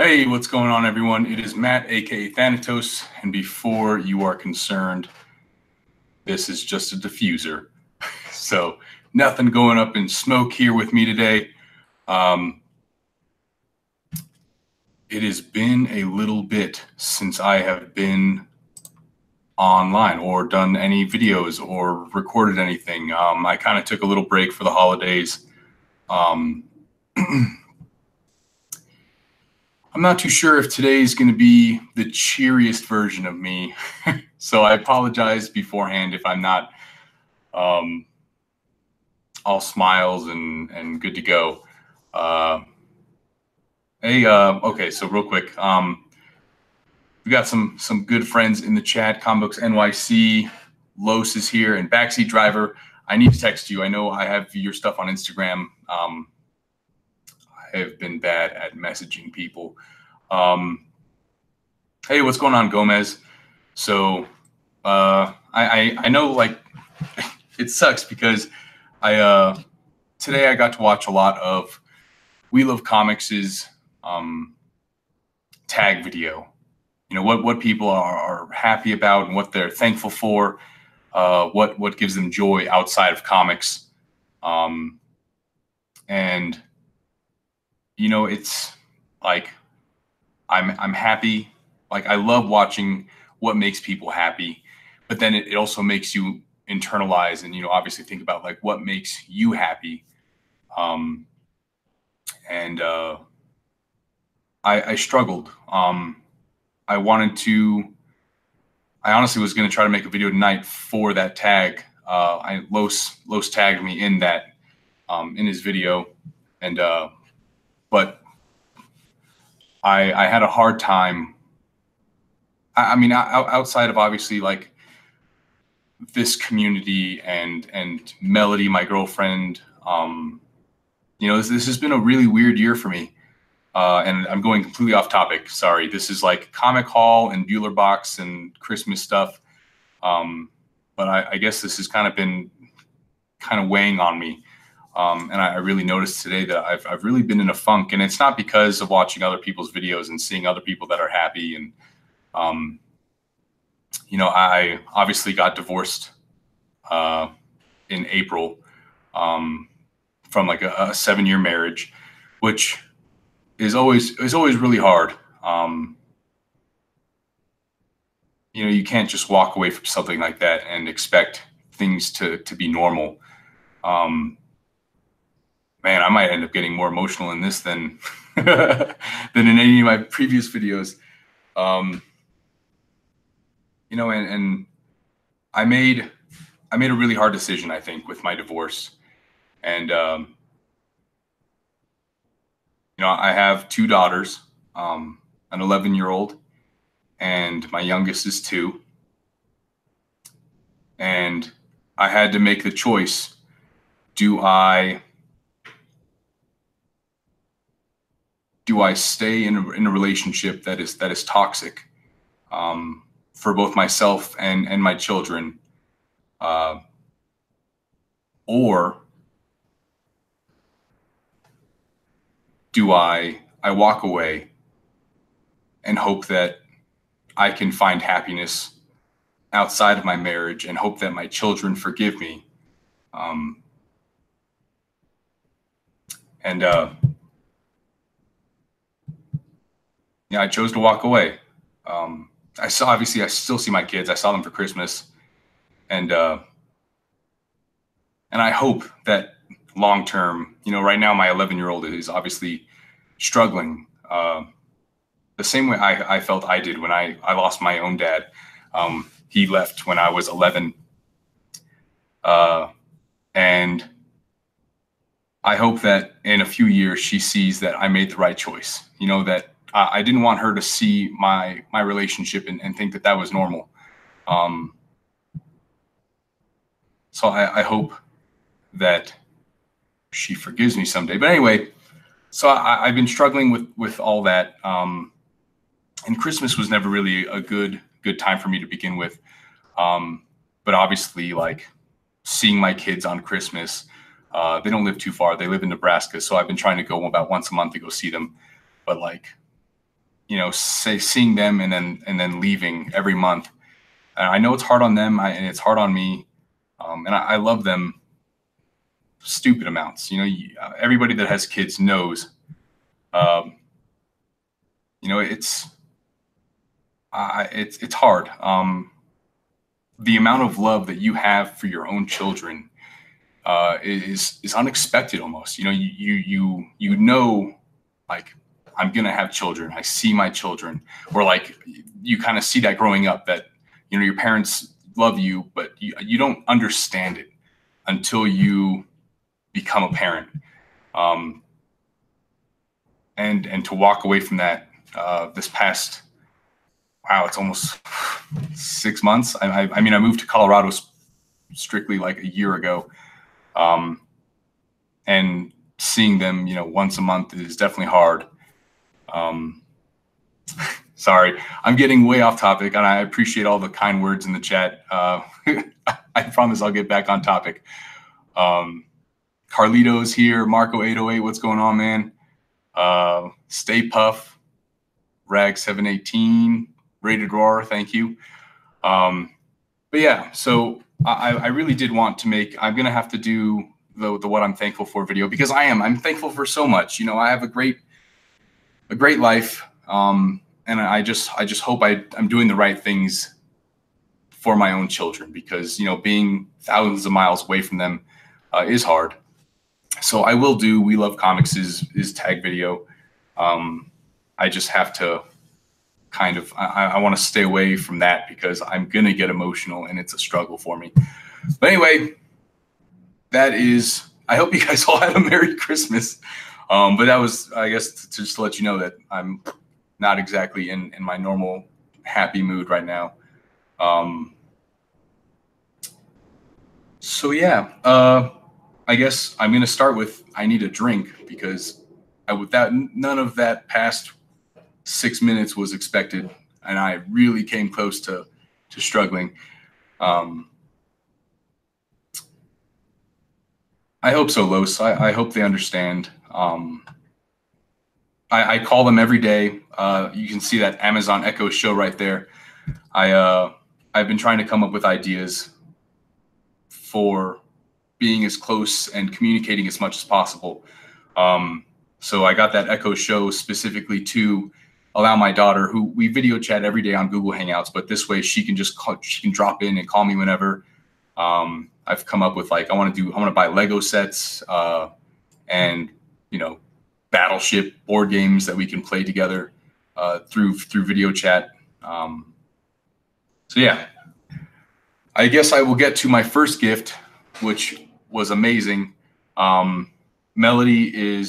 Hey, what's going on, everyone? It is Matt, aka Thanatos, and before you are concerned, this is just a diffuser. So nothing going up in smoke here with me today. It has been a little bit since I have been online or done any videos or recorded anything. I kind of took a little break for the holidays. I'm not too sure if today is going to be the cheeriest version of me. So I apologize beforehand if I'm not all smiles and good to go. Okay, so real quick, we got some good friends in the chat. Combooks NYC, Los is here, and Backseat Driver. I need to text you. I know I have your stuff on Instagram. I have been bad at messaging people. Hey, what's going on, Gomez? So I know, like, it sucks because today I got to watch a lot of We Love Comics' tag video. You know, what people are happy about and what they're thankful for, what gives them joy outside of comics. And you know, it's like I'm happy. Like, I love watching what makes people happy, but then it also makes you internalize and, you know, obviously think about like what makes you happy. I struggled. I honestly was going to try to make a video tonight for that tag. Los tagged me in that, in his video, and but I had a hard time. I mean, outside of obviously like this community and Melody, my girlfriend, you know, this has been a really weird year for me. And I'm going completely off topic. Sorry. This is like Comic Haul and Bueller Box and Christmas stuff. But I guess this has kind of been weighing on me. And I really noticed today that I've really been in a funk, and it's not because of watching other people's videos and seeing other people that are happy. And, you know, I obviously got divorced in April from like a 7-year marriage, which is always really hard. You know, you can't just walk away from something like that and expect things to be normal. Man, I might end up getting more emotional in this than than in any of my previous videos. You know, and I made a really hard decision, I think, with my divorce. And you know, I have 2 daughters, an 11-year-old, and my youngest is 2. And I had to make the choice: do I stay in a relationship that is toxic for both myself and my children, or do I walk away and hope that I can find happiness outside of my marriage and hope that my children forgive me? Yeah, I chose to walk away. I still see my kids. I saw them for Christmas, and I hope that long term, you know, right now my 11-year-old is obviously struggling the same way I felt I did when I lost my own dad. He left when I was 11, and I hope that in a few years she sees that I made the right choice. You know, that I didn't want her to see my relationship and think that was normal. So I hope that she forgives me someday. But anyway, so I've been struggling with all that. And Christmas was never really a good time for me to begin with. But obviously, like, seeing my kids on Christmas, they don't live too far. They live in Nebraska. So I've been trying to go about once a month to go see them. But like, seeing them and then leaving every month. And I know it's hard on them, and it's hard on me. And I love them stupid amounts. Everybody that has kids knows. It's hard. The amount of love that you have for your own children is unexpected almost. Like, I'm gonna have children. I see my children, or like you kind of see that growing up, that your parents love you, but you don't understand it until you become a parent. And to walk away from that this past, wow, it's almost 6 months. I mean, I moved to Colorado strictly like a year ago, and seeing them, once a month is definitely hard. Sorry, I'm getting way off topic, and I appreciate all the kind words in the chat. I promise I'll get back on topic. Carlito's here. Marco808, what's going on, man? Stay Puff, Rag718, Rated Roar, thank you. But yeah, so I really did want to make, I'm going to have to do the what I'm thankful for video, because I'm thankful for so much. I have a great life. And I just hope I'm doing the right things for my own children, because, being thousands of miles away from them is hard. So I will do We Love Comics is tag video. I just have to kind of, I want to stay away from that, because I'm going to get emotional and it's a struggle for me. But anyway, I hope you guys all had a Merry Christmas. But that was, I guess, just to let you know that I'm not exactly in my normal happy mood right now. So yeah, I guess I'm going to start with, I need a drink, because none of that past 6 minutes was expected, and I really came close to struggling. I hope so, Los. I hope they understand. I call them every day. You can see that Amazon Echo show right there. I've been trying to come up with ideas for being as close and communicating as much as possible. So I got that Echo show specifically to allow my daughter, who we video chat every day on Google Hangouts, but this way she can drop in and call me whenever. I've come up with, like, I want to buy Lego sets, and Battleship board games that we can play together through video chat. So yeah, I guess I will get to my first gift, which was amazing. Melody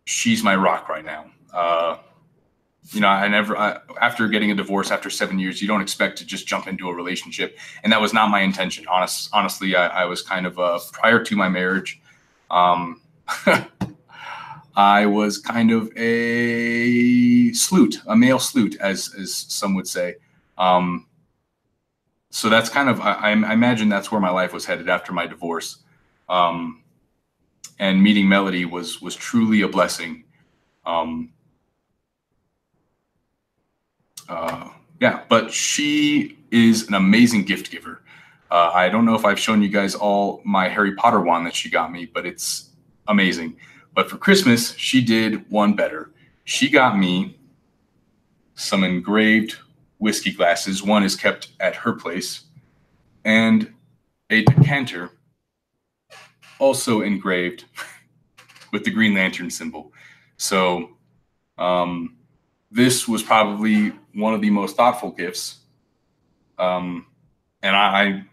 she's my rock right now. After getting a divorce after 7 years, you don't expect to just jump into a relationship. And that was not my intention. Honestly, I was kind of, prior to my marriage, I was kind of a male sleut, as some would say. So that's kind of, I imagine that's where my life was headed after my divorce. And meeting Melody was truly a blessing. Yeah, but she is an amazing gift giver. I don't know if I've shown you guys all my Harry Potter wand that she got me, but it's amazing. But for Christmas, she did one better. She got me some engraved whiskey glasses. One is kept at her place, and a decanter also engraved with the Green Lantern symbol. So this was probably one of the most thoughtful gifts. And I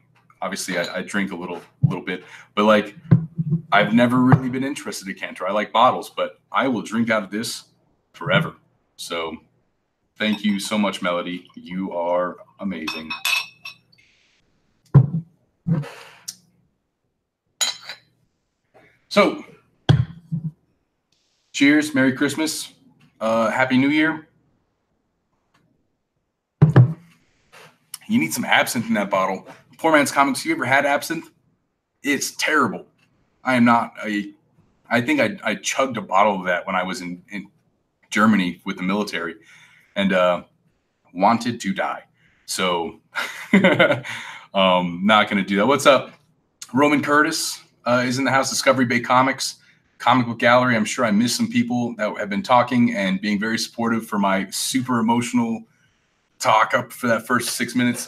obviously drink a little bit, but like, I've never really been interested in decanter. I like bottles, but I will drink out of this forever. So thank you so much, Melody. You are amazing. So cheers, Merry Christmas, Happy New Year. You need some absinthe in that bottle. Poor Man's Comics, you ever had absinthe? It's terrible. I think I chugged a bottle of that when I was in Germany with the military, and wanted to die. So not going to do that. What's up? Roman Curtis is in the house. Discovery Bay Comics, Comic Book Gallery. I'm sure I missed some people that have been talking and being very supportive for my super emotional talk up for that first 6 minutes.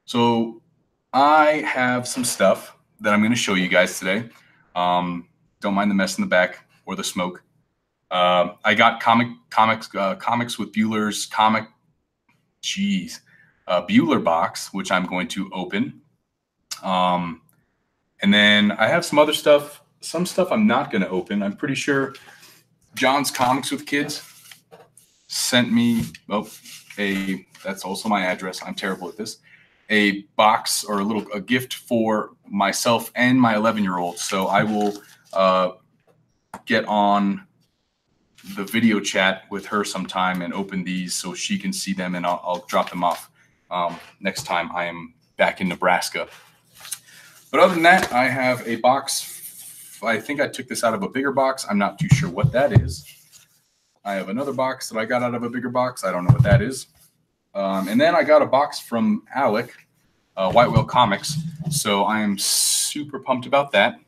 So I have some stuff that I'm going to show you guys today. Don't mind the mess in the back or the smoke. I got comics with Bueller's Bueller Box, which I'm going to open. And then I have some other stuff. Some stuff I'm not going to open. I'm pretty sure John's Comics with Kids sent me, that's also my address. I'm terrible at this. A box or a gift for myself and my 11-year-old. So I will get on the video chat with her sometime and open these so she can see them, and I'll drop them off next time I am back in Nebraska. But other than that, I have a box. I think I took this out of a bigger box. I'm not too sure what that is. I have another box that I got out of a bigger box. I don't know what that is. And then I got a box from Alec, White Whale Comics. So I am super pumped about that.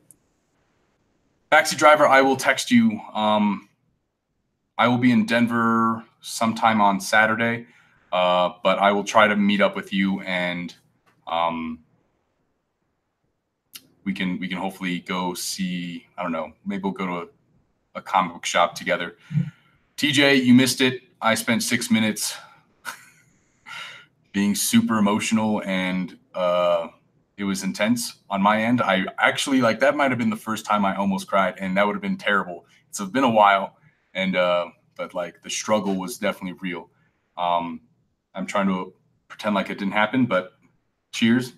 Taxi driver, I will text you. I will be in Denver sometime on Saturday, but I will try to meet up with you, and we can hopefully go see, I don't know, maybe we'll go to a comic book shop together. TJ, you missed it. I spent 6 minutes being super emotional, and it was intense on my end. I actually, that might have been the first time I almost cried, and that would have been terrible. It's been a while, and but the struggle was definitely real. I'm trying to pretend like it didn't happen, but cheers.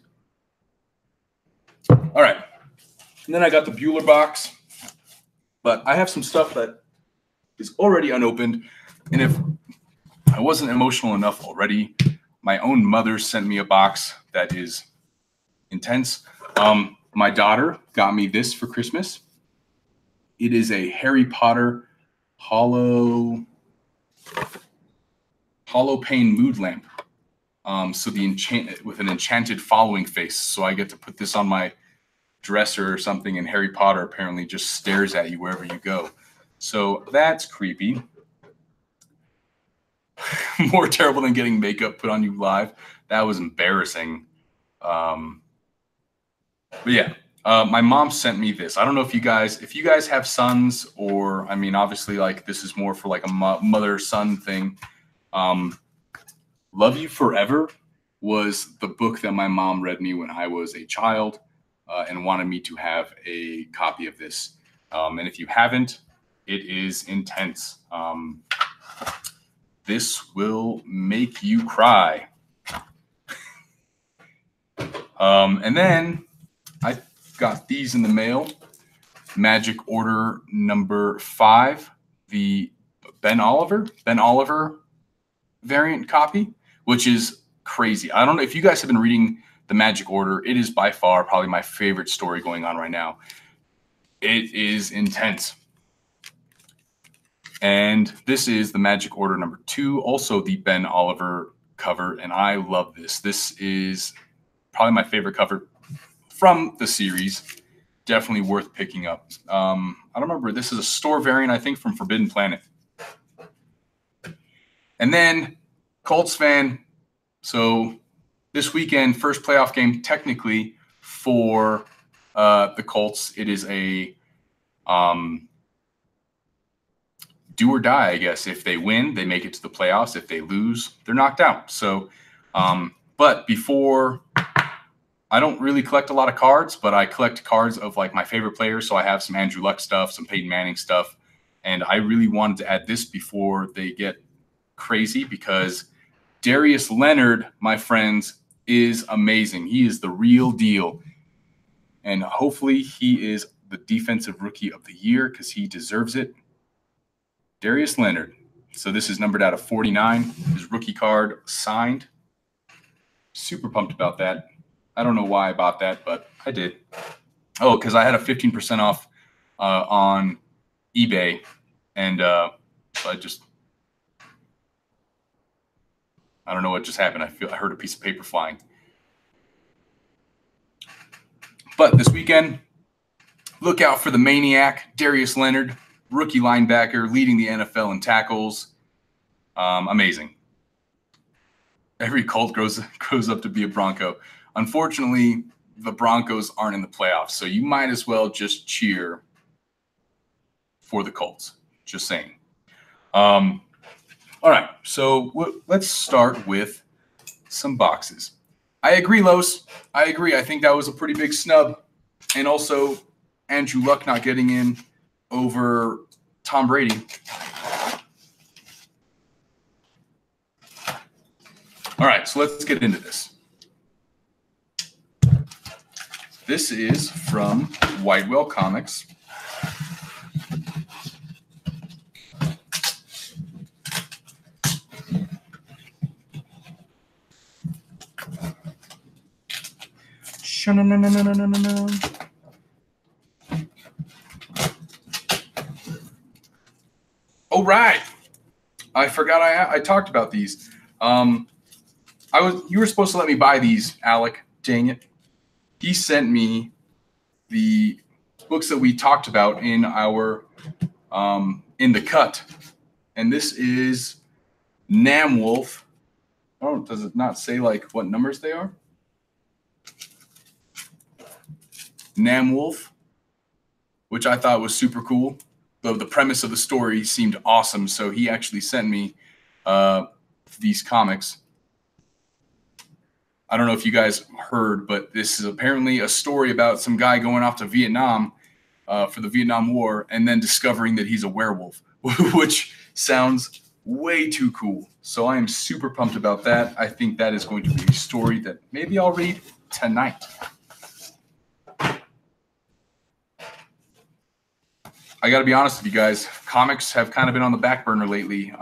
All right. And then I got the Bueller box, but I have some stuff that is already unopened. And if I wasn't emotional enough already, my own mother sent me a box that is intense. My daughter got me this for Christmas. It is a Harry Potter hollow pane mood lamp. So with an enchanted following face. So I get to put this on my dresser or something, and Harry Potter apparently just stares at you wherever you go. So that's creepy. More terrible than getting makeup put on you live. That was embarrassing. But yeah, my mom sent me this. I don't know if you guys have sons, or, I mean, obviously this is more for a mother-son thing. Love You Forever was the book that my mom read me when I was a child, and wanted me to have a copy of this. And if you haven't, it is intense. This will make you cry. And then I got these in the mail. Magic Order number 5, the Ben Oliver variant copy, which is crazy. I don't know if you guys have been reading the Magic Order. It is by far probably my favorite story going on right now. It is intense. And this is the Magic Order number 2, also the Ben Oliver cover, and I love this. This is probably my favorite cover from the series. Definitely worth picking up. I don't remember. This is a store variant, I think, from Forbidden Planet. And then Colts fan. So this weekend, first playoff game technically for the Colts. It is a do or die, I guess. If they win, they make it to the playoffs. If they lose, they're knocked out. So, but before, I don't really collect a lot of cards, but I collect cards of my favorite players. So I have some Andrew Luck stuff, some Peyton Manning stuff. And I really wanted to add this before they get crazy, because Darius Leonard, my friends, is amazing. He is the real deal. And hopefully he is the Defensive Rookie of the Year, because he deserves it. Darius Leonard. So this is numbered out of 49. His rookie card signed. Super pumped about that. I don't know why I bought that, but I did. Oh, because I had a 15% off on eBay, and So I don't know what just happened. I heard a piece of paper flying. But this weekend, look out for the maniac, Darius Leonard, rookie linebacker, leading the NFL in tackles. Amazing. Every Colt grows up to be a Bronco. Unfortunately, the Broncos aren't in the playoffs, so you might as well just cheer for the Colts. Just saying. All right, so let's start with some boxes. I agree, Los. I agree. I think that was a pretty big snub. And also, Andrew Luck not getting in over Tom Brady. All right, so let's get into this. This is from Whitewell Comics. Oh, right. I forgot I talked about these. You were supposed to let me buy these, Alec. Dang it. He sent me the books that we talked about in our in the cut. And this is Namwolf. Oh, does it not say like what numbers they are? Namwolf, which I thought was super cool. Though the premise of the story seemed awesome, so he actually sent me these comics. I don't know if you guys heard, but this is apparently a story about some guy going off to Vietnam for the Vietnam War and then discovering that he's a werewolf, which sounds way too cool. So I am super pumped about that. I think that is going to be a story that maybe I'll read tonight. I got to be honest with you guys. Comics have kind of been on the back burner lately.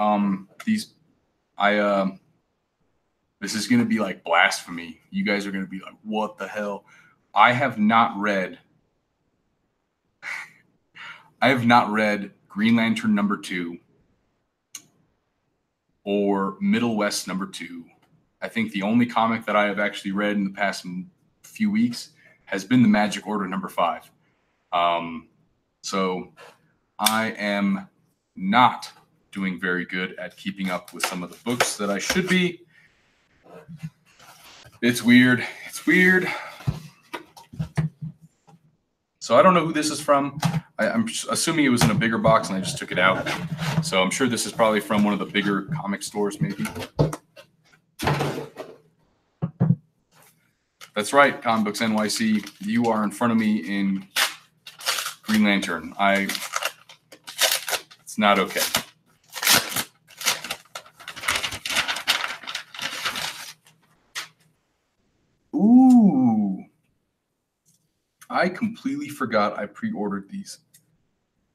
This is going to be like blasphemy. You guys are going to be like, what the hell? I have not read Green Lantern #2 or Middle West #2. I think the only comic that I have actually read in the past few weeks has been the Magic Order #5. So I am not doing very good at keeping up with some of the books that I should be. It's weird. So I don't know who this is from. I'm assuming it was in a bigger box and I just took it out. So I'm sure this is probably from one of the bigger comic stores maybe. That's right, Comic Books NYC. You are in front of me in Green Lantern. It's not okay. Ooh. I completely forgot I pre-ordered these.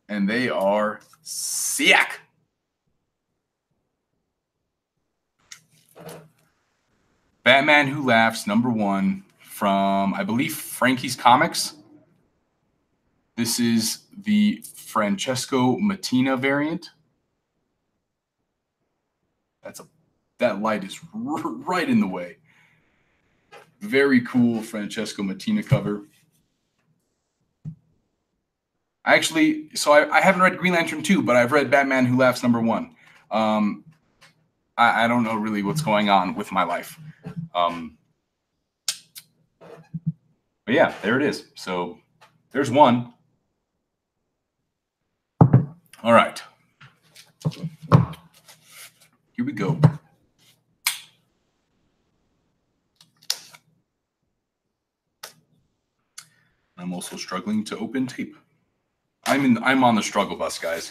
And they are sick. Batman Who Laughs #1 from, I believe, Frankie's Comics. This is the Francesco Mattina variant. That light is right in the way. Very cool Francesco Mattina cover. I haven't read Green Lantern 2, but I've read Batman Who Laughs #1. I don't know really what's going on with my life. But yeah, there it is. So there's one. All right. Here we go. I'm also struggling to open tape. I'm on the struggle bus, guys.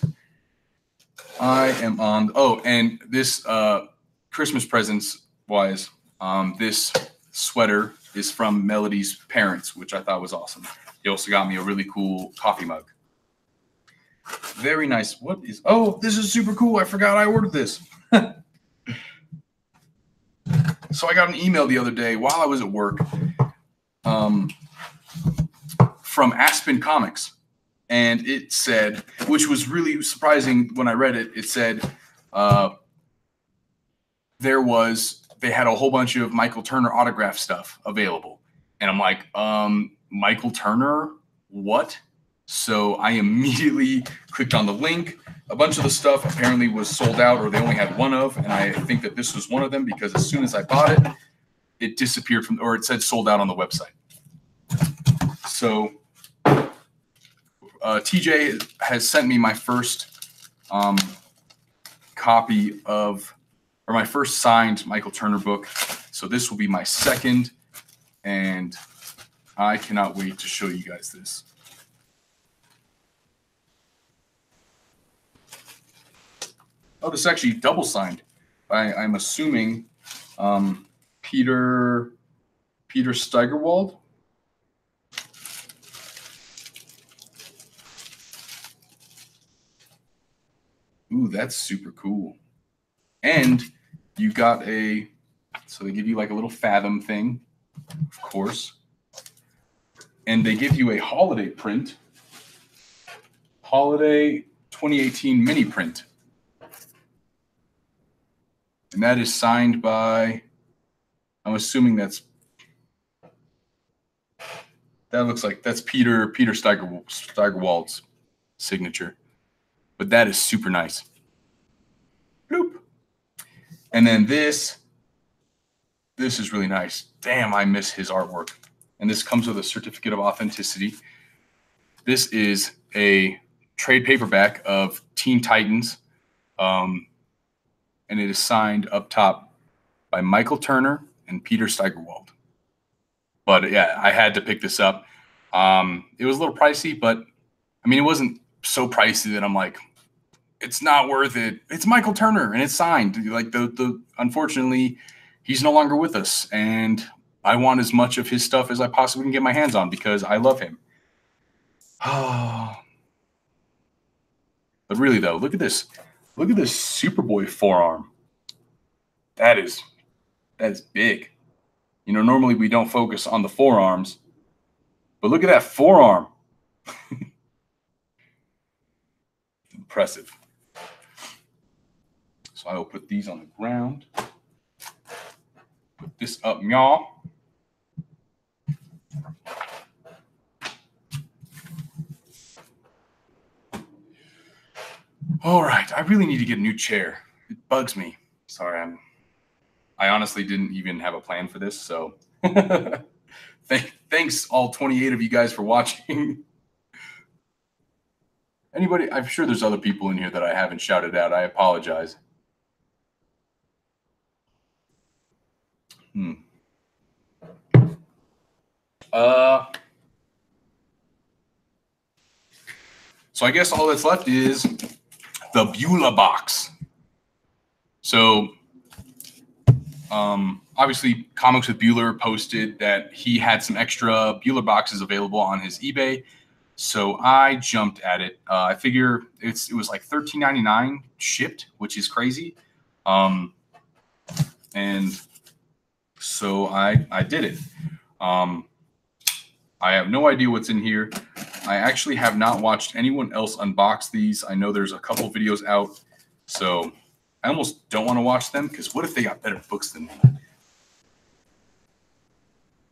I am on. Oh, and this Christmas presents wise, this sweater is from Melody's parents, which I thought was awesome. They also got me a really cool coffee mug. Very nice. Oh, this is super cool. I forgot I ordered this. So I got an email the other day while I was at work from Aspen Comics. And it said, which was really surprising when I read it, it said they had a whole bunch of Michael Turner autograph stuff available. And I'm like, Michael Turner, what? So I immediately clicked on the link. A bunch of the stuff apparently was sold out, or they only had one of, and I think that this was one of them because as soon as I bought it, it disappeared from, or it said sold out on the website. So TJ has sent me my first copy of, or my first signed Michael Turner book. So this will be my second, and I cannot wait to show you guys this. Oh, this is actually double signed by, I'm assuming, Peter Steigerwald. Ooh, that's super cool. And you got so they give you like a little Fathom thing, of course. And they give you a holiday print, holiday 2018 mini print. And that is signed by, I'm assuming that looks like that's Peter Steigerwald's signature. But that is super nice. Bloop. And then this is really nice. Damn, I miss his artwork. And this comes with a certificate of authenticity. This is a trade paperback of Teen Titans. And it is signed up top by Michael Turner and Peter Steigerwald. But yeah, I had to pick this up. It was a little pricey, but I mean, it wasn't so pricey that I'm like, it's not worth it. It's Michael Turner and it's signed. Like unfortunately, he's no longer with us, and I want as much of his stuff as I possibly can get my hands on because I love him. But really though, look at this. Look at this Superboy forearm. That is big. You know, normally we don't focus on the forearms, but look at that forearm. Impressive. So I will put these on the ground. Put this up, y'all. All right, I really need to get a new chair. It bugs me. Sorry, I honestly didn't even have a plan for this, so thanks all 28 of you guys for watching. Anybody, I'm sure there's other people in here that I haven't shouted out. I apologize. So I guess all that's left is the Bueller Box. So, obviously, Comics with Bueller posted that he had some extra Bueller boxes available on his eBay. So I jumped at it. I figure it was like $13.99 shipped, which is crazy. And so I did it. I have no idea what's in here. I actually have not watched anyone else unbox these. I know there's a couple videos out, so I almost don't want to watch them because what if they got better books than me?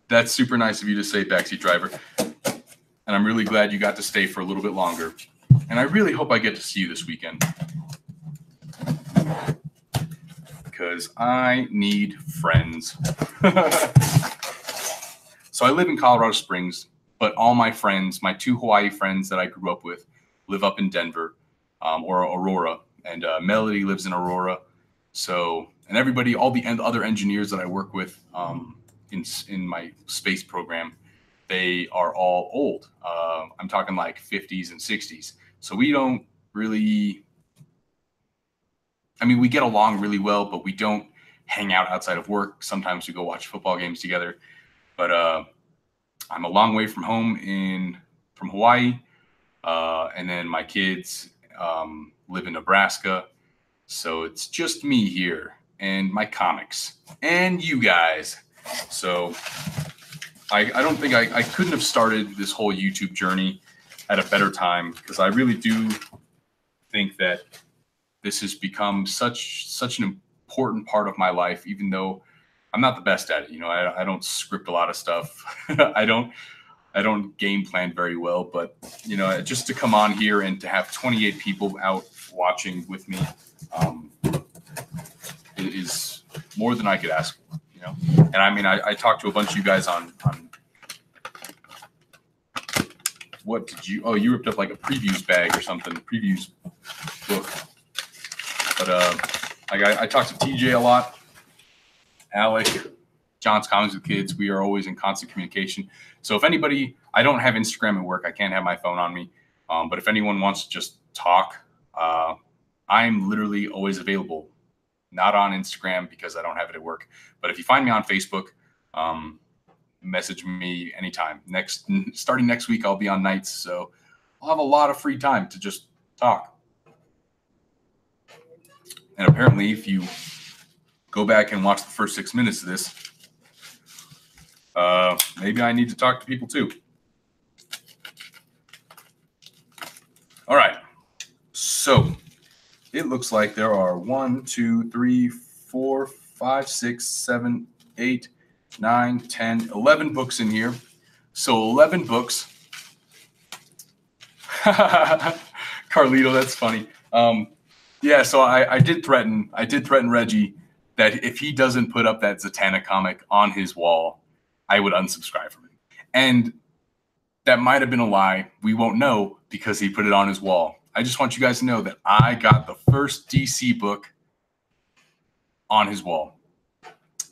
That's super nice of you to say, Backseat Driver. And I'm really glad you got to stay for a little bit longer. And I really hope I get to see you this weekend. Because I need friends. So I live in Colorado Springs, but all my friends, my two Hawaii friends that I grew up with, live up in Denver or Aurora. And Melody lives in Aurora. So, and everybody, all the other engineers that I work with in my space program, they are all old. I'm talking like 50s and 60s. So we don't really, I mean, we get along really well, but we don't hang out outside of work. Sometimes we go watch football games together. But I'm a long way from home from Hawaii. And then my kids live in Nebraska. So it's just me here and my comics and you guys. So I don't think I couldn't have started this whole YouTube journey at a better time, because I really do think that this has become such an important part of my life, even though I'm not the best at it. You know, I don't script a lot of stuff. I don't game plan very well, but you know, just to come on here and to have 28 people out watching with me, it is more than I could ask for, you know? And I mean, I talked to a bunch of you guys on what did you, oh, you ripped up like a previews bag or something, previews book. But I talked to TJ a lot, Alec, John's Comics with Kids. We are always in constant communication. So if anybody, I don't have Instagram at work. I can't have my phone on me. But if anyone wants to just talk, I'm literally always available. Not on Instagram because I don't have it at work. But if you find me on Facebook, message me anytime. Starting next week, I'll be on nights. So I'll have a lot of free time to just talk. And apparently, if you go back and watch the first 6 minutes of this, maybe I need to talk to people too. All right. So it looks like there are 1, 2, 3, 4, 5, 6, 7, 8, 9, 10, 11 books in here. So 11 books. Carlito, that's funny. Yeah, so I did threaten Reggie that if he doesn't put up that Zatanna comic on his wall, I would unsubscribe from him. And that might have been a lie. We won't know because he put it on his wall. I just want you guys to know that I got the first DC book on his wall.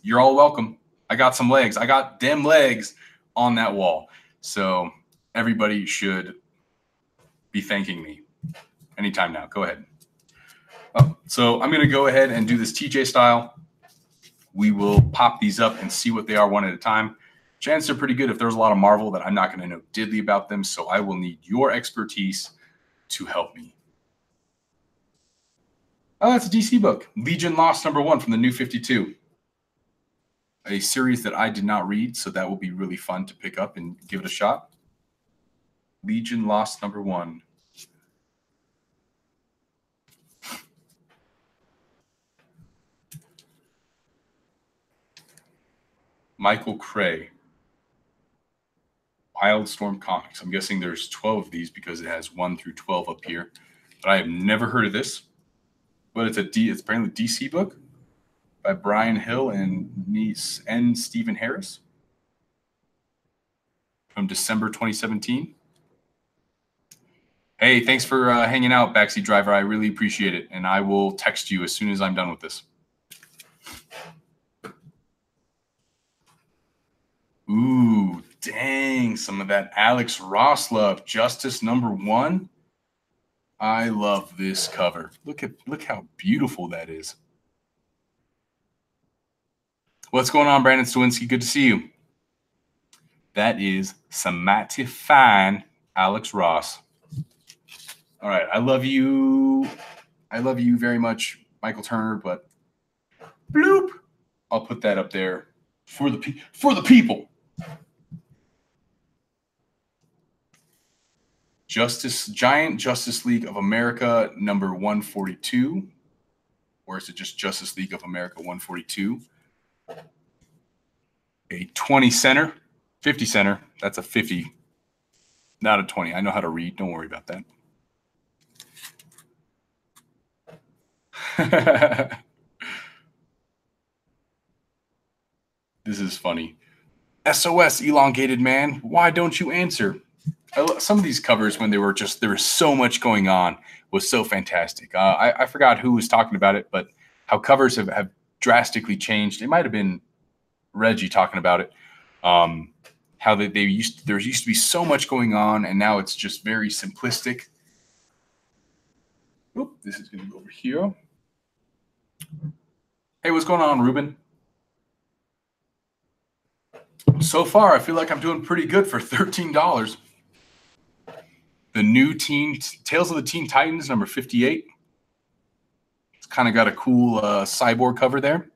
You're all welcome. I got some legs. I got them legs on that wall. So everybody should be thanking me anytime now. Go ahead. So I'm going to go ahead and do this TJ style. We will pop these up and see what they are one at a time. Chances are pretty good if there's a lot of Marvel that I'm not going to know diddly about them. So I will need your expertise to help me. Oh, that's a DC book. Legion Lost #1 from the New 52. A series that I did not read, so that will be really fun to pick up and give it a shot. Legion Lost #1. Michael Cray. Wildstorm Comics. I'm guessing there's 12 of these because it has 1 through 12 up here. But I have never heard of this. But it's apparently a DC book by Brian Hill and Stephen Harris from December 2017. Hey, thanks for hanging out, Backseat Driver. I really appreciate it. And I will text you as soon as I'm done with this. Ooh, dang. Some of that Alex Ross love. Justice #1. I love this cover. Look how beautiful that is. What's going on, Brandon Stawinski? Good to see you. That is some mighty fine Alex Ross. All right, I love you. I love you very much, Michael Turner, but bloop. I'll put that up there for the people. Giant Justice League of America #142. Or is it just Justice League of America 142? A 20 center, 50 center. That's a 50, not a 20. I know how to read. Don't worry about that. This is funny. SOS, elongated man. Why don't you answer? Some of these covers, when there was so much going on, was so fantastic. I forgot who was talking about it, but how covers have drastically changed. It might have been Reggie talking about it. How there used to be so much going on, and now it's just very simplistic. Oop, this is going to go over here. Hey, what's going on, Ruben? So far, I feel like I'm doing pretty good for $13. The new Tales of the Teen Titans #58. It's kind of got a cool cyborg cover there.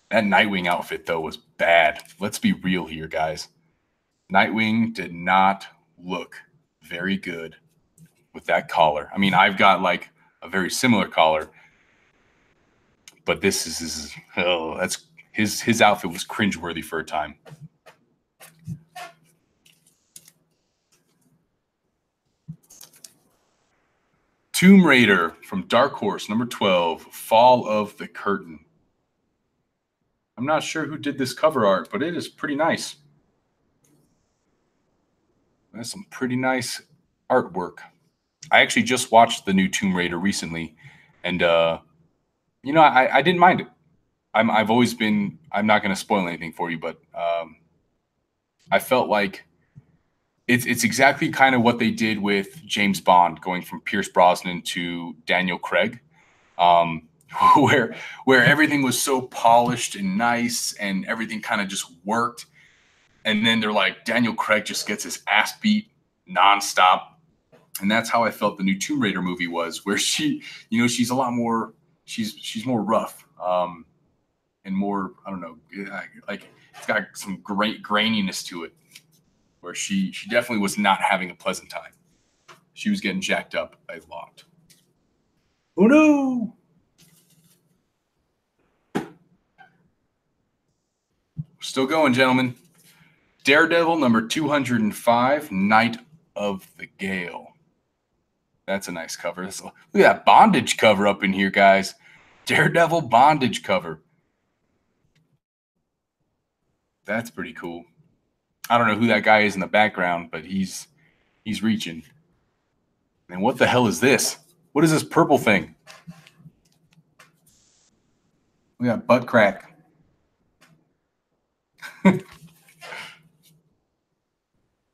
That Nightwing outfit, though, was bad. Let's be real here, guys. Nightwing did not look very good with that collar. I mean, I've got like a very similar collar, but this is that's his outfit was cringeworthy for a time. Tomb Raider from Dark Horse, number 12, Fall of the Curtain. I'm not sure who did this cover art, but it is pretty nice. That's some pretty nice artwork. I actually just watched the new Tomb Raider recently, and you know, I didn't mind it. I've always been. I'm not going to spoil anything for you, but I felt like it's exactly kind of what they did with James Bond, going from Pierce Brosnan to Daniel Craig, where everything was so polished and nice, and everything kind of just worked. And then they're like, Daniel Craig just gets his ass beat nonstop. And that's how I felt the new Tomb Raider movie was, where she, you know, she's a lot more, she's more rough, and more, I don't know, like it's got some great graininess to it, where she definitely was not having a pleasant time. She was getting jacked up a lot. Oh no! Still going, gentlemen. Daredevil number 205, Night of the Gale. That's a nice cover. Look at that bondage cover up in here, guys. Daredevil bondage cover. That's pretty cool. I don't know who that guy is in the background, but he's reaching. And what the hell is this? What is this purple thing? We got butt crack.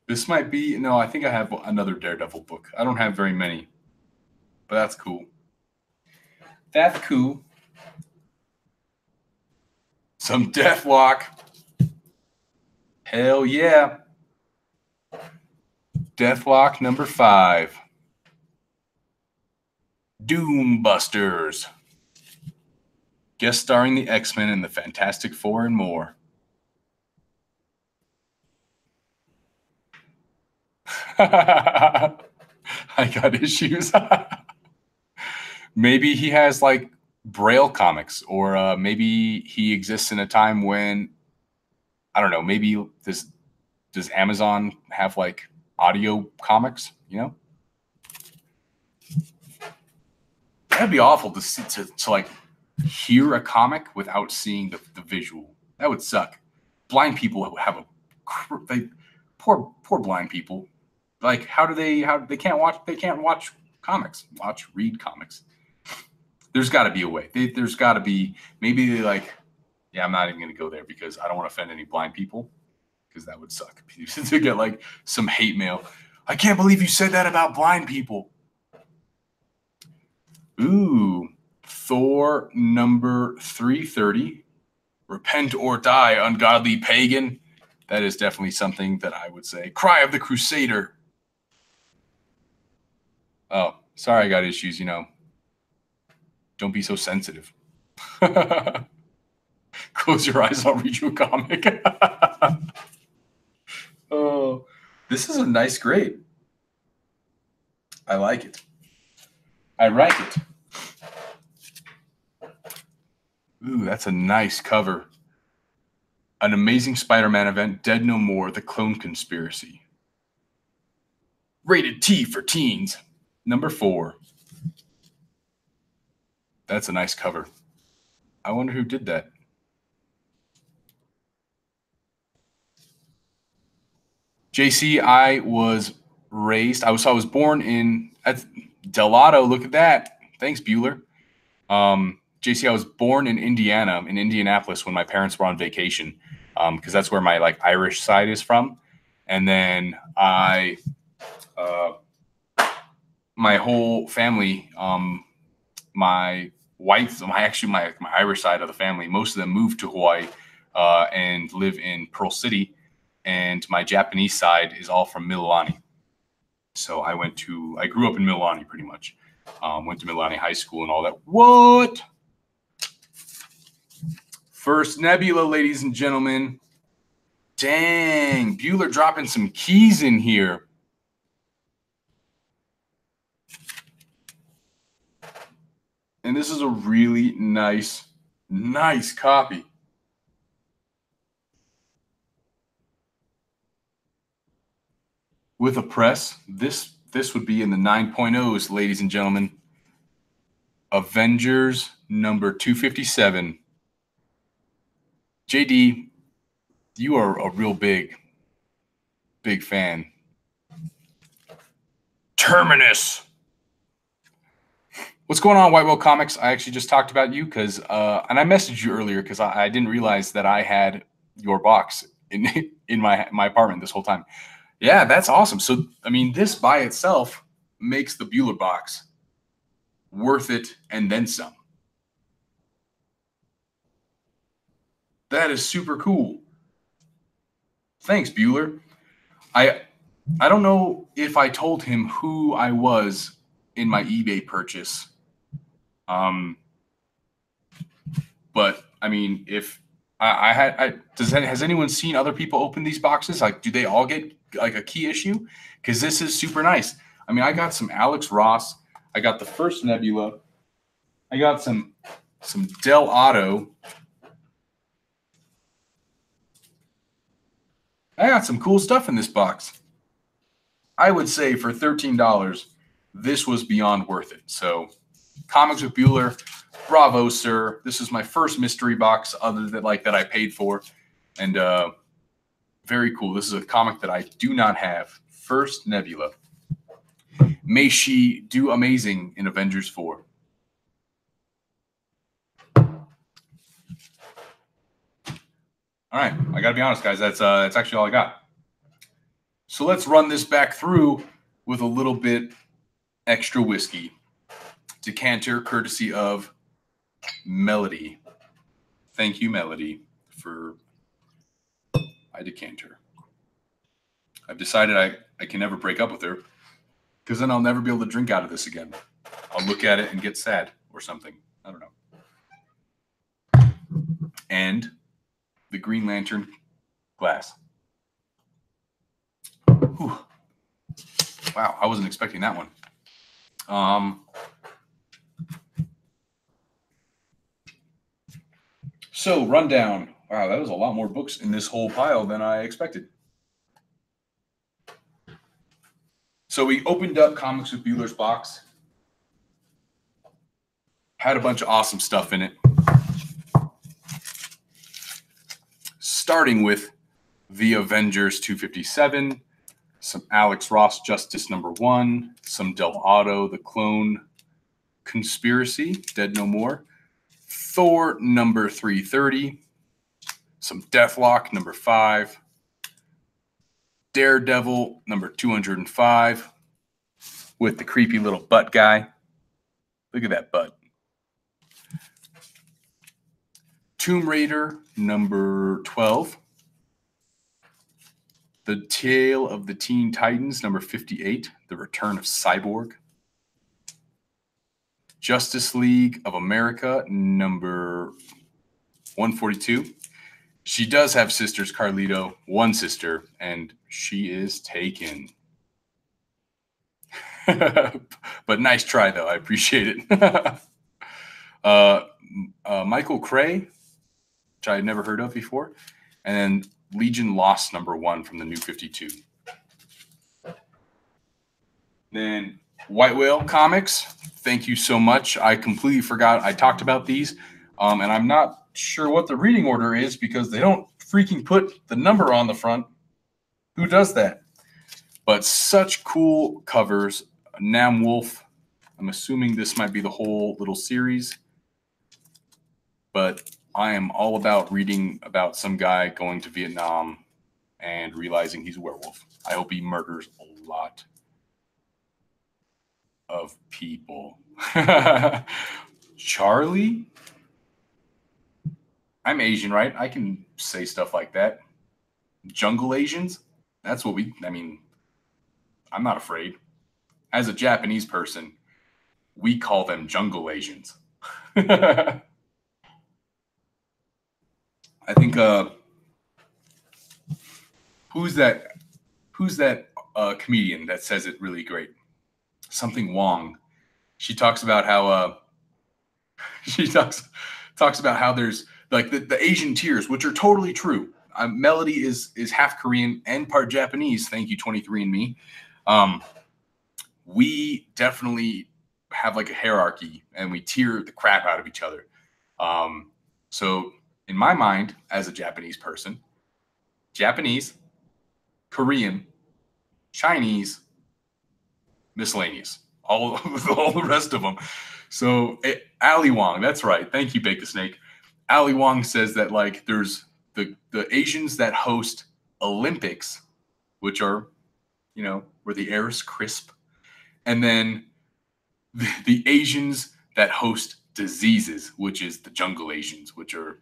This might be, no, I think I have another Daredevil book. I don't have very many, but that's cool. That's cool. Some Deathlock. Hell yeah. Deathlock number 5. Doombusters. Guest starring the X-Men and the Fantastic Four and more. I got issues. Maybe he has like Braille comics, or maybe he exists in a time when, I don't know, maybe does Amazon have like audio comics, you know? That'd be awful to see, to like hear a comic without seeing the visual. That would suck. Blind people have poor blind people. Like, how they can't watch comics, read comics. There's got to be a way. There's got to be, maybe they like, yeah, I'm not even going to go there because I don't want to offend any blind people, because that would suck to get like some hate mail. I can't believe you said that about blind people. Ooh, Thor number 330, Repent or Die, Ungodly Pagan. That is definitely something that I would say. Cry of the Crusader. Oh, sorry, I got issues, you know. Don't be so sensitive. Close your eyes, I'll read you a comic. Oh, this is a nice grade. I like it. I like it. Ooh, that's a nice cover. An Amazing Spider-Man event, Dead No More, The Clone Conspiracy. Rated T for teens. Number 4. That's a nice cover. I wonder who did that. JC, I was born in Delato. Look at that. Thanks, Bueller. JC, I was born in Indiana, in Indianapolis, when my parents were on vacation, because that's where my like Irish side is from. And then my whole family, my wife, my Irish side of the family, most of them moved to Hawaii and live in Pearl City. And my Japanese side is all from Mililani. So I grew up in Mililani pretty much. Went to Mililani High School and all that. What? First Nebula, ladies and gentlemen. Dang, Bueller dropping some keys in here. And this is a really nice copy. With a press, this would be in the 9.0s, ladies and gentlemen. Avengers number 257. JD, you are a real big fan. Terminus. What's going on, White Whale Comics? I actually just talked about you because, and I messaged you earlier because I didn't realize that I had your box in my apartment this whole time. Yeah, that's awesome. So, I mean, this by itself makes the Bueller box worth it and then some. That is super cool. Thanks, Bueller. I don't know if I told him who I was in my eBay purchase. But I mean, if has anyone seen other people open these boxes? Like, do they all get like a key issue? Because this is super nice. I mean, I got some Alex Ross. I got the first Nebula. I got some Del Otto. I got some cool stuff in this box. I would say for $13, this was beyond worth it. So, Comics with Bueller, bravo, sir. This is my first mystery box other than that I paid for. And very cool. This is a comic that I do not have. First Nebula. May she do amazing in Avengers 4. All right, I got to be honest, guys. That's actually all I got. So let's run this back through with a little bit extra whiskey. Decanter, courtesy of Melody. Thank you, Melody, for my decanter. I've decided I can never break up with her because then I'll never be able to drink out of this again. I'll look at it and get sad or something. I don't know. And the Green Lantern glass. Whew. Wow, I wasn't expecting that one. So, rundown. Wow, that was a lot more books in this whole pile than I expected. So we opened up Comics with Bueller's box. Had a bunch of awesome stuff in it. Starting with the Avengers 257, some Alex Ross Justice #1, some Del Otto, The Clone Conspiracy, Dead No More, Thor number 330, some Deathlock number 5, Daredevil number 205 with the creepy little butt guy. Look at that butt. Tomb Raider number 12. The Tale of the Teen Titans number 58, The Return of Cyborg. Justice League of America number 142. She does have sisters, Carlito, one sister, and she is taken. But nice try, though. I appreciate it. Michael Cray, which I had never heard of before, and then Legion Lost #1 from the New 52. Then White Whale Comics, thank you so much. I completely forgot I talked about these, and I'm not sure what the reading order is because they don't freaking put the number on the front. Who does that? But such cool covers. Nam Wolf. I'm assuming this might be the whole little series, but I am all about reading about some guy going to Vietnam and realizing he's a werewolf. I hope he murders a lot of people. Charlie? I'm Asian, right? I can say stuff like that. Jungle Asians? That's what I'm not afraid. As a Japanese person, we call them Jungle Asians. I think who's that? Who's that comedian that says it really great? Something Wong. She talks about how she talks about how there's like the Asian tears, which are totally true. Melody is half Korean and part Japanese. Thank you, 23andMe. We definitely have like a hierarchy, and we tier the crap out of each other. So in my mind, as a Japanese person, Japanese, Korean, Chinese, miscellaneous, all all the rest of them. So Ali Wong, that's right. Thank you, Bake the Snake. Ali Wong says that like there's the Asians that host Olympics, which are, you know, where the air is crisp, and then the Asians that host diseases, which is the jungle Asians, which are,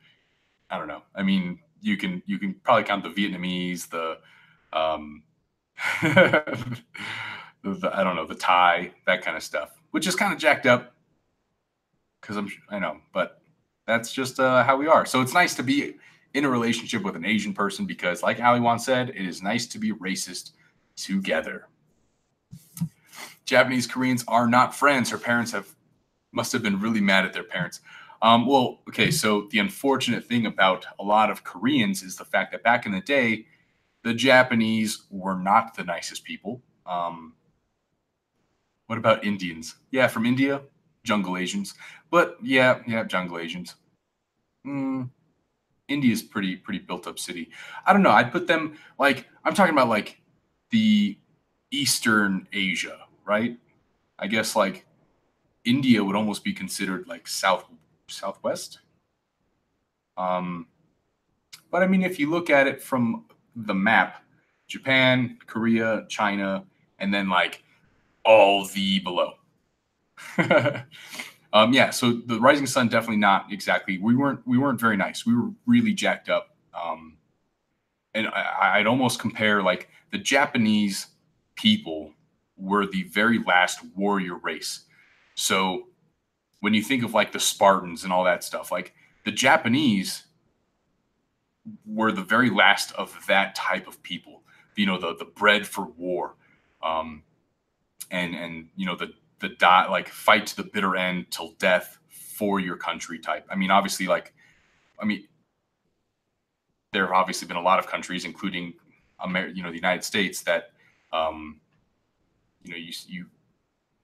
I don't know. I mean, you can probably count the Vietnamese, the I don't know, the Thai, that kind of stuff, which is kind of jacked up because I know, but that's just how we are. So it's nice to be in a relationship with an Asian person because, like Ali Wan said, it is nice to be racist together. Japanese Koreans are not friends. Her parents must have been really mad at their parents. Well, okay, so the unfortunate thing about a lot of Koreans is the fact that back in the day, the Japanese were not the nicest people. What about Indians? Yeah, from India, jungle Asians. But yeah, jungle Asians. India's pretty built up city. I don't know. I'd put them like I'm talking about like the Eastern Asia, right? I guess like India would almost be considered like southwest. But I mean, if you look at it from the map, Japan, Korea, China, and then like all the below. Yeah, so the Rising Sun definitely not exactly. We weren't very nice. We were really jacked up. And I'd almost compare like the Japanese people were the very last warrior race. So when you think of like the Spartans and all that stuff, like the Japanese were the very last of that type of people. You know, the bred for war, and you know the die like fight to the bitter end till death for your country type. I mean, obviously, like, I mean, there have obviously been a lot of countries, including the United States, that you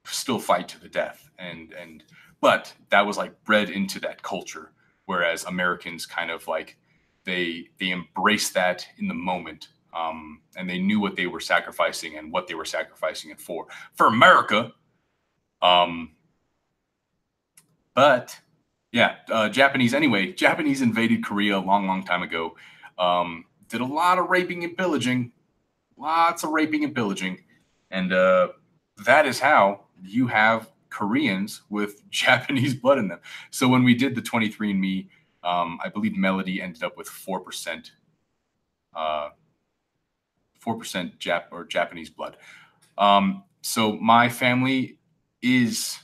still fight to the death, and but that was like bred into that culture, whereas Americans kind of like they embraced that in the moment, and they knew what they were sacrificing and what they were sacrificing it for America. But yeah, Japanese anyway. Japanese invaded Korea a long time ago. Did a lot of raping and pillaging, lots of raping and pillaging, and that is how you have Koreans with Japanese blood in them. So when we did the 23andMe, I believe Melody ended up with 4%, 4% Japanese blood. So my family is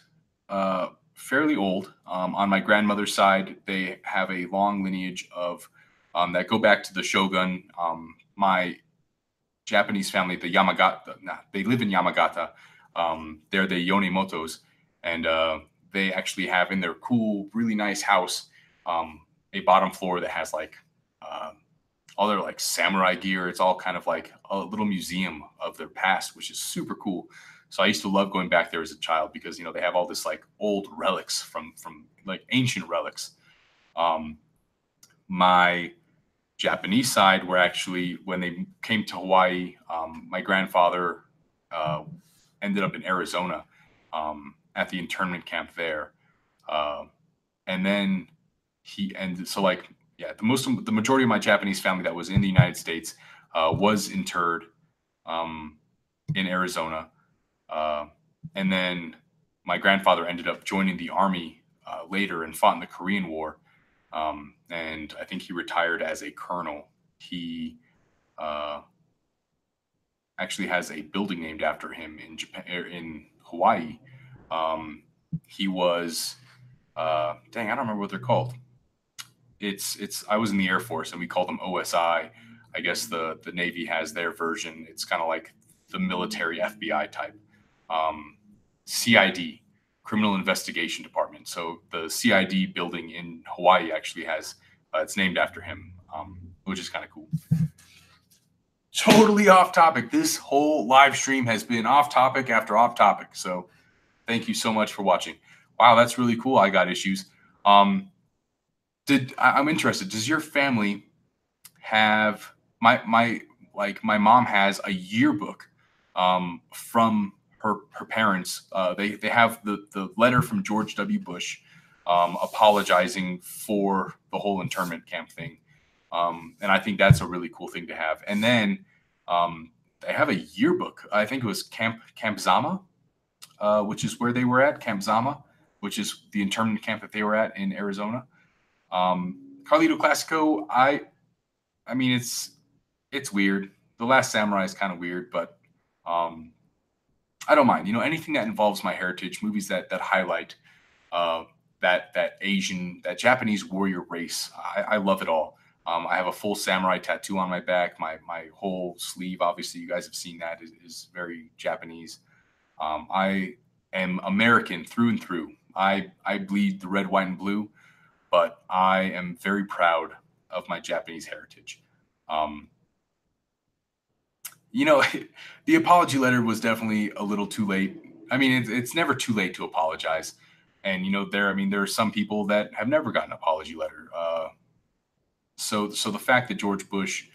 fairly old. On my grandmother's side, they have a long lineage of that go back to the Shogun. My Japanese family, the Yamagata, they live in Yamagata. They're the Yonemotos, and they actually have in their cool, really nice house a bottom floor that has like all their like samurai gear. It's all kind of like a little museum of their past, which is super cool. So I used to love going back there as a child because, you know, they have all this like old relics from like ancient relics. My Japanese side were actually, when they came to Hawaii, my grandfather ended up in Arizona at the internment camp there. And then he ended, so like, yeah, the majority of my Japanese family that was in the United States was interred in Arizona. And then my grandfather ended up joining the army later and fought in the Korean War. And I think he retired as a colonel. He actually has a building named after him in Japan, in Hawaii. He was, dang, I don't remember what they're called. I was in the Air Force and we called them OSI. I guess the Navy has their version. It's kind of like the military FBI type. CID, Criminal Investigation Department. So the CID building in Hawaii actually has, it's named after him, which is kind of cool. Totally off topic. This whole live stream has been off topic after off topic. So thank you so much for watching. Wow, that's really cool. I got issues. I'm interested. Does your family have my mom has a yearbook from her parents. They have the letter from George W. Bush apologizing for the whole internment camp thing. And I think that's a really cool thing to have. And then they have a yearbook. I think it was Camp Zama, which is where they were at, Camp Zama, which is the internment camp that they were at in Arizona. Carlito Classico, I mean, it's weird. The Last Samurai is kind of weird, but I don't mind. Anything that involves my heritage, movies that highlight that Japanese warrior race. I love it all. I have a full samurai tattoo on my back. My whole sleeve, obviously, you guys have seen that, is very Japanese. I am American through and through. I bleed the red, white, and blue, but I am very proud of my Japanese heritage. The apology letter was definitely a little too late. I mean, it's never too late to apologize. And, there are some people that have never gotten an apology letter. So the fact that George Bush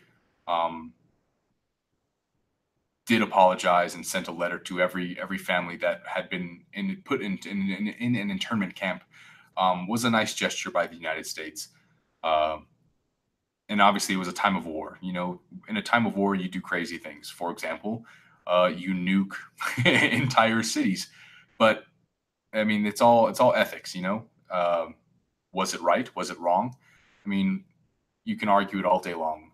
did apologize and sent a letter to every family that had been put in an internment camp was a nice gesture by the United States. And obviously, it was a time of war. In a time of war, you do crazy things. For example, you nuke entire cities. But I mean, it's all ethics. Was it right? Was it wrong? I mean, you can argue it all day long.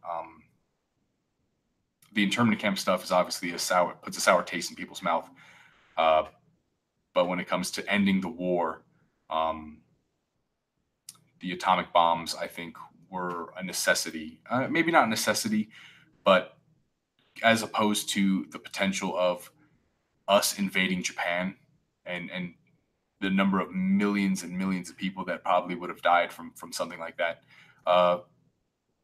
The internment camp stuff is obviously puts a sour taste in people's mouth. But when it comes to ending the war, the atomic bombs, I think, were a necessity. Maybe not a necessity, but as opposed to the potential of us invading Japan and the number of millions and millions of people that probably would have died from something like that.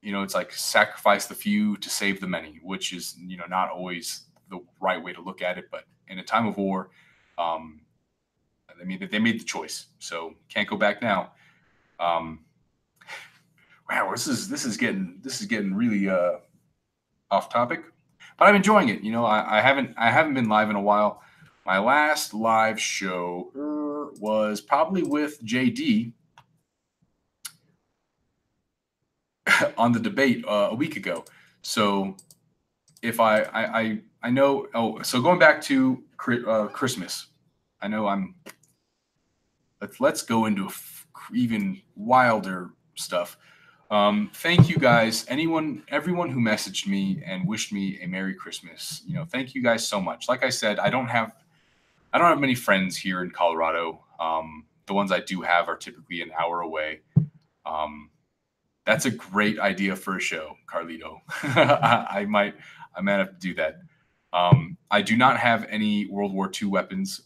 It's like sacrifice the few to save the many, which is, not always the right way to look at it. But in a time of war, they made the choice, so can't go back now. Wow, this is getting really off topic, but I'm enjoying it. I haven't been live in a while. My last live show was probably with JD on the debate a week ago. So if I know, so going back to Christmas, I know let's go into even wilder stuff. Thank you guys, everyone who messaged me and wished me a Merry Christmas. Thank you guys so much. Like I said, I don't have many friends here in Colorado. The ones I do have are typically an hour away. That's a great idea for a show, Carlito. I might have to do that. I do not have any World War II weapons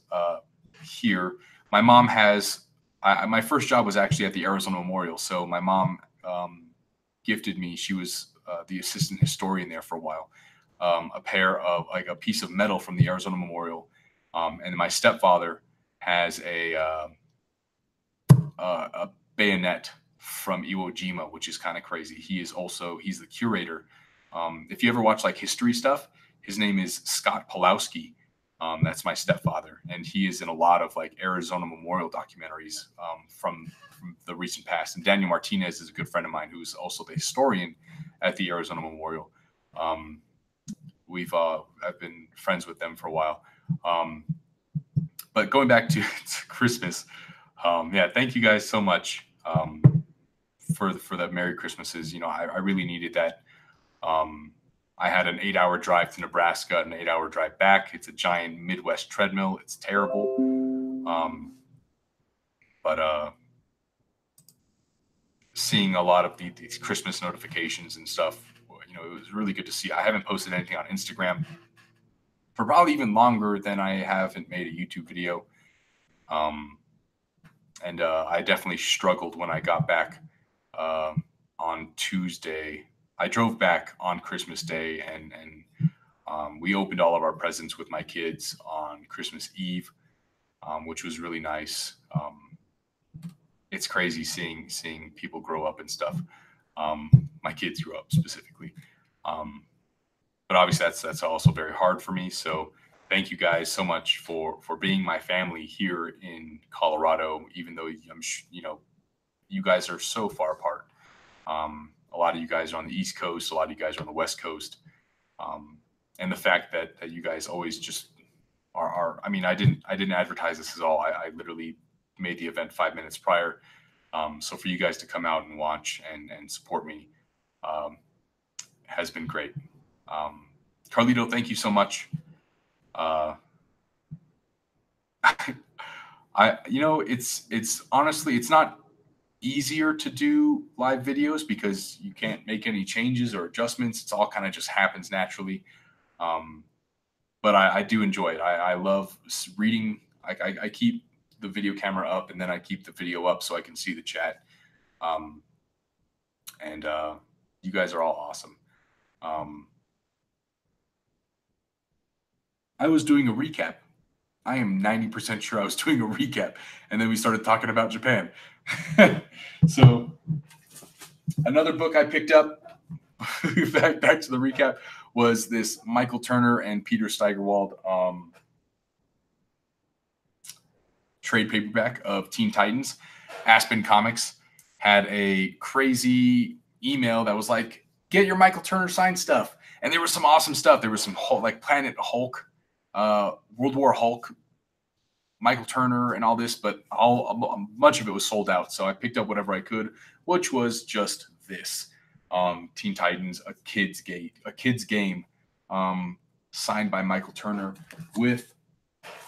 here. My mom has. My first job was actually at the Arizona Memorial, so my mom gifted me. She was the assistant historian there for a while. A pair of a piece of metal from the Arizona Memorial, and my stepfather has a bayonet from Iwo Jima, which is kind of crazy. He's the curator. If you ever watch history stuff, his name is Scott Pulowski. That's my stepfather, and he is in a lot of Arizona Memorial documentaries from the recent past. And Daniel Martinez is a good friend of mine who's also the historian at the Arizona Memorial. I've been friends with them for a while. But going back to Christmas, thank you guys so much for the Merry Christmases. I really needed that. I had an 8-hour drive to Nebraska, an 8-hour drive back. It's a giant Midwest treadmill. It's terrible. But seeing a lot of these Christmas notifications and stuff, it was really good to see. I haven't posted anything on Instagram for probably even longer than I haven't made a YouTube video. And I definitely struggled when I got back on Tuesday. I drove back on Christmas Day, and we opened all of our presents with my kids on Christmas Eve, which was really nice. It's crazy seeing people grow up and stuff. My kids grew up specifically, but obviously that's also very hard for me. So thank you guys so much for being my family here in Colorado, even though you guys are so far apart. A lot of you guys are on the East Coast, a lot of you guys are on the West Coast. And the fact that you guys always just are I mean, I didn't advertise this at all. I literally made the event 5 minutes prior. So for you guys to come out and watch and support me has been great. Carlito, thank you so much. It's honestly, it's not easier to do live videos because you can't make any changes or adjustments. It's all kind of just happens naturally. But I do enjoy it. I love reading. I keep the video camera up, and then I keep the video up so I can see the chat. And you guys are all awesome. I was doing a recap. I am 90% sure I was doing a recap. And then we started talking about Japan. So another book I picked up, back to the recap, was this Michael Turner and Peter Steigerwald trade paperback of Teen Titans. Aspen Comics had a crazy email that was like, get your Michael Turner signed stuff. And there was some awesome stuff. There was some like Planet Hulk, World War Hulk, Michael Turner, and all this, but much of it was sold out. So I picked up whatever I could, which was just this. Teen Titans, a kid's game, signed by Michael Turner with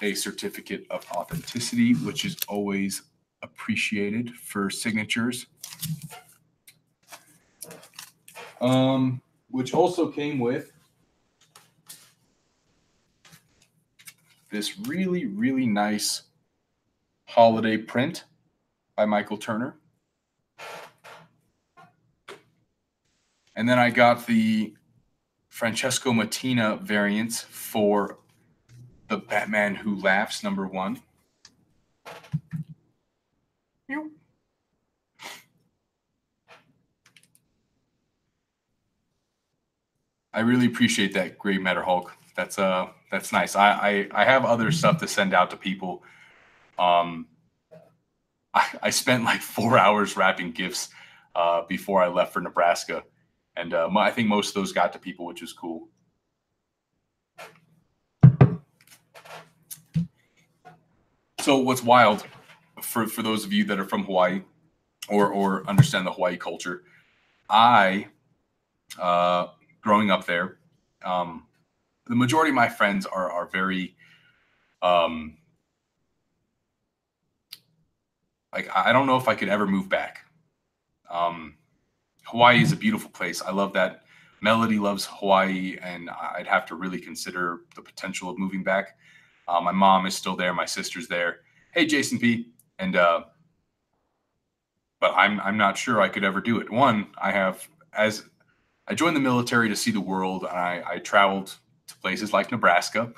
a certificate of authenticity, which is always appreciated for signatures. Which also came with this really, really nice holiday print by Michael Turner. And then I got the Francesco Mattina variants for the Batman Who Laughs #1. I really appreciate that, Gray Matter Hulk. That's nice. I have other stuff to send out to people. I spent like 4 hours wrapping gifts before I left for Nebraska. And I think most of those got to people, which is cool. So what's wild for those of you that are from Hawaii or understand the Hawaii culture, growing up there, the majority of my friends are very like, I don't know if I could ever move back. Hawaii is a beautiful place. I love that. Melody loves Hawaii, and I'd have to really consider the potential of moving back. My mom is still there. My sister's there. Hey, Jason P. And but I'm not sure I could ever do it. One, I joined the military to see the world, and I traveled to places like Nebraska.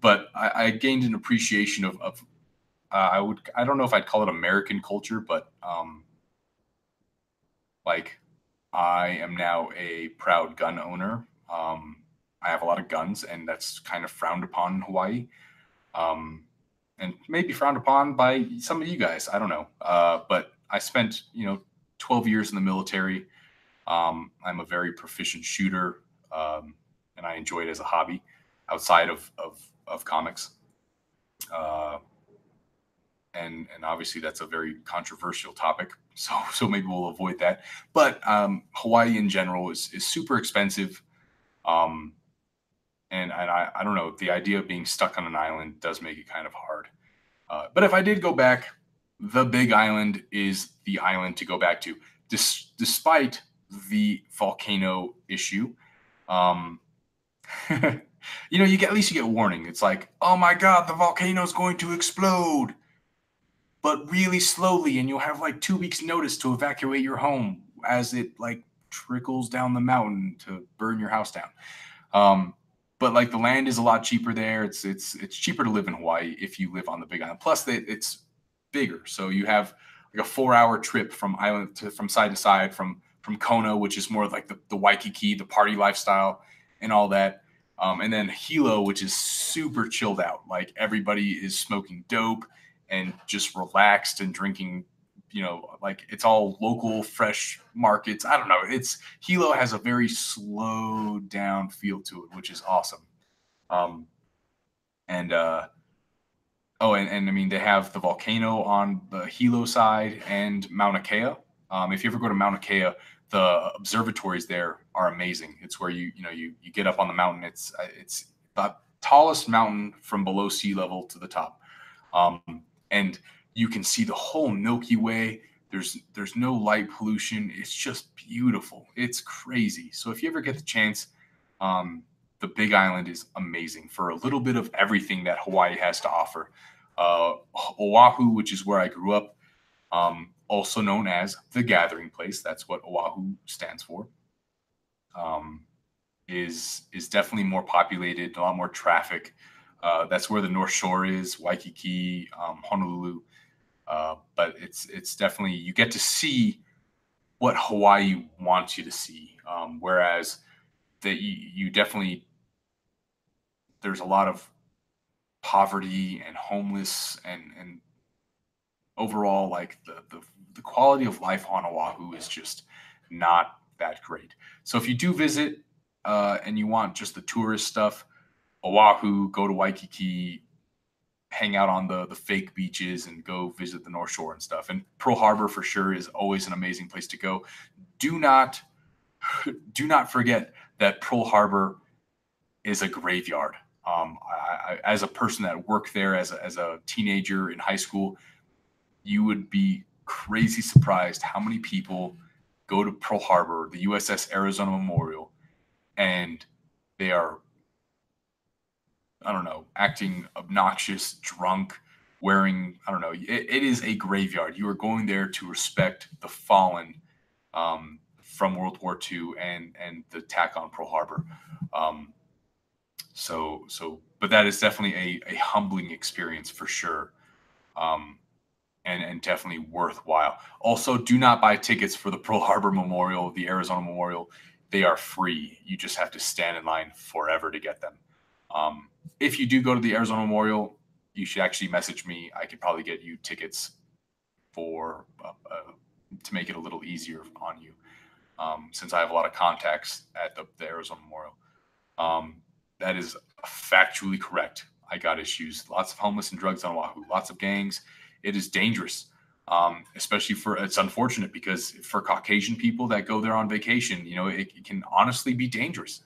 But I gained an appreciation of I don't know if I'd call it American culture, but like, I am now a proud gun owner. I have a lot of guns, and that's kind of frowned upon in Hawaii. And maybe frowned upon by some of you guys. I don't know. But I spent, 12 years in the military. I'm a very proficient shooter, and I enjoy it as a hobby outside of comics. And obviously that's a very controversial topic, so maybe we'll avoid that. But Hawaii in general is super expensive, and I don't know, the idea of being stuck on an island does make it kind of hard. But if I did go back, the Big Island is the island to go back to, despite the volcano issue. Um, you get, at least you get warning. It's like, oh my God, the volcano is going to explode, but really slowly, and you'll have like 2 weeks notice to evacuate your home as it like trickles down the mountain to burn your house down. Um, but like the land is a lot cheaper there. It's cheaper to live in Hawaii if you live on the Big Island. Plus, it's bigger, so you have like a 4 hour trip from island to from side to side from Kona, which is more like the Waikiki, the party lifestyle, and all that. And then Hilo, which is super chilled out. Like everybody is smoking dope and just relaxed and drinking. Like it's all local, fresh markets. I don't know. Hilo has a very slowed down feel to it, which is awesome. Um, and Oh, and I mean, they have the volcano on the Hilo side and Mauna Kea. If you ever go to Mauna Kea, the observatories there are amazing. It's where you get up on the mountain. It's the tallest mountain from below sea level to the top, um, and you can see the whole Milky Way. There's no light pollution. It's just beautiful. It's crazy. So if you ever get the chance, um, the Big Island is amazing for a little bit of everything that Hawaii has to offer. Oahu, which is where I grew up, also known as the Gathering Place. That's what Oahu stands for. Um, is definitely more populated, a lot more traffic. That's where the North Shore is, Waikiki, Honolulu. But it's definitely, you get to see what Hawaii wants you to see. Whereas that you definitely, there's a lot of poverty and homeless and overall like the quality of life on Oahu is just not that great. So if you do visit and you want just the tourist stuff, Oahu, go to Waikiki, hang out on the fake beaches and go visit the North Shore and stuff. And Pearl Harbor for sure is always an amazing place to go. Do not do not forget that Pearl Harbor is a graveyard. As a person that worked there as a teenager in high school, you would be crazy surprised how many people go to Pearl Harbor, the USS Arizona Memorial, and they are, I don't know, acting obnoxious, drunk, wearing, I don't know. It is a graveyard. You are going there to respect the fallen from World War II and the attack on Pearl Harbor. Um, but that is definitely a humbling experience for sure. Um, and definitely worthwhile. Also, do not buy tickets for the Pearl Harbor Memorial, the Arizona Memorial. They are free. You just have to stand in line forever to get them. If you do go to the Arizona Memorial, you should actually message me. I could probably get you tickets for to make it a little easier on you, since I have a lot of contacts at the Arizona Memorial. That is factually correct. I got issues. Lots of homeless and drugs on Oahu. Lots of gangs. It is dangerous, especially it's unfortunate because for Caucasian people that go there on vacation, it can honestly be dangerous.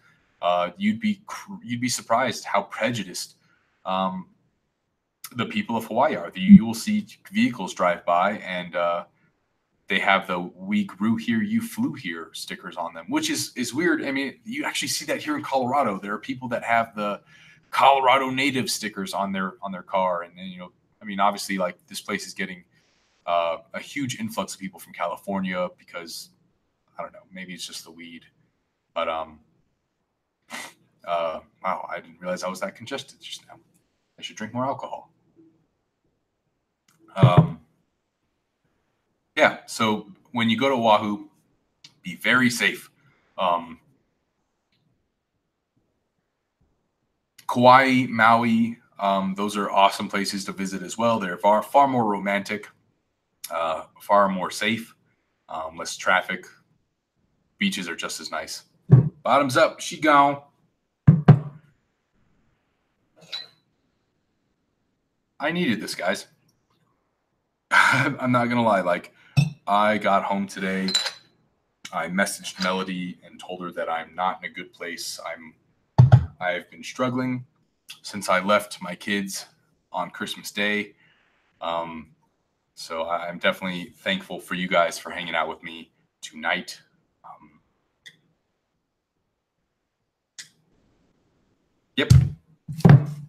You'd be surprised how prejudiced the people of Hawaii are. You will see vehicles drive by and they have the "We grew here, you flew here" stickers on them, which is weird. I mean, you actually see that here in Colorado. There are people that have the Colorado native stickers on their car, and then I mean, obviously, like this place is getting a huge influx of people from California because I don't know, maybe it's just the weed, but wow, I didn't realize I was that congested just now. I should drink more alcohol. Yeah, so when you go to Oahu, be very safe. Um, Kauai, Maui, those are awesome places to visit as well. They're far more romantic, far more safe, less traffic. Beaches are just as nice. Bottoms up, she gone. I needed this, guys. I'm not gonna lie. Like, I got home today. I messaged Melody and told her that I'm not in a good place. I've been struggling since I left my kids on Christmas Day. So I'm definitely thankful for you guys for hanging out with me tonight.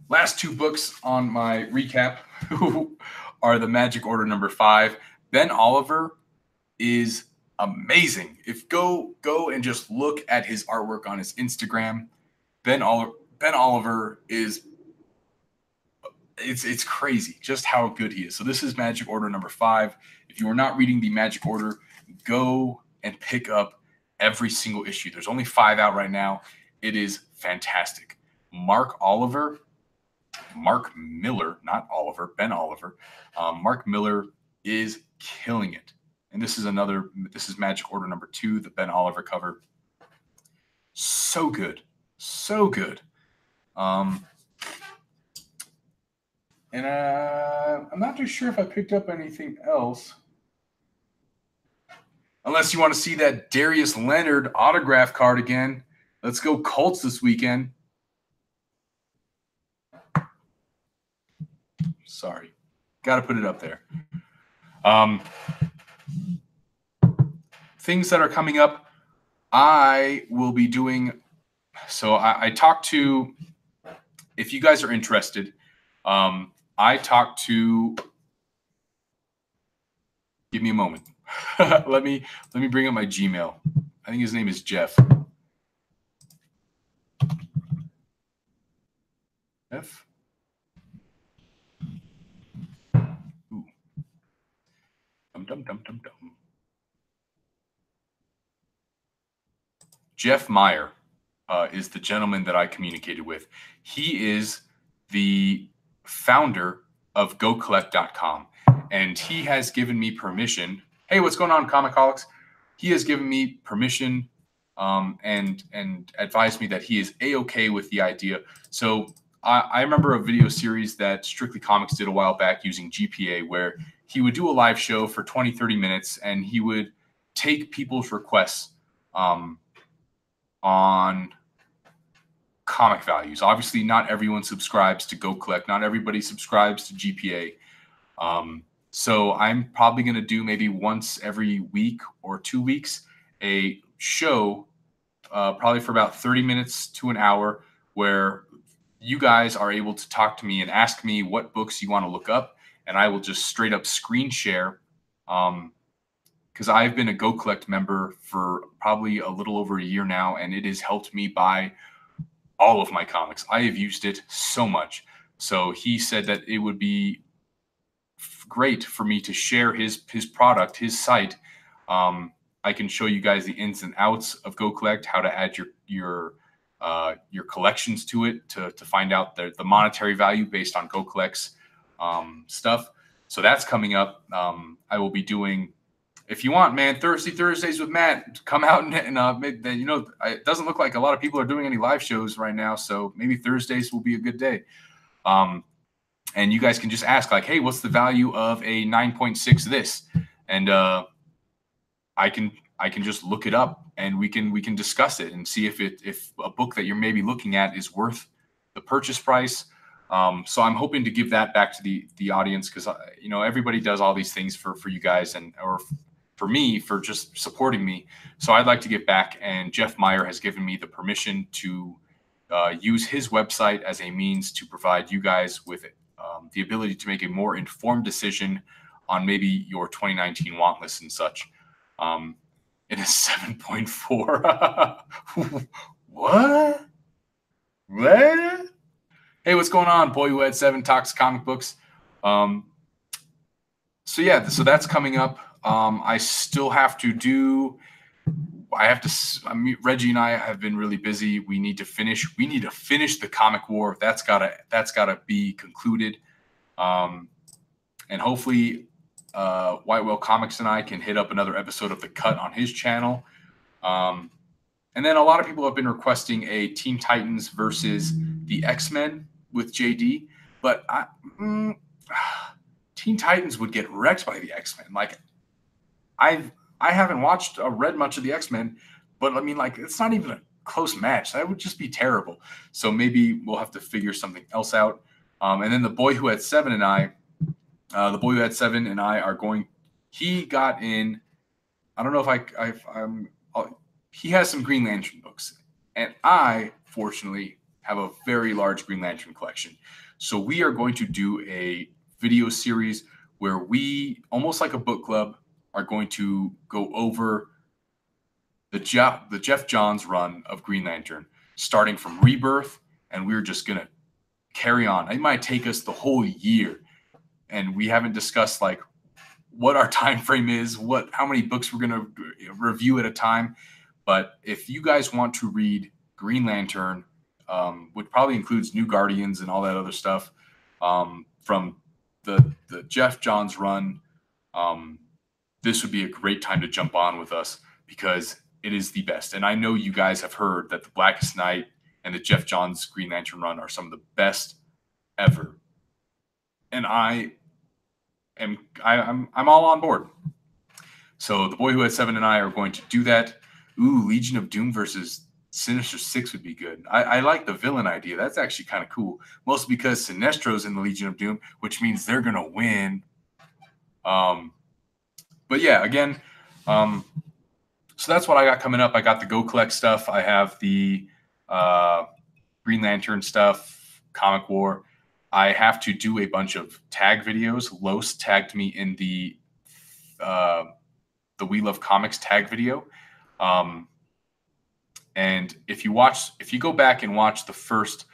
last two books on my recap are the Magic Order number 5. Ben Oliver is amazing. If go and just look at his artwork on his Instagram, Ben Oliver is it's crazy just how good he is. So this is Magic Order number 5. If you are not reading the Magic Order, go and pick up every single issue. There's only 5 out right now. It is fantastic. Mark Miller, not Oliver, Ben Oliver. Mark Miller is killing it. And this is Magic Order number 2, the Ben Oliver cover. So good. So good. And I'm not too sure if I picked up anything else. Unless you want to see that Darius Leonard autograph card again. Let's go Colts this weekend. Sorry. Got to put it up there. Things that are coming up, I will be doing. So I talked to, if you guys are interested, I talked to, give me a moment. let me bring up my Gmail. I think his name is Jeff. Jeff? Ooh. Dum. Jeff Meyer is the gentleman that I communicated with. He is the founder of GoCollect.com, and he has given me permission. Hey, what's going on, Comicholics? He has given me permission and advised me that he is A-okay with the idea. So I remember a video series that Strictly Comics did a while back using GPA, where he would do a live show for 20, 30 minutes, and he would take people's requests on comic values. Obviously, not everyone subscribes to GoCollect. Not everybody subscribes to GPA. So I'm probably going to do maybe once every week or 2 weeks a show, probably for about 30 minutes to an hour, where you guys are able to talk to me and ask me what books you want to look up, and I will just straight up screen share. Because I've been a GoCollect member for probably a little over a year now, and it has helped me buy all of my comics. I have used it so much. So he said that it would be great for me to share his product, his site. I can show you guys the ins and outs of GoCollect, how to add your collections to it, to find out the monetary value based on GoCollect's stuff. So that's coming up. I will be doing, if you want, man, Thursdays with Matt, come out and it doesn't look like a lot of people are doing any live shows right now, so maybe Thursdays will be a good day. And you guys can just ask, like, hey, what's the value of a 9.6 this? And I can just look it up, and we can discuss it and see if a book that you're maybe looking at is worth the purchase price. So I'm hoping to give that back to the audience, because everybody does all these things for you guys, or for me, for just supporting me. So I'd like to give back, and Jeff Meyer has given me the permission to use his website as a means to provide you guys with the ability to make a more informed decision on maybe your 2019 want list and such. It is 7.4. What? Hey, what's going on? Boy Who Had 7 Talks Comic Books. So that's coming up. I still have to do. Reggie and I have been really busy. We need to finish the Comic War. That's gotta be concluded. And hopefully, White Whale Comics and I can hit up another episode of The Cut on his channel. And then a lot of people have been requesting a Teen Titans versus the X-Men with JD, but Teen Titans would get wrecked by the X-Men. Like, I haven't watched or read much of the X-Men, but I mean, like, it's not even a close match. That would just be terrible. So maybe we'll have to figure something else out. And then the Boy Who Had 7 and I are going. He got in. I don't know if he has some Green Lantern books, and I fortunately have a very large Green Lantern collection. So we are going to do a video series where we, almost like a book club, are going to go over the Jeff Johns run of Green Lantern, starting from Rebirth, and we're just going to carry on. It might take us the whole year, and we haven't discussed like what our time frame is, how many books we're going to review at a time. But if you guys want to read Green Lantern, which probably includes New Guardians and all that other stuff, from the Jeff Johns run, this would be a great time to jump on with us because it is the best. And I know you guys have heard that the Blackest Night and the Jeff Johns Green Lantern run are some of the best ever. And I'm all on board. So the Boy Who Had Seven and I are going to do that. Ooh, Legion of Doom versus Sinister Six would be good. I like the villain idea. That's actually kind of cool. Mostly because Sinestro's in the Legion of Doom, which means they're going to win. But yeah, again, so that's what I got coming up. I got the GoCollect stuff. I have the Green Lantern stuff, Comic War. I have to do a bunch of tag videos. Los tagged me in the We Love Comics tag video. And if you go back and watch the first,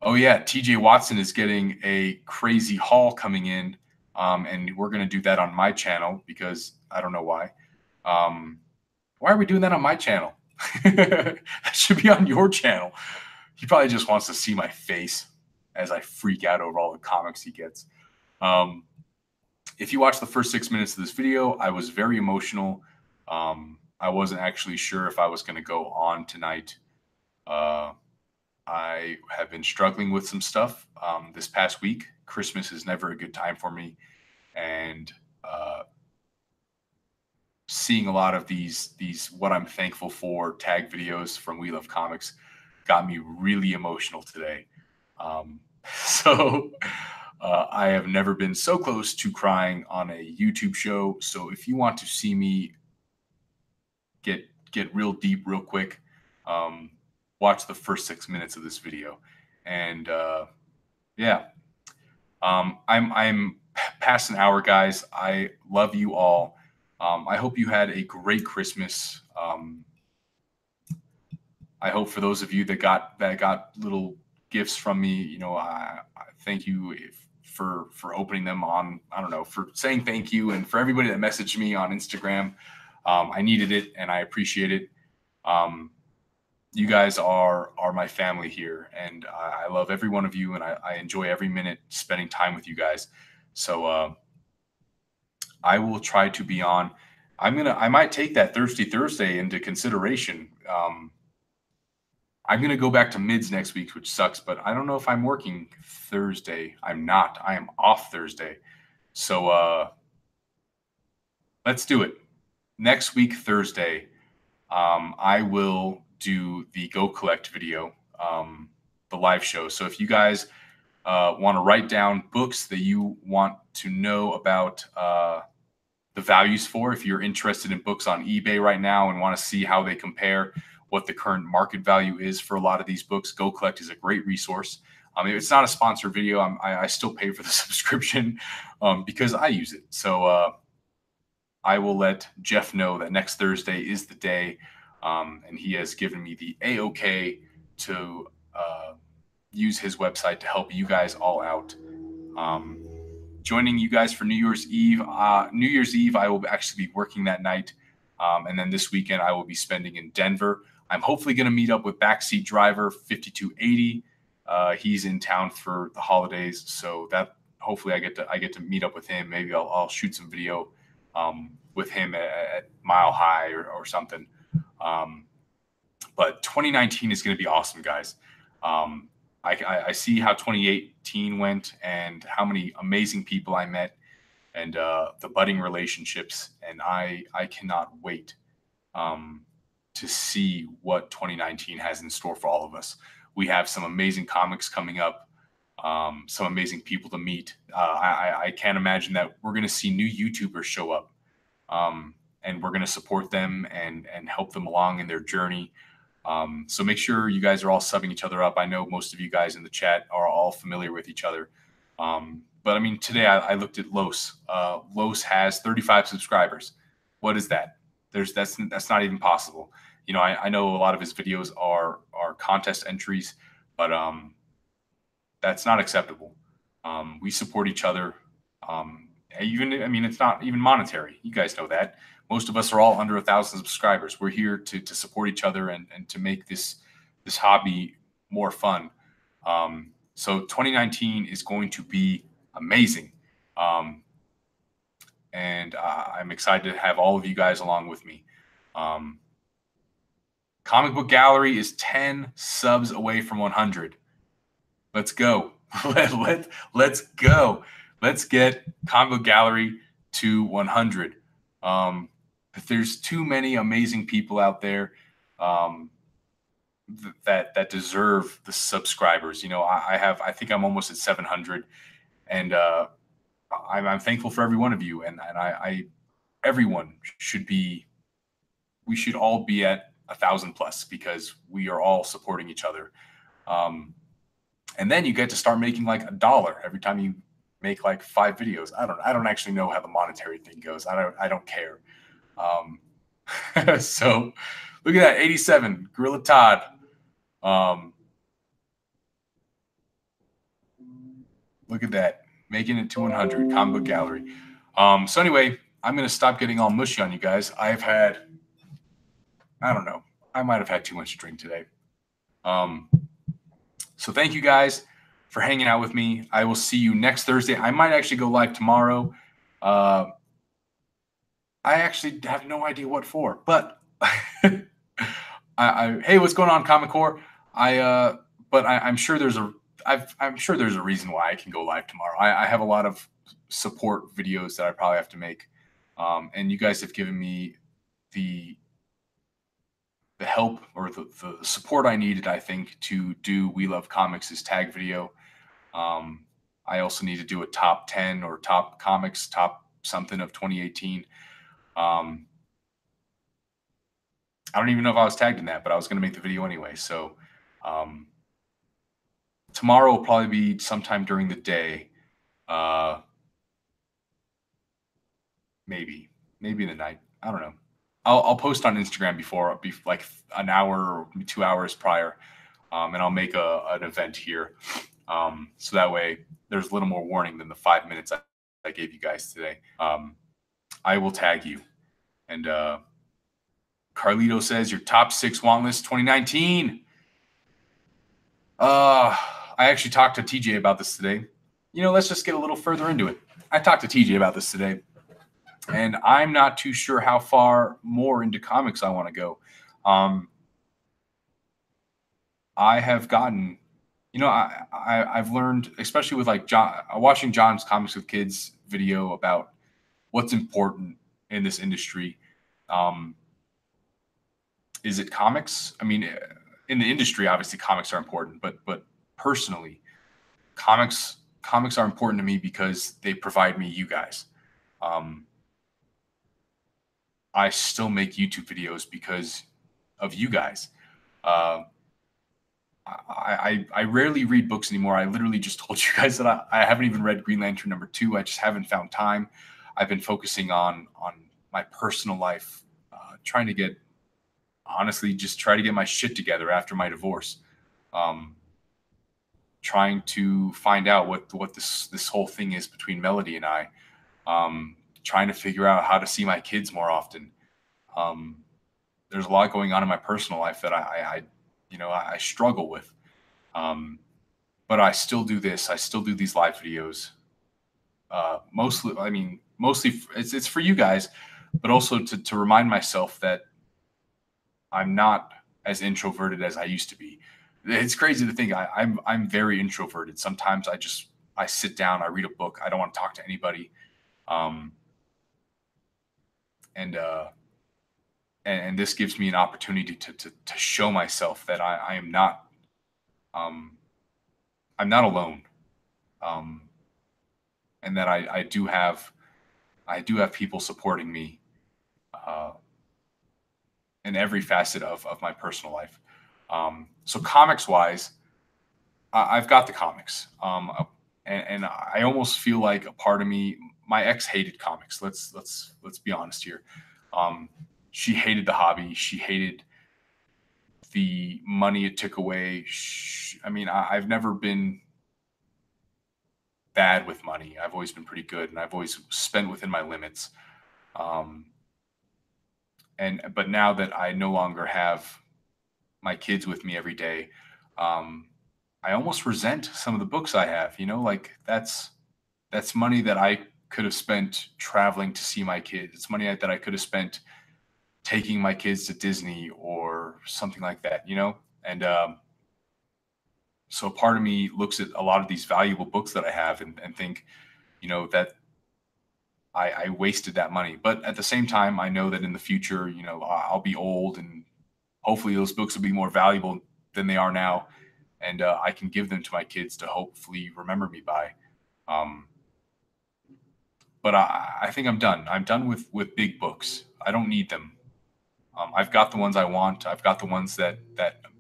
oh yeah, TJ Watson is getting a crazy haul coming in. And we're going to do that on my channel because I don't know why. Why are we doing that on my channel? That should be on your channel. He probably just wants to see my face as I freak out over all the comics he gets. If you watch the first 6 minutes of this video, I was very emotional. I wasn't actually sure if I was going to go on tonight. I have been struggling with some stuff this past week. Christmas is never a good time for me. And seeing a lot of these what I'm thankful for tag videos from We Love Comics got me really emotional today. So I have never been so close to crying on a YouTube show. So if you want to see me get real deep real quick, watch the first 6 minutes of this video. And yeah, I'm past an hour, guys. I love you all. I hope you had a great Christmas. I hope for those of you that got little gifts from me, you know, I thank you for opening them on, I don't know, for saying thank you, and for everybody that messaged me on Instagram. I needed it and I appreciate it. You guys are my family here, and I love every one of you, and I enjoy every minute spending time with you guys. So I will try to be on. I might take that Thursday into consideration. I'm gonna go back to mids next week, which sucks, but I don't know if I'm working Thursday. I'm not. I am off Thursday. So let's do it. Next week, Thursday, I will do the GoCollect video, the live show. So if you guys want to write down books that you want to know about the values for, if you're interested in books on eBay right now and want to see how they compare, what the current market value is for a lot of these books, GoCollect is a great resource. It's not a sponsored video. I still pay for the subscription because I use it. So I will let Jeff know that next Thursday is the day, and he has given me the A-OK to use his website to help you guys all out. Joining you guys for New Year's Eve. New Year's Eve, I will actually be working that night, and then this weekend I will be spending in Denver. I'm hopefully going to meet up with Backseat Driver 5280. He's in town for the holidays, so that hopefully I get to meet up with him. Maybe I'll shoot some video with him at Mile High or something. But 2019 is going to be awesome, guys. I see how 2018 went and how many amazing people I met, and the budding relationships, and I cannot wait to see what 2019 has in store for all of us. We have some amazing comics coming up, some amazing people to meet. I can't imagine that we're going to see new YouTubers show up, and we're going to support them and help them along in their journey. So make sure you guys are all subbing each other up. I know most of you guys in the chat are all familiar with each other. But I mean, today I looked at Los. Los has 35 subscribers. What is that? That's not even possible. You know, I know a lot of his videos are contest entries, but that's not acceptable. We support each other. Even, I mean, it's not even monetary. You guys know that. Most of us are all under 1,000 subscribers. We're here to support each other and to make this hobby more fun. So 2019 is going to be amazing. And I'm excited to have all of you guys along with me. Comic Book Gallery is 10 subs away from 100. Let's go. Let's go. Let's get Comic Book Gallery to 100. There's too many amazing people out there that deserve the subscribers. You know, I think I'm almost at 700, and I'm thankful for every one of you. And everyone should be. We should all be at 1,000 plus because we are all supporting each other. And then you get to start making like $1 every time you make like 5 videos. I don't actually know how the monetary thing goes. I don't care. So look at that, 87, Gorilla Todd. Look at that, making it to 100, Comic Book Gallery. So anyway, I'm going to stop getting all mushy on you guys. I've had, I don't know, I might have had too much to drink today. So thank you guys for hanging out with me. I will see you next Thursday. I might actually go live tomorrow. I actually have no idea what for, but hey, what's going on, Comic Core? I'm sure there's a reason why I can go live tomorrow. I have a lot of support videos that I probably have to make, and you guys have given me the help or the support I needed, I think, to do We Love Comics' tag video. I also need to do a top 10 or top comics, top something of 2018. I don't even know if I was tagged in that, but I was going to make the video anyway. So tomorrow will probably be sometime during the day. Maybe in the night. I don't know. I'll post on Instagram before like an hour or 2 hours prior, and I'll make an event here, so that way there's a little more warning than the 5 minutes I gave you guys today. I will tag you. And Carlito says your top 6 want list 2019. I actually talked to TJ about this today. You know, let's just get a little further into it. I talked to TJ about this today. And I'm not too sure how far more into comics I want to go. I have gotten, you know, I've learned, especially with like watching John's Comics with Kids video about what's important in this industry. Is it comics? I mean, in the industry, obviously comics are important, but personally, comics are important to me because they provide me you guys. I still make YouTube videos because of you guys. I rarely read books anymore. I literally just told you guys that I haven't even read Green Lantern #2. I just haven't found time. I've been focusing on my personal life, trying to get my shit together after my divorce. Trying to find out what this whole thing is between Melody and I. Trying to figure out how to see my kids more often. There's a lot going on in my personal life that I struggle with. But I still do this. I still do these live videos. Mostly it's for you guys, but also to remind myself that I'm not as introverted as I used to be. It's crazy to think I'm very introverted. Sometimes I sit down, I read a book. I don't want to talk to anybody. And this gives me an opportunity to show myself that I am not, I'm not alone, and that I do have people supporting me in every facet of my personal life. So comics wise, I've got the comics. And I almost feel like a part of me, my ex hated comics. Let's be honest here. Um, she hated the hobby. She hated the money it took away. I mean, I've never been bad with money. I've always been pretty good, and I've always spent within my limits. Um, and but now that I no longer have my kids with me every day, um, I almost resent some of the books I have. Like that's money that I could have spent traveling to see my kids. It's money that I could have spent taking my kids to Disney or something like that. And so part of me looks at a lot of these valuable books that I have and think, that I wasted that money. But at the same time, I know that in the future, I'll be old and hopefully those books will be more valuable than they are now. And I can give them to my kids to hopefully remember me by. Um, but I think I'm done. I'm done with big books. I don't need them. I've got the ones I want. I've got the ones that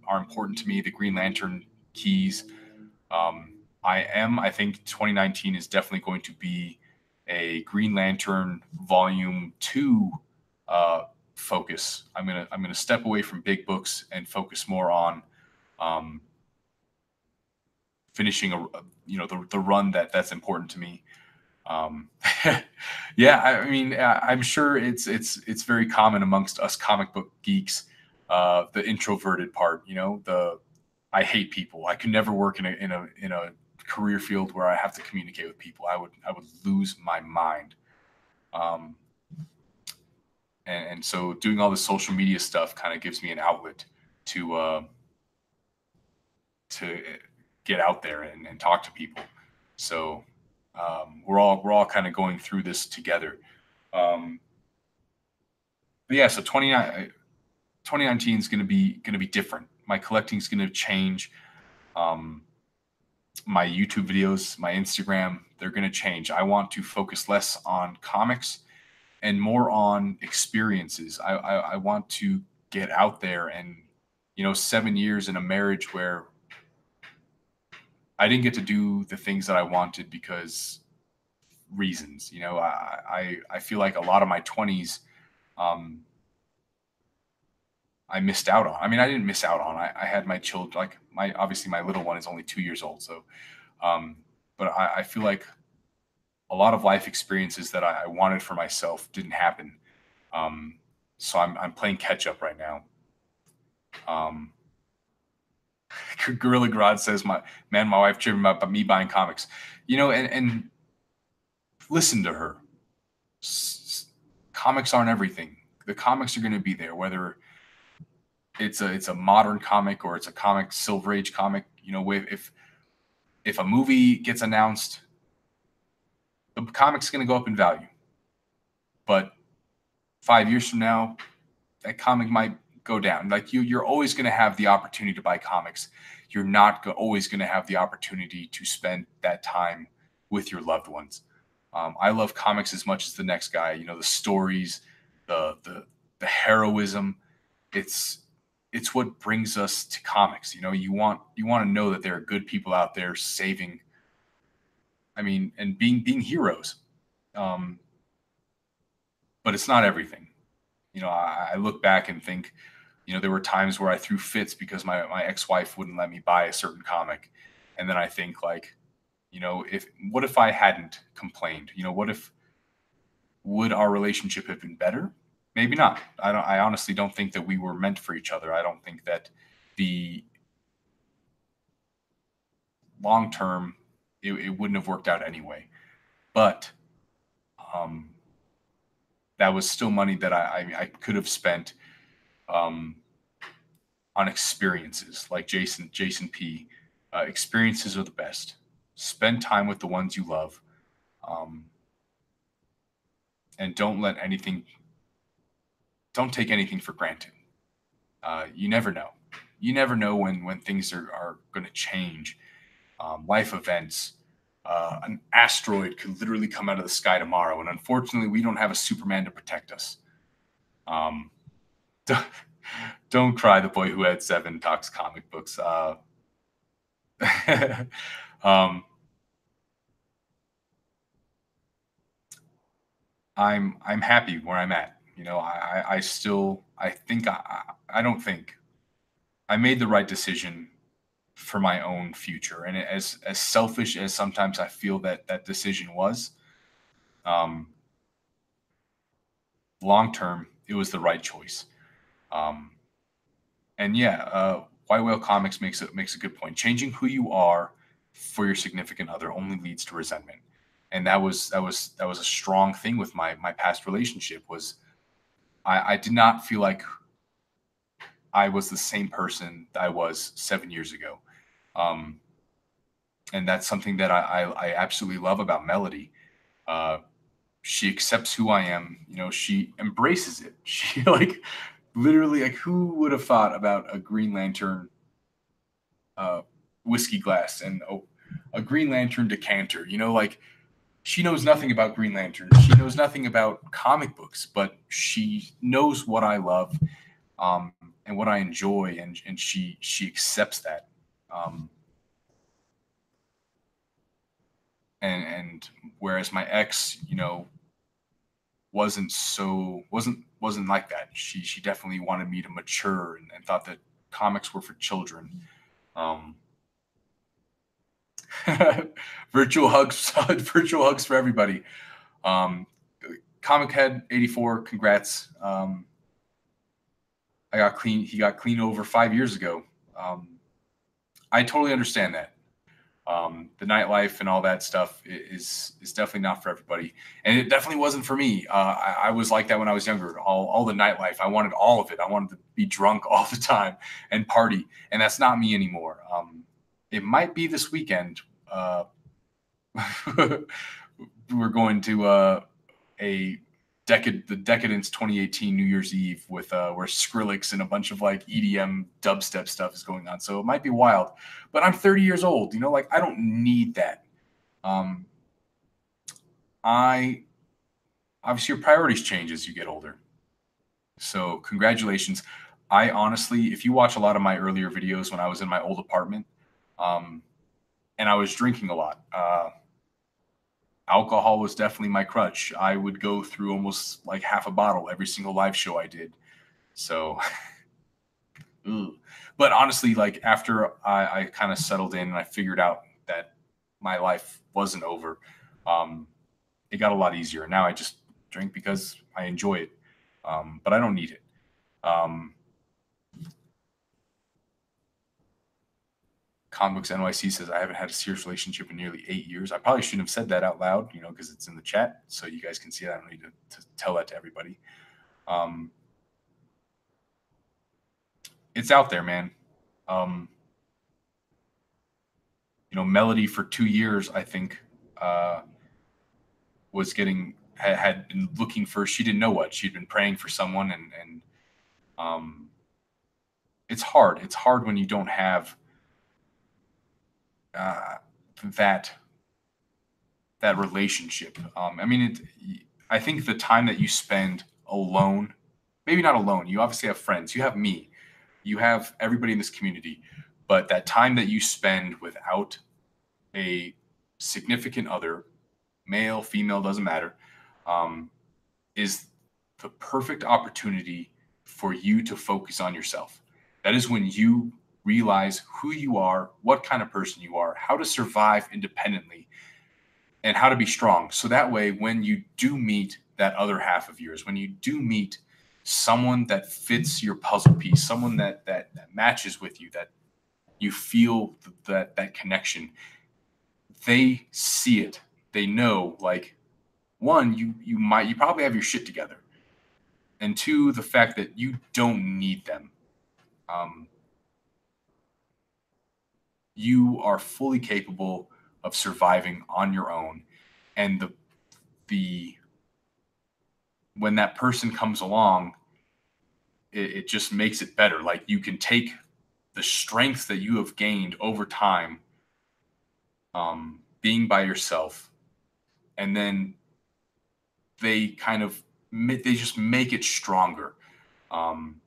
are important to me. The Green Lantern keys. I think 2019 is definitely going to be a Green Lantern Volume 2 uh, focus. I'm gonna step away from big books and focus more on um, finishing the run that's important to me. Um, yeah, I mean, I'm sure it's very common amongst us comic book geeks. The introverted part, the I hate people. I could never work in a career field where I have to communicate with people. I would lose my mind. Um, and so doing all the social media stuff kind of gives me an outlet to get out there and talk to people. So we're all kind of going through this together. Um, but yeah, so 2019 is going to be different. My collecting is going to change. Um, my YouTube videos, my Instagram, they're going to change. I want to focus less on comics and more on experiences. I want to get out there and 7 years in a marriage where I didn't get to do the things that I wanted because reasons. I feel like a lot of my 20s, um, I missed out on. I mean, I didn't miss out on. I had my children, like obviously my little one is only 2 years old. So, um, but I feel like a lot of life experiences that I wanted for myself didn't happen. Um, so I'm playing catch up right now. Um, Gorilla Grodd says, my wife driven about me buying comics, and listen to her. Comics aren't everything. The comics are going to be there, whether it's a modern comic or it's a comic Silver Age comic. If a movie gets announced, the comic's going to go up in value. But 5 years from now, that comic might go down. Like you're always going to have the opportunity to buy comics. You're not always going to have the opportunity to spend that time with your loved ones. I love comics as much as the next guy. The stories, the heroism. It's what brings us to comics. You want to know that there are good people out there saving. I mean, and being heroes. Um, but it's not everything. I look back and think, there were times where I threw fits because my ex-wife wouldn't let me buy a certain comic. And then I think like, what if I hadn't complained? Would our relationship have been better? Maybe not. I honestly don't think that we were meant for each other. I don't think that the long term it wouldn't have worked out anyway. But um, that was still money that I could have spent um, on experiences like Jason P. Experiences are the best. Spend time with the ones you love, um, and don't take anything for granted. You never know. You never know when things are going to change. Life events. An asteroid could literally come out of the sky tomorrow, and unfortunately, we don't have a Superman to protect us. Um, Don't cry, the boy who had seven talks comic books. um, I'm happy where I'm at. You know, I still I think I don't think I made the right decision for my own future. And as selfish as sometimes I feel that that decision was, um, long term, it was the right choice. Um, and yeah, White Whale Comics makes a good point. Changing who you are for your significant other only leads to resentment. And that was a strong thing with my past relationship. Was I did not feel like I was the same person I was 7 years ago. Um, and that's something that I absolutely love about Melody. Uh, she accepts who I am. You know, she embraces it. She like literally like who would have thought about a Green Lantern uh, whiskey glass and a Green Lantern decanter? You know, like she knows nothing about Green Lantern. She knows nothing about comic books, but she knows what I love, um, and what I enjoy, and she accepts that. Um, and whereas my ex, you know, wasn't like that. She definitely wanted me to mature and thought that comics were for children. Um, virtual hugs, virtual hugs for everybody. Um, Comic Head 84, congrats. I got clean. He got clean over 5 years ago. Um, I totally understand that. The nightlife and all that stuff is definitely not for everybody, and it definitely wasn't for me. I was like that when I was younger. All the nightlife, I wanted all of it. I wanted to be drunk all the time and party, and that's not me anymore. It might be this weekend. We're going to a the Decadence 2018 New Year's Eve with where Skrillex and a bunch of like EDM dubstep stuff is going on. So it might be wild, but I'm 30 years old. You know, like I don't need that. Um, I obviously your priorities change as you get older. So congratulations. I honestly, if you watch a lot of my earlier videos when I was in my old apartment, um, and I was drinking a lot. Alcohol was definitely my crutch. I would go through almost like half a bottle every single live show I did. So, but honestly, like after I kind of settled in and I figured out that my life wasn't over, um, it got a lot easier. Now I just drink because I enjoy it, but I don't need it. Um, Comic NYC says I haven't had a serious relationship in nearly 8 years. I probably shouldn't have said that out loud, you know, because it's in the chat, so you guys can see it. I don't need to tell that to everybody. Um, it's out there, man. Um, you know, Melody for 2 years, I think, uh, was getting had been looking for. She didn't know what she'd been praying for someone, and um, it's hard. It's hard when you don't have uh, that that relationship. I mean, I think the time that you spend alone, maybe not alone. You obviously have friends. You have me. You have everybody in this community. But that time that you spend without a significant other, male, female, doesn't matter, um, is the perfect opportunity for you to focus on yourself. That is when you realize who you are, what kind of person you are, how to survive independently, and how to be strong. So that way, when you do meet that other half of yours, when you do meet someone that fits your puzzle piece, someone that matches with you, that you feel that connection, they see it. They know, like, one, you probably have your shit together, and two, the fact that you don't need them. Um, you are fully capable of surviving on your own, and the when that person comes along, it just makes it better. Like you can take the strength that you have gained over time, being by yourself, and then they kind of they just make it stronger. Um,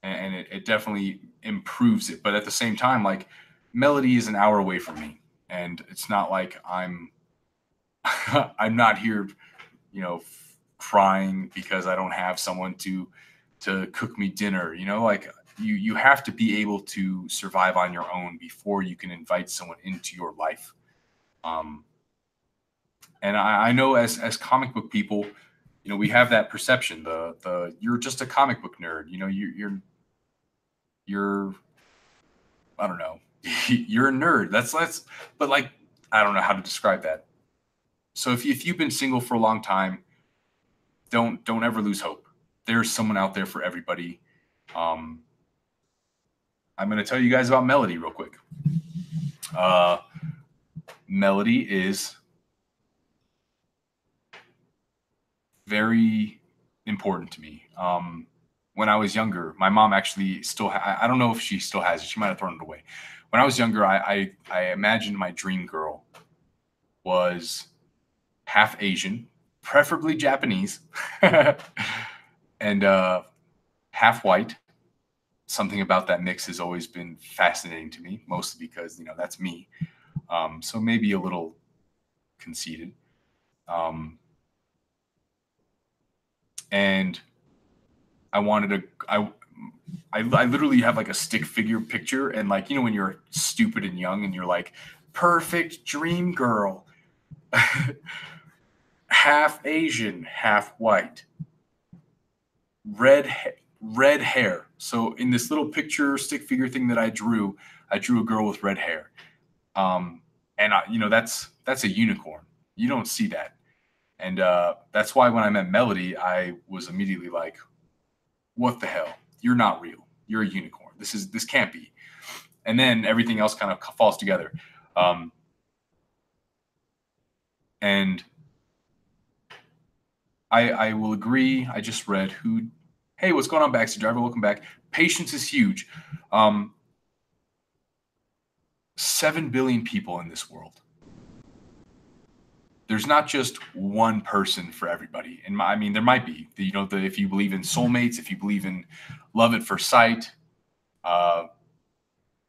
and it definitely improves it. But at the same time, like Melody is an hour away from me, and it's not like I'm I'm not here, crying because I don't have someone to cook me dinner. Like you have to be able to survive on your own before you can invite someone into your life. Um, and I know as comic book people, we have that perception. The you're just a comic book nerd. You're I don't know. You're a nerd. That's but like I don't know how to describe that. So if you've been single for a long time, don't ever lose hope. There's someone out there for everybody. Um, I'm going to tell you guys about Melody real quick. Uh, Melody is very important to me. When I was younger, my mom actually still, I don't know if she still has it. She might have thrown it away. When I was younger, I imagined my dream girl was half Asian, preferably Japanese, and half white. Something about that mix has always been fascinating to me, mostly because, that's me. So maybe a little conceited. Um, and I wanted to, I literally have like a stick figure picture. And like, when you're stupid and young and you're like, perfect dream girl, half Asian, half white, red, red hair. So in this little picture stick figure thing that I drew a girl with red hair. And that's a unicorn. You don't see that. And that's why when I met Melody, I was immediately like, what the hell? You're not real. You're a unicorn. This can't be. And then everything else kind of falls together. And I will agree. I just read hey, what's going on, Backseat Driver? Welcome back. Patience is huge. 7 billion people in this world. There's not just one person for everybody. And I mean, there might be, if you believe in soulmates, if you believe in love at first sight,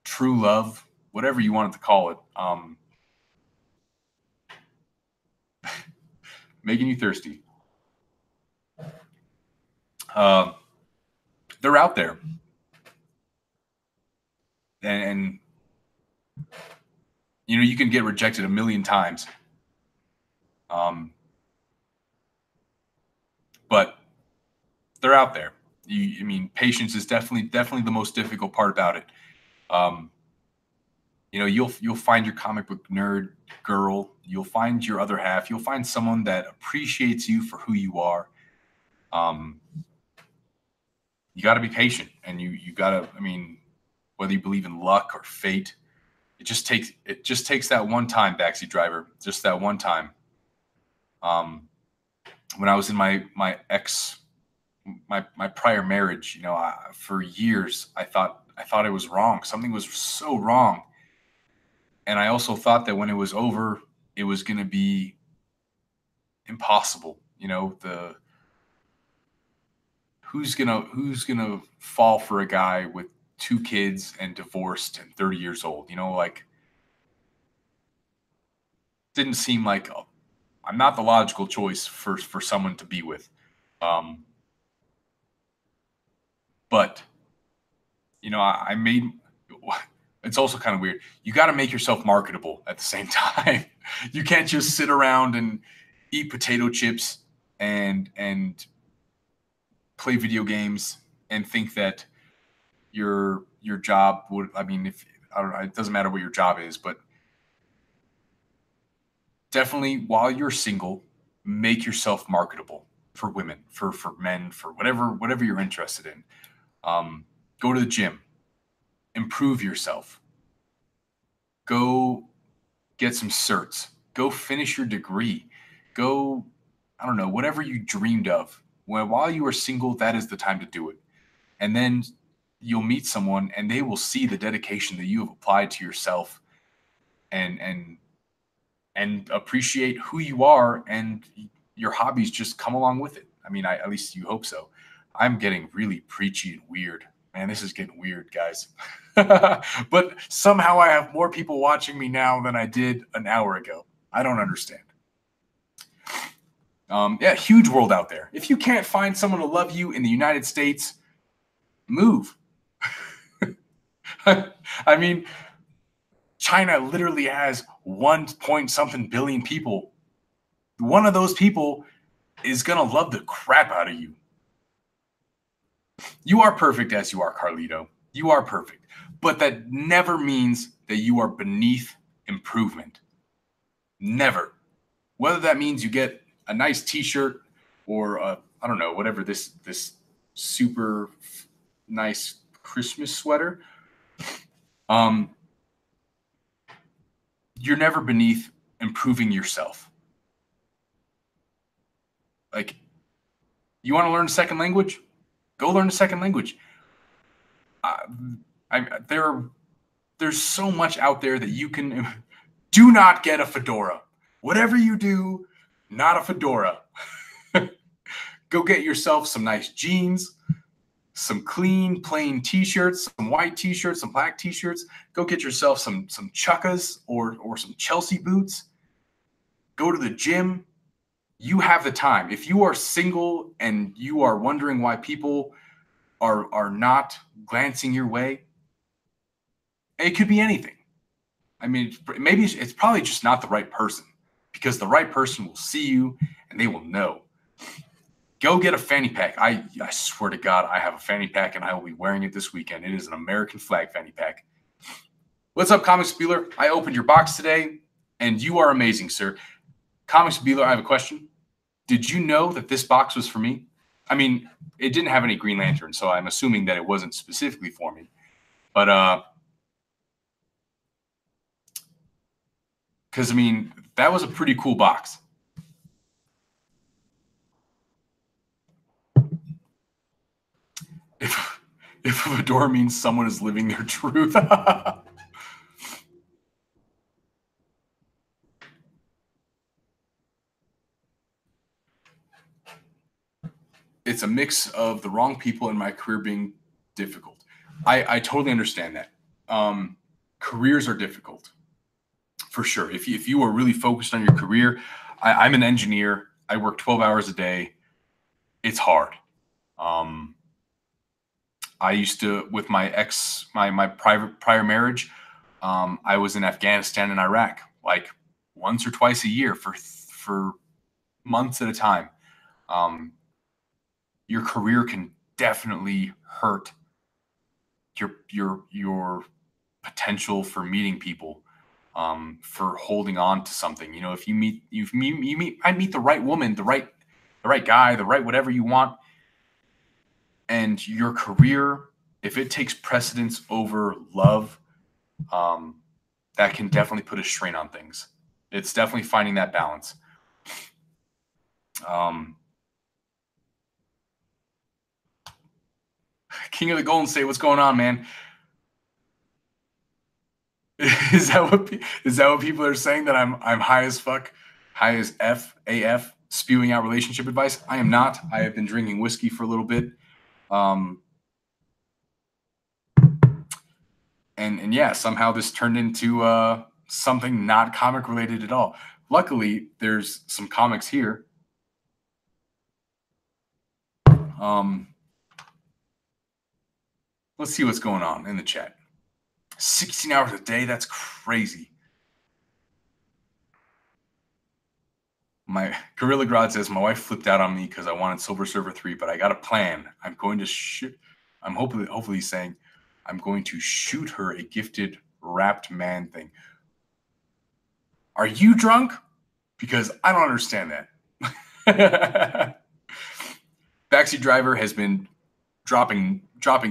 true love, whatever you wanted to call it, making you thirsty. They're out there. And you can get rejected a million times. But they're out there. I mean, patience is definitely the most difficult part about it. You'll find your comic book nerd girl. You'll find your other half. You'll find someone that appreciates you for who you are. You got to be patient, and you got to. I mean, whether you believe in luck or fate, it just takes that one time, Backseat Driver, just that one time. When I was in my prior marriage, for years I thought it was wrong. Something was so wrong. And I also thought that when it was over, it was going to be impossible. Who's gonna fall for a guy with 2 kids and divorced and 30 years old? Like, didn't seem like I'm not the logical choice for someone to be with. But I made. It's also kind of weird. You got to make yourself marketable at the same time. You can't just sit around and eat potato chips and play video games and think that your job would. I mean, if I don't know, it doesn't matter what your job is, but definitely while you're single, make yourself marketable for women, for men, for whatever you're interested in. Go to the gym, improve yourself, go get some certs, go finish your degree, go, I don't know, whatever you dreamed of. While you are single, that is the time to do it. And then you'll meet someone and they will see the dedication that you have applied to yourself and appreciate who you are, and your hobbies just come along with it. I mean, at least you hope so. I'm getting really preachy and weird. Man, this is getting weird, guys. But somehow I have more people watching me now than I did an hour ago. I don't understand. Yeah, huge world out there. If you can't find someone to love you in the United States, move. I mean, China literally has 1 point something billion people. One of those people is going to love the crap out of you. You are perfect as you are, Carlito. You are perfect. But that never means that you are beneath improvement. Never. Whether that means you get a nice t-shirt or I don't know, whatever this super nice Christmas sweater. You're never beneath improving yourself. Like, you want to learn a second language? Go learn a second language. There's so much out there that you can. Do not get a fedora. Whatever you do, not a fedora. Go get yourself some nice jeans, some clean, plain t-shirts, some white t-shirts, some black t-shirts. Go get yourself some chukkas or some Chelsea boots. Go to the gym. You have the time. If you are single and you are wondering why people are not glancing your way, it could be anything. I mean, maybe it's probably just not the right person, because the right person will see you and they will know. Go get a fanny pack. I swear to God, I have a fanny pack and I will be wearing it this weekend. It is an American flag fanny pack. What's up, Comics Bueller? I opened your box today and you are amazing, sir. Comics Bueller, I have a question. Did you know that this box was for me? I mean, it didn't have any Green Lantern, so I'm assuming that it wasn't specifically for me. But, because, I mean, that was a pretty cool box. If a fedora means someone is living their truth. It's a mix of the wrong people and my career being difficult. I totally understand that. Careers are difficult, for sure. If you are really focused on your career, I'm an engineer. I work 12 hours a day. It's hard. I used to, with my prior marriage, I was in Afghanistan and Iraq like once or twice a year for months at a time. Your career can definitely hurt your potential for meeting people, for holding on to something. You know, if I meet the right woman, the right guy, the right whatever you want, and your career, if it takes precedence over love, that can definitely put a strain on things. It's definitely finding that balance. King of the Golden State, what's going on, man? Is that what people are saying, that I'm high as fuck, high as AF, spewing out relationship advice? I am not. I have been drinking whiskey for a little bit. And yeah, somehow this turned into something not comic related at all. Luckily, there's some comics here. Let's see what's going on in the chat. 16 hours a day, that's crazy. My Gorilla Grodd says, my wife flipped out on me because I wanted Silver Surfer 3, but I got a plan. I'm going to shoot. I'm hopefully saying I'm going to shoot her a gifted wrapped man thing. Are you drunk? Because I don't understand that. Backseat Driver has been dropping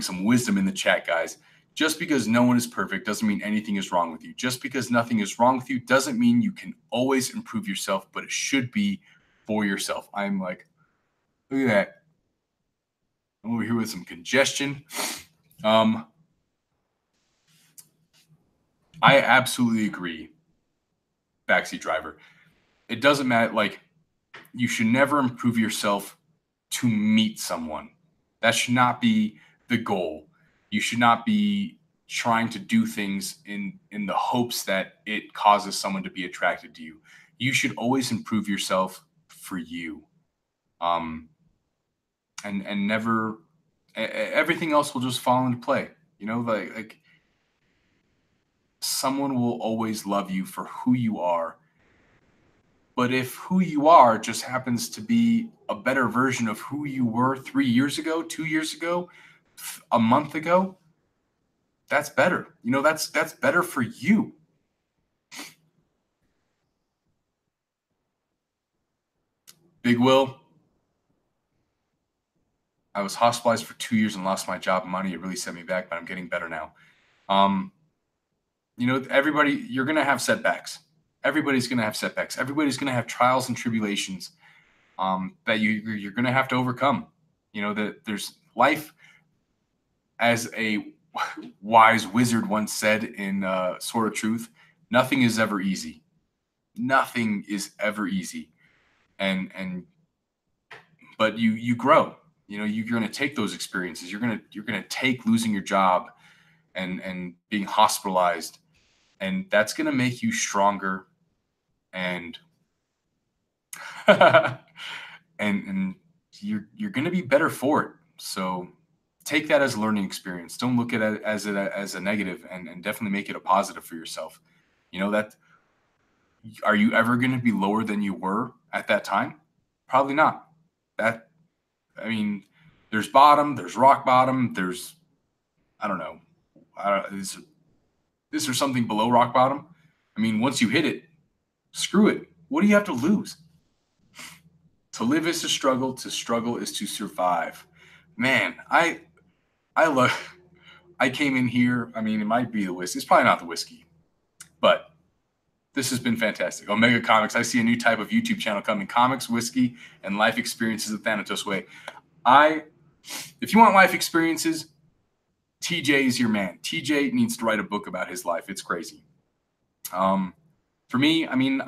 some wisdom in the chat, guys. Just because no one is perfect doesn't mean anything is wrong with you. Just because nothing is wrong with you doesn't mean you can always improve yourself, but it should be for yourself. I'm like, look at that. I'm over here with some congestion. I absolutely agree, Backseat Driver. It doesn't matter. Like, you should never improve yourself to meet someone. That should not be the goal. You should not be trying to do things in the hopes that it causes someone to be attracted to you. You should always improve yourself for you. Um, and never everything else will just fall into play. Like someone will always love you for who you are. But if who you are just happens to be a better version of who you were 3 years ago, 2 years ago, a month ago, that's better. That's better for you. Big Will, I was hospitalized for 2 years and lost my job and money. It really set me back, but I'm getting better now. Um, everybody, you're gonna have setbacks. Everybody's gonna have setbacks. Everybody's gonna have trials and tribulations that you're gonna have to overcome. That there's life, as a wise wizard once said in Sword of Truth, nothing is ever easy. Nothing is ever easy. And but you grow. You're going to take those experiences. You're going to take losing your job and being hospitalized, and that's going to make you stronger and and you're going to be better for it. So take that as a learning experience. Don't look at it as a negative, and definitely make it a positive for yourself. That, are you ever going to be lower than you were at that time? Probably not. I mean, there's bottom, there's rock bottom, there's, I don't know, is there something below rock bottom? I mean, once you hit it, screw it. What do you have to lose? To live is to struggle is to survive. Man, I love. I came in here. I mean, it might be the whiskey. It's probably not the whiskey, but this has been fantastic. Omega Comics. I see a new type of YouTube channel coming: comics, whiskey, and life experiences the Thanatos way. If you want life experiences, TJ is your man. TJ needs to write a book about his life. It's crazy. For me, I mean,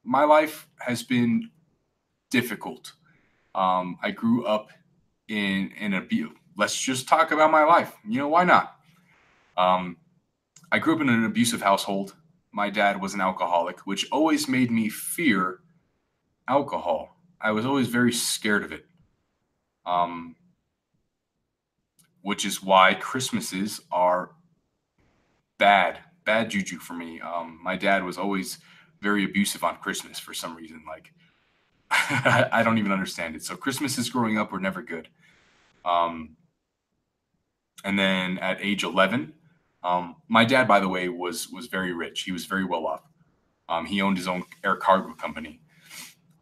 my life has been difficult. I grew up in abuse. Let's just talk about my life. Why not? I grew up in an abusive household. My dad was an alcoholic, which always made me fear alcohol. I was always very scared of it. Which is why Christmases are bad juju for me. My dad was always very abusive on Christmas for some reason. Like, I don't even understand it. So Christmases growing up were never good. And then at age 11, my dad, by the way, was very rich. He was very well off. He owned his own air cargo company.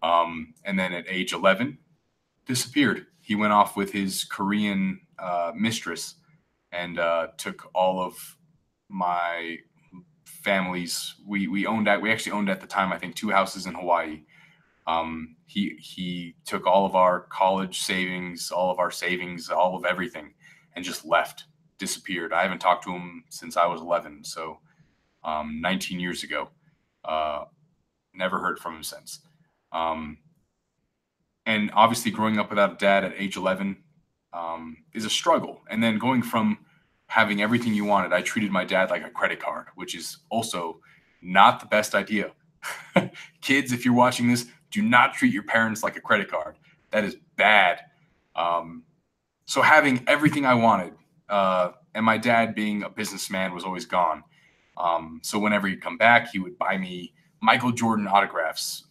And then at age 11, disappeared. He went off with his Korean mistress and took all of my family's. We actually owned at the time, I think, 2 houses in Hawaii. He took all of our college savings, all of our savings, all of everything, and just left, disappeared. I haven't talked to him since I was 11, so 19 years ago. Never heard from him since. And obviously growing up without a dad at age 11 is a struggle. And then going from having everything you wanted, I treated my dad like a credit card, which is also not the best idea. Kids, if you're watching this, do not treat your parents like a credit card. That is bad. So having everything I wanted, and my dad being a businessman was always gone. So whenever he'd come back, he would buy me Michael Jordan autographs.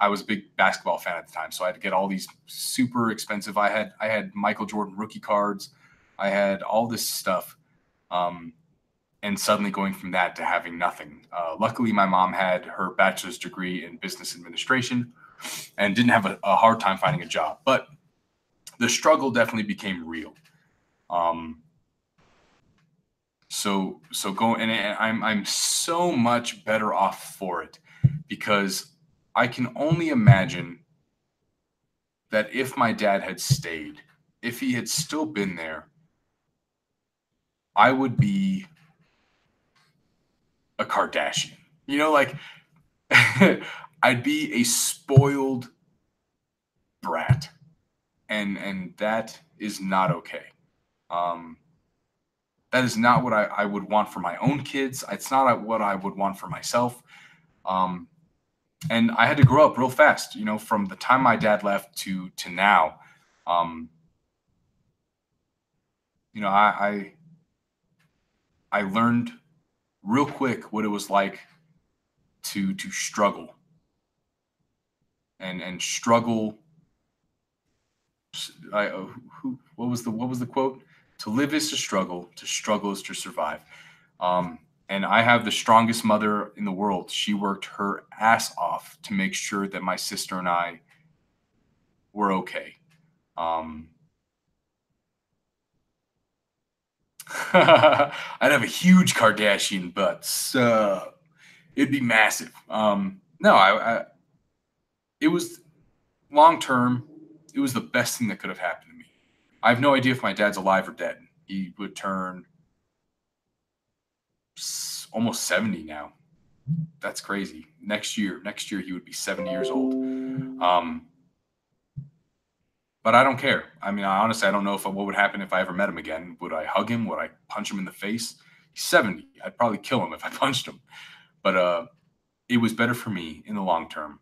I was a big basketball fan at the time, so I had to get all these super expensive. I had Michael Jordan rookie cards. I had all this stuff. And suddenly going from that to having nothing. Luckily, my mom had her bachelor's degree in business administration and didn't have a hard time finding a job. But the struggle definitely became real. So going, and I'm so much better off for it, because I can only imagine that if my dad had stayed, if he had still been there, I would be a Kardashian. Like I'd be a spoiled brat, and that is not okay. Um, that is not what I would want for my own kids. It's not what I would want for myself. Um, and I had to grow up real fast, from the time my dad left to now. Um, I learned real quick what it was like to struggle and struggle. What was the quote? To live is to struggle is to survive. Um, and I have the strongest mother in the world. She worked her ass off to make sure that my sister and I were okay. Um, I'd have a huge Kardashian butt, so it'd be massive. No, it was long term. It was the best thing that could have happened to me. I have no idea if my dad's alive or dead. He would turn almost 70 now. That's crazy. Next year he would be 70 years old. But I don't care. I mean, honestly, I don't know what would happen if I ever met him again. Would I hug him? Would I punch him in the face? He's 70. I'd probably kill him if I punched him. But it was better for me in the long term.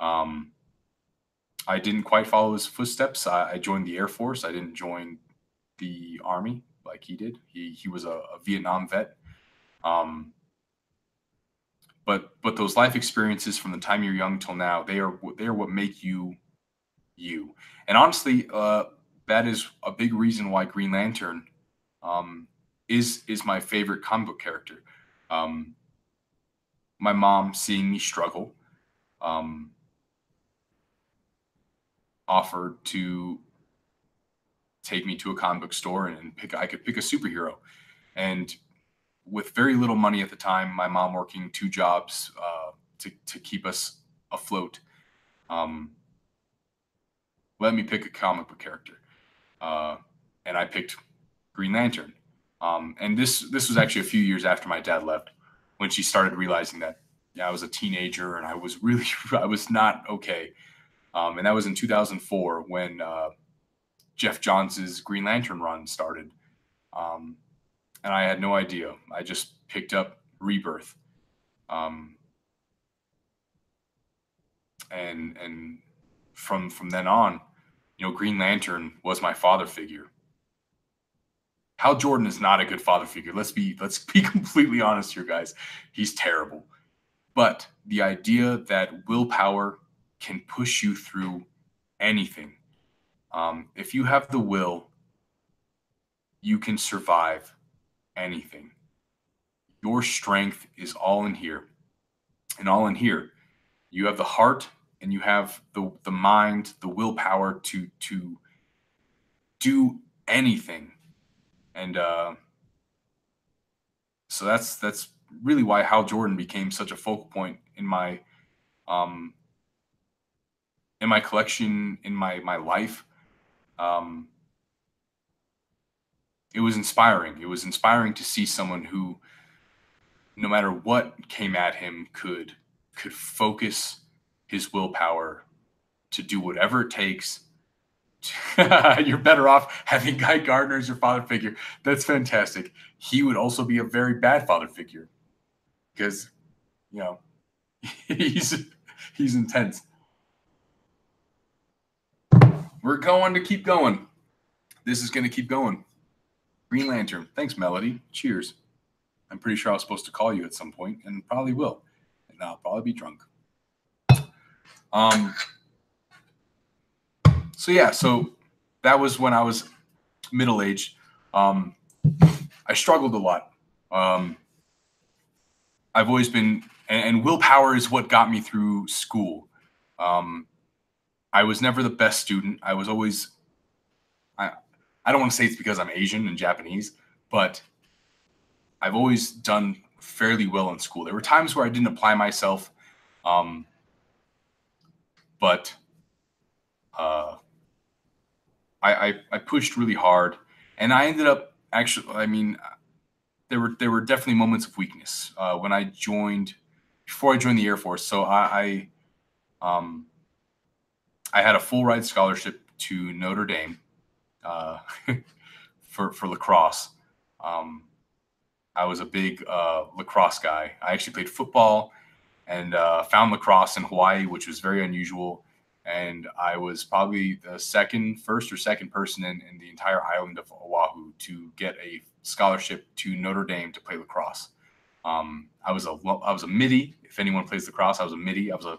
Um, I didn't quite follow his footsteps. I joined the Air Force. I didn't join the Army like he did. He was a Vietnam vet. Um, but those life experiences from the time you're young till now, they are what make you you. And honestly, that is a big reason why Green Lantern um, is my favorite comic book character. Um, my mom, seeing me struggle, um, offered to take me to a comic book store and I could pick a superhero. And with very little money at the time, my mom working two jobs to keep us afloat, um, let me pick a comic book character. Uh, and I picked Green Lantern. And this was actually a few years after my dad left, when she started realizing that, yeah, I was a teenager and I was really I was not okay. And that was in 2004 when Jeff Johns' Green Lantern run started. Um, and I had no idea. I just picked up Rebirth. Um, and from then on, Green Lantern was my father figure. Hal Jordan is not a good father figure. Let's be completely honest here, guys. He's terrible. But the idea that willpower can push you through anything. If you have the will, you can survive anything. Your strength is all in here. And all in here, you have the heart and you have the mind, the willpower to do anything. And so that's really why Hal Jordan became such a focal point um, in my collection, in my life. Um, it was inspiring. It was inspiring to see someone who, no matter what came at him, could focus his willpower to do whatever it takes. You're better off having Guy Gardner as your father figure. That's fantastic. He would also be a very bad father figure because, you know, he's intense. We're going to keep going. This is going to keep going. Green Lantern. Thanks, Melody. Cheers. I'm pretty sure I was supposed to call you at some point, and probably will. And I'll probably be drunk. So that was when I was middle-aged. I struggled a lot. I've always been, and willpower is what got me through school. I was never the best student. I was always, I don't want to say it's because I'm Asian and Japanese, but I've always done fairly well in school. There were times where I didn't apply myself, but I pushed really hard, and I ended up actually. I mean, there were definitely moments of weakness when I joined, before I joined the Air Force. So I had a full ride scholarship to Notre Dame for lacrosse. Um, I was a big lacrosse guy. I actually played football and found lacrosse in Hawaii, which was very unusual. And I was probably the first or second person in the entire island of Oahu to get a scholarship to Notre Dame to play lacrosse. I was a midi. If anyone plays lacrosse, I was a midi. I was a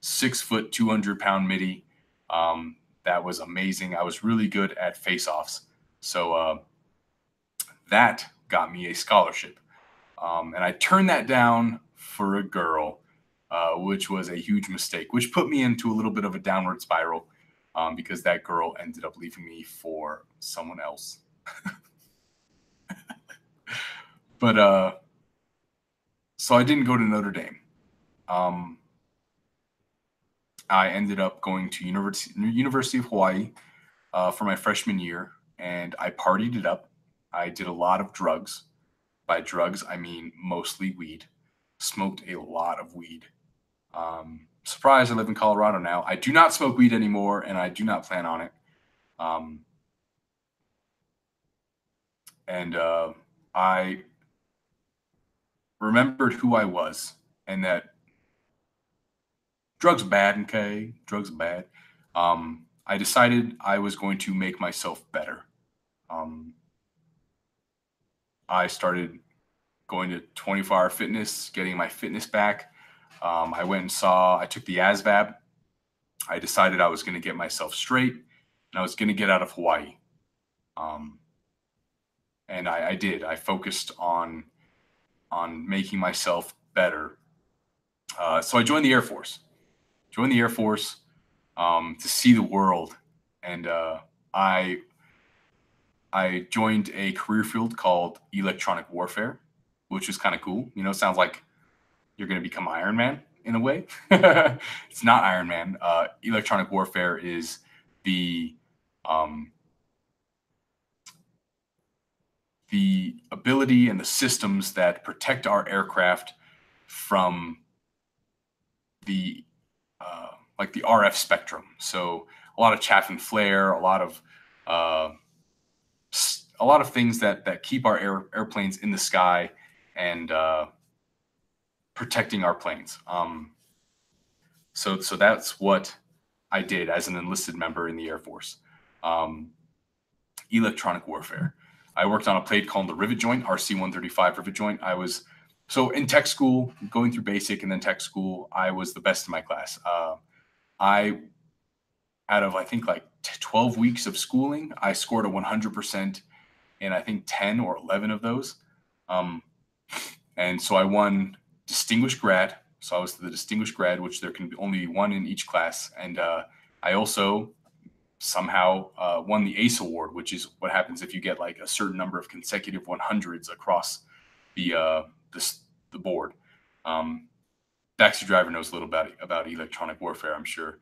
6 foot, 200 pound midi. That was amazing. I was really good at face-offs. So that got me a scholarship. And I turned that down for a girl, which was a huge mistake, which put me into a little bit of a downward spiral because that girl ended up leaving me for someone else. But so I didn't go to Notre Dame. I ended up going to University of Hawaii for my freshman year, and I partied it up. I did a lot of drugs. By drugs, I mean mostly weed. Smoked a lot of weed. Surprise, I live in Colorado now. I do not smoke weed anymore, and I do not plan on it. And I remembered who I was and that drugs are bad, okay? Drugs are bad. I decided I was going to make myself better. I started going to 24-hour fitness, getting my fitness back. I took the ASVAB. I decided I was going to get myself straight and I was going to get out of Hawaii. And I did. I focused on making myself better. So I joined the Air Force. To see the world, and I joined a career field called electronic warfare, which is kind of cool. You know, it sounds like you're going to become Iron Man in a way. It's not Iron Man. Electronic warfare is um, the ability and the systems that protect our aircraft from the like the RF spectrum. So a lot of chaff and flare, uh, a lot of things that keep our airplanes in the sky and protecting our planes. So that's what I did as an enlisted member in the Air Force. Electronic warfare. I worked on a plate called the rivet joint, RC-135 rivet joint. So in tech school, going through basic and then tech school, I was the best in my class. Out of I think like 12 weeks of schooling, I scored a 100% in I think 10 or 11 of those. And so I won distinguished grad. So I was the distinguished grad, which there can be only one in each class. And I also somehow won the ACE award, which is what happens if you get like a certain number of consecutive 100s across the board. Backseat Driver knows a little about electronic warfare, I'm sure.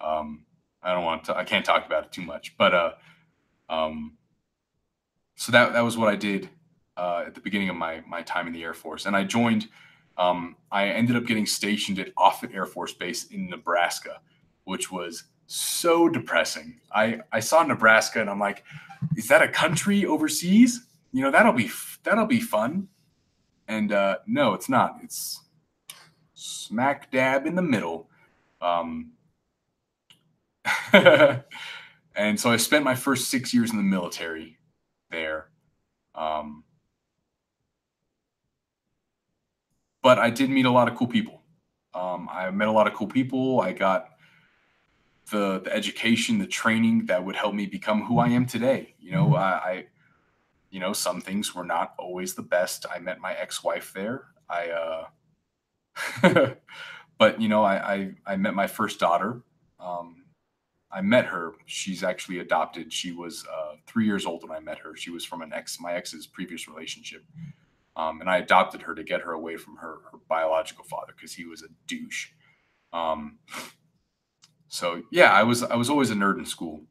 I can't talk about it too much, but so that was what I did at the beginning of my time in the Air Force, and I joined. I ended up getting stationed at Offutt Air Force Base in Nebraska, which was so depressing. I saw Nebraska and I'm like, is that a country overseas? You know, that'll be fun. And no, it's not. It's smack dab in the middle. And so I spent my first 6 years in the military there. But I did meet a lot of cool people. I met a lot of cool people. I got the education, the training that would help me become who I am today. You know, some things were not always the best. I met my ex-wife there. But you know, I met my first daughter. I met her. She's actually adopted. She was 3 years old when I met her. She was from my ex's previous relationship. And I adopted her to get her away from her biological father because he was a douche. So yeah, I was always a nerd in school.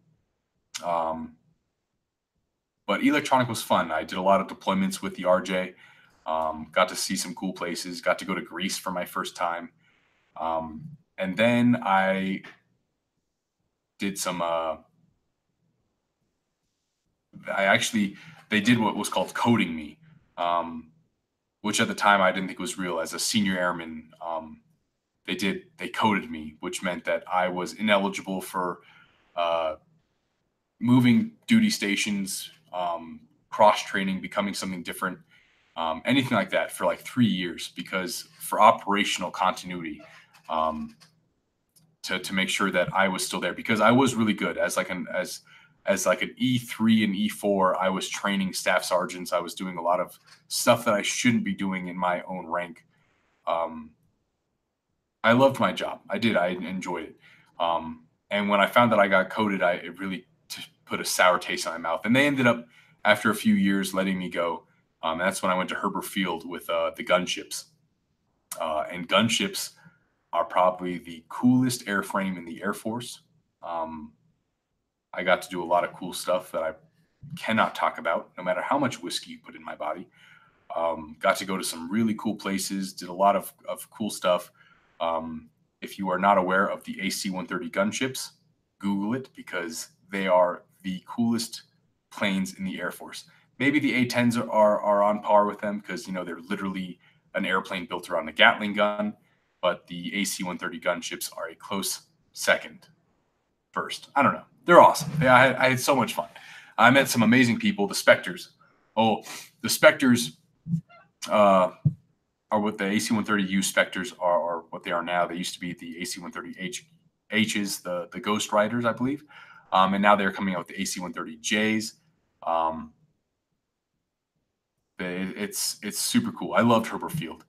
But electronic was fun. I did a lot of deployments with the RJ. Got to see some cool places. Got to go to Greece for my first time. And then I did some they did what was called coding me, which at the time I didn't think was real. As a senior airman, they coded me, which meant that I was ineligible for uh, moving duty stations, cross training, becoming something different, anything like that for like 3 years, because for operational continuity, um, to make sure that I was still there, because I was really good as like an E3 and E4. I was training staff sergeants. I was doing a lot of stuff that I shouldn't be doing in my own rank. Um, I loved my job. I did. I enjoyed it. And when I found that I got coded, it really put a sour taste in my mouth. And they ended up, after a few years, letting me go. That's when I went to Herbert Field with the gunships. And gunships are probably the coolest airframe in the Air Force. Um, I got to do a lot of cool stuff that I cannot talk about, no matter how much whiskey you put in my body. Got to go to some really cool places, did a lot of cool stuff. If you are not aware of the AC-130 gunships, Google it, because they are the coolest planes in the Air Force. Maybe the A-10s are on par with them, because they're literally an airplane built around a Gatling gun, but the AC-130 gunships are a close second, first. I don't know. They're awesome. I had so much fun. I met some amazing people. The Spectres. Oh, the Spectres are what the AC-130U Spectres are what they are now. They used to be the AC-130H's, the Ghost Riders, I believe. And now they're coming out with the AC-130Js. It's super cool. I loved Herbert Field.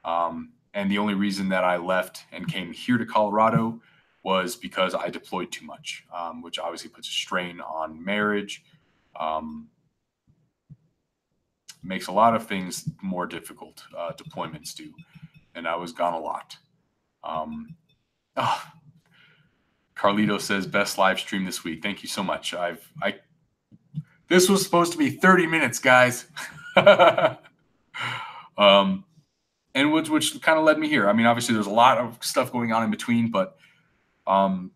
And the only reason that I left and came here to Colorado was because I deployed too much, which obviously puts a strain on marriage. Makes a lot of things more difficult. Deployments do, and I was gone a lot. Carlito says best live stream this week. Thank you so much. This was supposed to be 30 minutes, guys. And which kind of led me here. I mean, obviously there's a lot of stuff going on in between, but I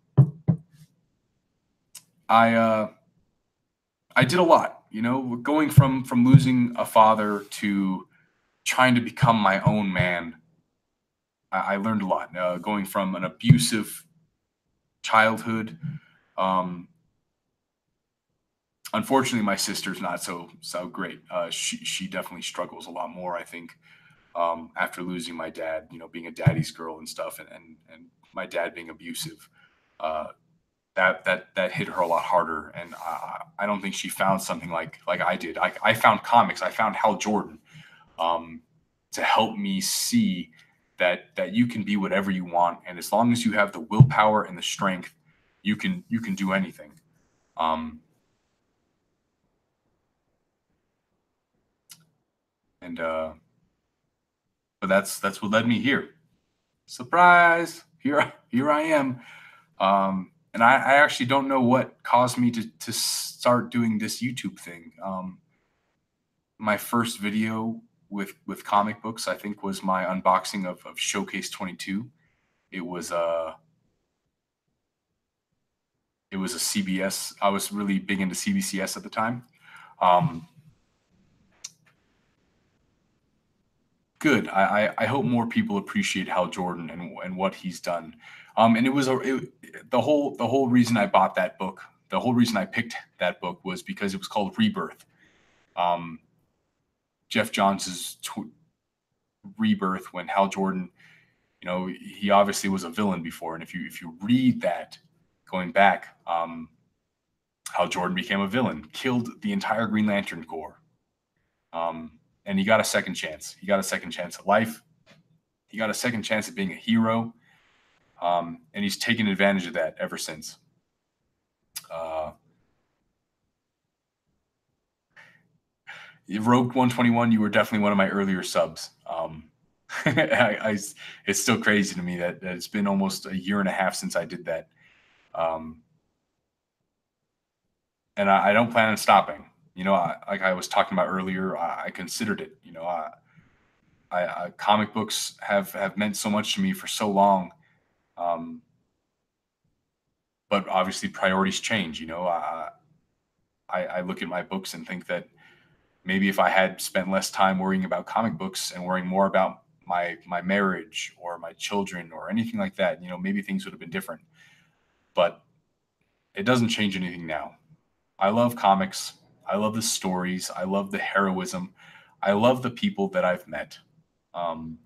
did a lot, going from losing a father to trying to become my own man. I learned a lot, going from an abusive childhood. Unfortunately, my sister's not so great. She definitely struggles a lot more, I think, after losing my dad, being a daddy's girl and stuff, and my dad being abusive. That hit her a lot harder, and I don't think she found something like I did. I found comics. I found Hal Jordan, to help me see that you can be whatever you want, and as long as you have the willpower and the strength, you can do anything. But that's what led me here. Surprise! Here I am. And I actually don't know what caused me to start doing this YouTube thing. My first video with comic books, I think, was my unboxing of Showcase 22. It was a CBS. I was really big into CBCS at the time. Good. I hope more people appreciate Hal Jordan and what he's done. And it was the whole reason I bought that book. The whole reason I picked that book was because it was called Rebirth. Jeff Johns' rebirth, when Hal Jordan, he obviously was a villain before, and if you read that, going back, Hal Jordan became a villain, killed the entire Green Lantern Corps. And he got a second chance. He got a second chance at life. He got a second chance at being a hero. And he's taken advantage of that ever since. Rogue 121, you were definitely one of my earlier subs. It's still crazy to me that it's been almost a year and a half since I did that. And I don't plan on stopping. Like I was talking about earlier, I considered it. Comic books have meant so much to me for so long. But obviously priorities change. I look at my books and think that maybe if I had spent less time worrying about comic books and worrying more about my marriage or my children or anything like that, maybe things would have been different. But it doesn't change anything now. I love comics. I love the stories. I love the heroism. I love the people that I've met. Um,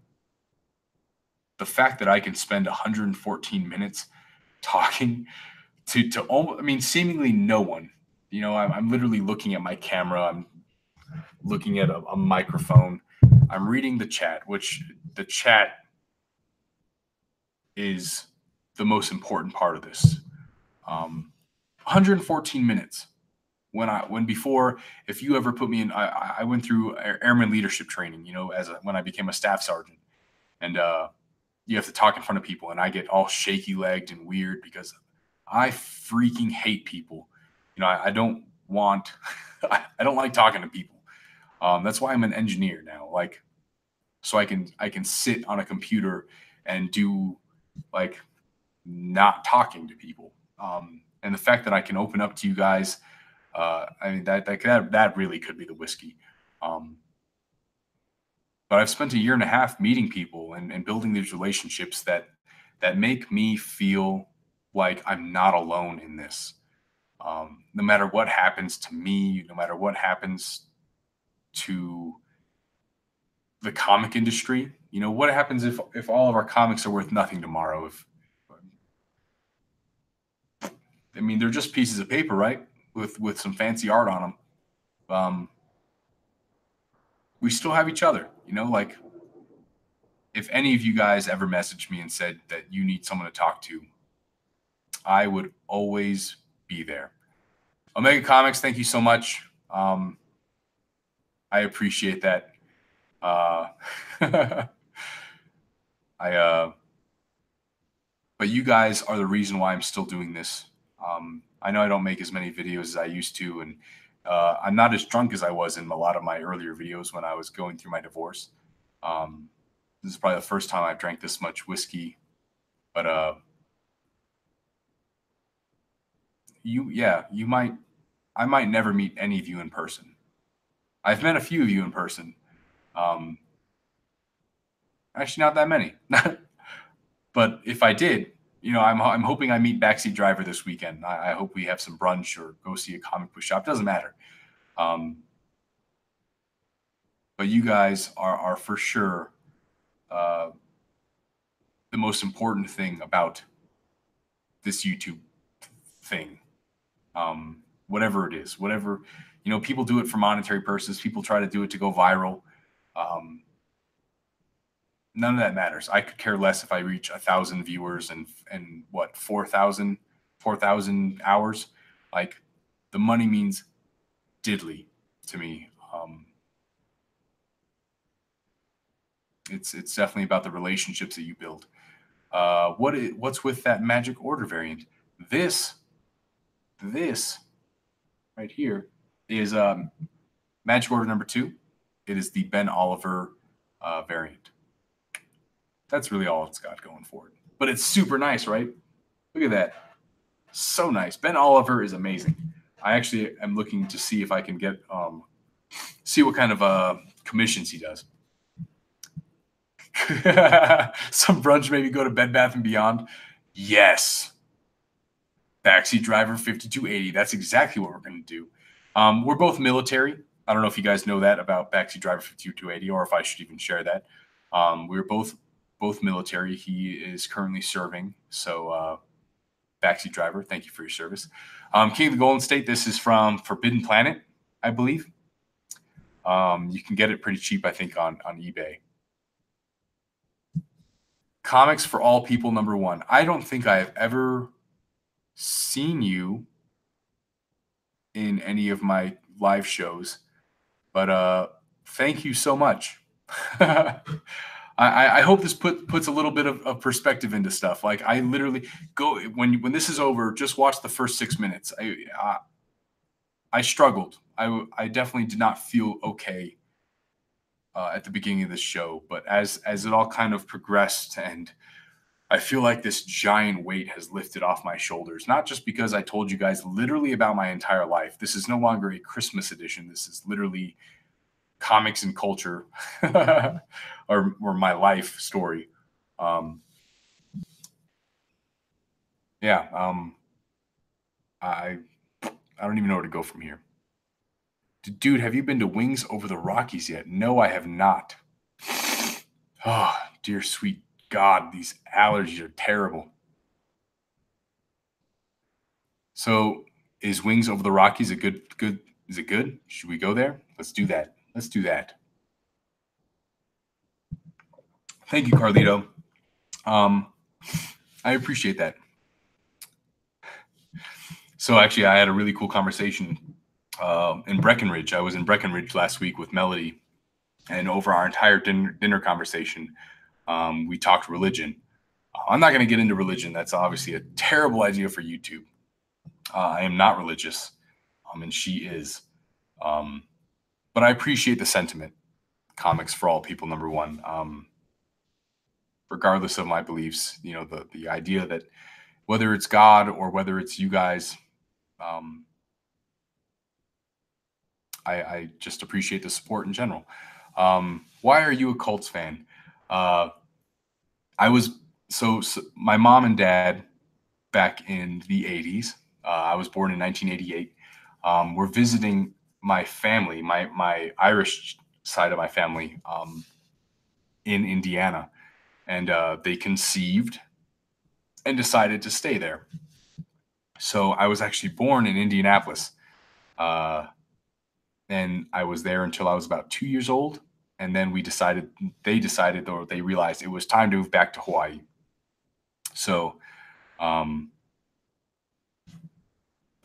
the fact that I can spend 114 minutes talking to almost, I mean, seemingly no one. I'm literally looking at my camera. I'm looking at a microphone. I'm reading the chat, which the chat is the most important part of this. 114 minutes. When before, if you ever put me in, I went through airman leadership training, when I became a staff sergeant, and you have to talk in front of people, and I get all shaky legged and weird because I freaking hate people. I don't want, I don't like talking to people. That's why I'm an engineer now. Like, so I can sit on a computer and do like not talking to people. And the fact that I can open up to you guys, I mean that really could be the whiskey. But I've spent a year and a half meeting people and building these relationships that make me feel like I'm not alone in this. No matter what happens to me, no matter what happens to the comic industry, what happens if all of our comics are worth nothing tomorrow? I mean, they're just pieces of paper, right? With some fancy art on them. We still have each other, like if any of you guys ever messaged me and said that you need someone to talk to, I would always be there. Omega Comics, thank you so much. I appreciate that. But you guys are the reason why I'm still doing this. I know I don't make as many videos as I used to, and I'm not as drunk as I was in a lot of my earlier videos when I was going through my divorce. This is probably the first time I've drank this much whiskey, but I might never meet any of you in person. I've met a few of you in person. Actually, not that many. But if I did, I'm hoping I meet Backseat Driver this weekend. I hope we have some brunch or go see a comic book shop. Doesn't matter. But you guys are for sure the most important thing about this YouTube thing. Whatever it is, people do it for monetary purposes. People try to do it to go viral. None of that matters. I could care less if I reach 1,000 viewers and what 4,000 hours. Like, the money means diddly to me. It's definitely about the relationships that you build. What's with that magic order variant? This right here is magic order number 2. It is the Ben Oliver variant. That's really all it's got going for it. But it's super nice, right? Look at that. So nice. Ben Oliver is amazing. I actually am looking to see if I can get see what kind of commissions he does. Some brunch, maybe go to Bed Bath & Beyond. Yes. Backseat Driver 5280. That's exactly what we're going to do. We're both military. I don't know if you guys know that about Backseat Driver 5280 or if I should even share that. We're both military. He is currently serving. So Backseat Driver, thank you for your service. King of the Golden State, this is from Forbidden Planet, I believe. You can get it pretty cheap, I think, on eBay. Comics for All People, number 1. I don't think I have ever seen you in any of my live shows, but thank you so much. I hope this puts a little bit of perspective into stuff. Like, I literally go when this is over, just watch the first 6 minutes. I struggled. I definitely did not feel okay at the beginning of this show, but as it all kind of progressed and I feel like this giant weight has lifted off my shoulders, not just because I told you guys literally about my entire life. This is no longer a Christmas edition. This is literally comics and culture or my life story. Um, yeah, I I don't even know where to go from here. Dude, have you been to Wings Over the Rockies yet? No, I have not. Oh, dear sweet God, these allergies are terrible. So, is Wings Over the Rockies a good? Is it good? Should we go there? Let's do that. Let's do that. Thank you, Carlito. I appreciate that. So actually, I had a really cool conversation in Breckenridge. I was in Breckenridge last week with Melody, and over our entire dinner conversation, we talked religion. I'm not going to get into religion. That's obviously a terrible idea for YouTube. I am not religious, and she is. But I appreciate the sentiment. Comics for all people, number one. Regardless of my beliefs, the idea that whether it's God or whether it's you guys, I just appreciate the support in general. Why are you a Colts fan? I was so my mom and dad back in the 80s. I was born in 1988. Were visiting my family, my Irish side of my family, in Indiana, and they conceived and decided to stay there. So I was actually born in Indianapolis, and I was there until I was about 2 years old. And then they decided, or they realized it was time to move back to Hawaii. So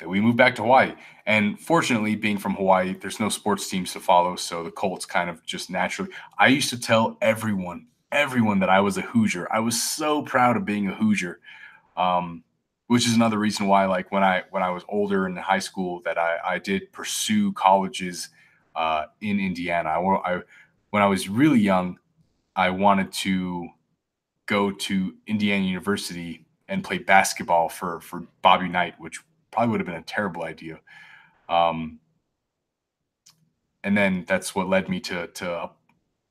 we moved back to Hawaii. And fortunately, being from Hawaii, there's no sports teams to follow. So the Colts kind of just naturally. I used to tell everyone that I was a Hoosier. I was so proud of being a Hoosier, which is another reason why, like when I was older in high school, that I did pursue colleges in Indiana. When I was really young, I wanted to go to Indiana University and play basketball for Bobby Knight, which probably would have been a terrible idea. And then that's what led me to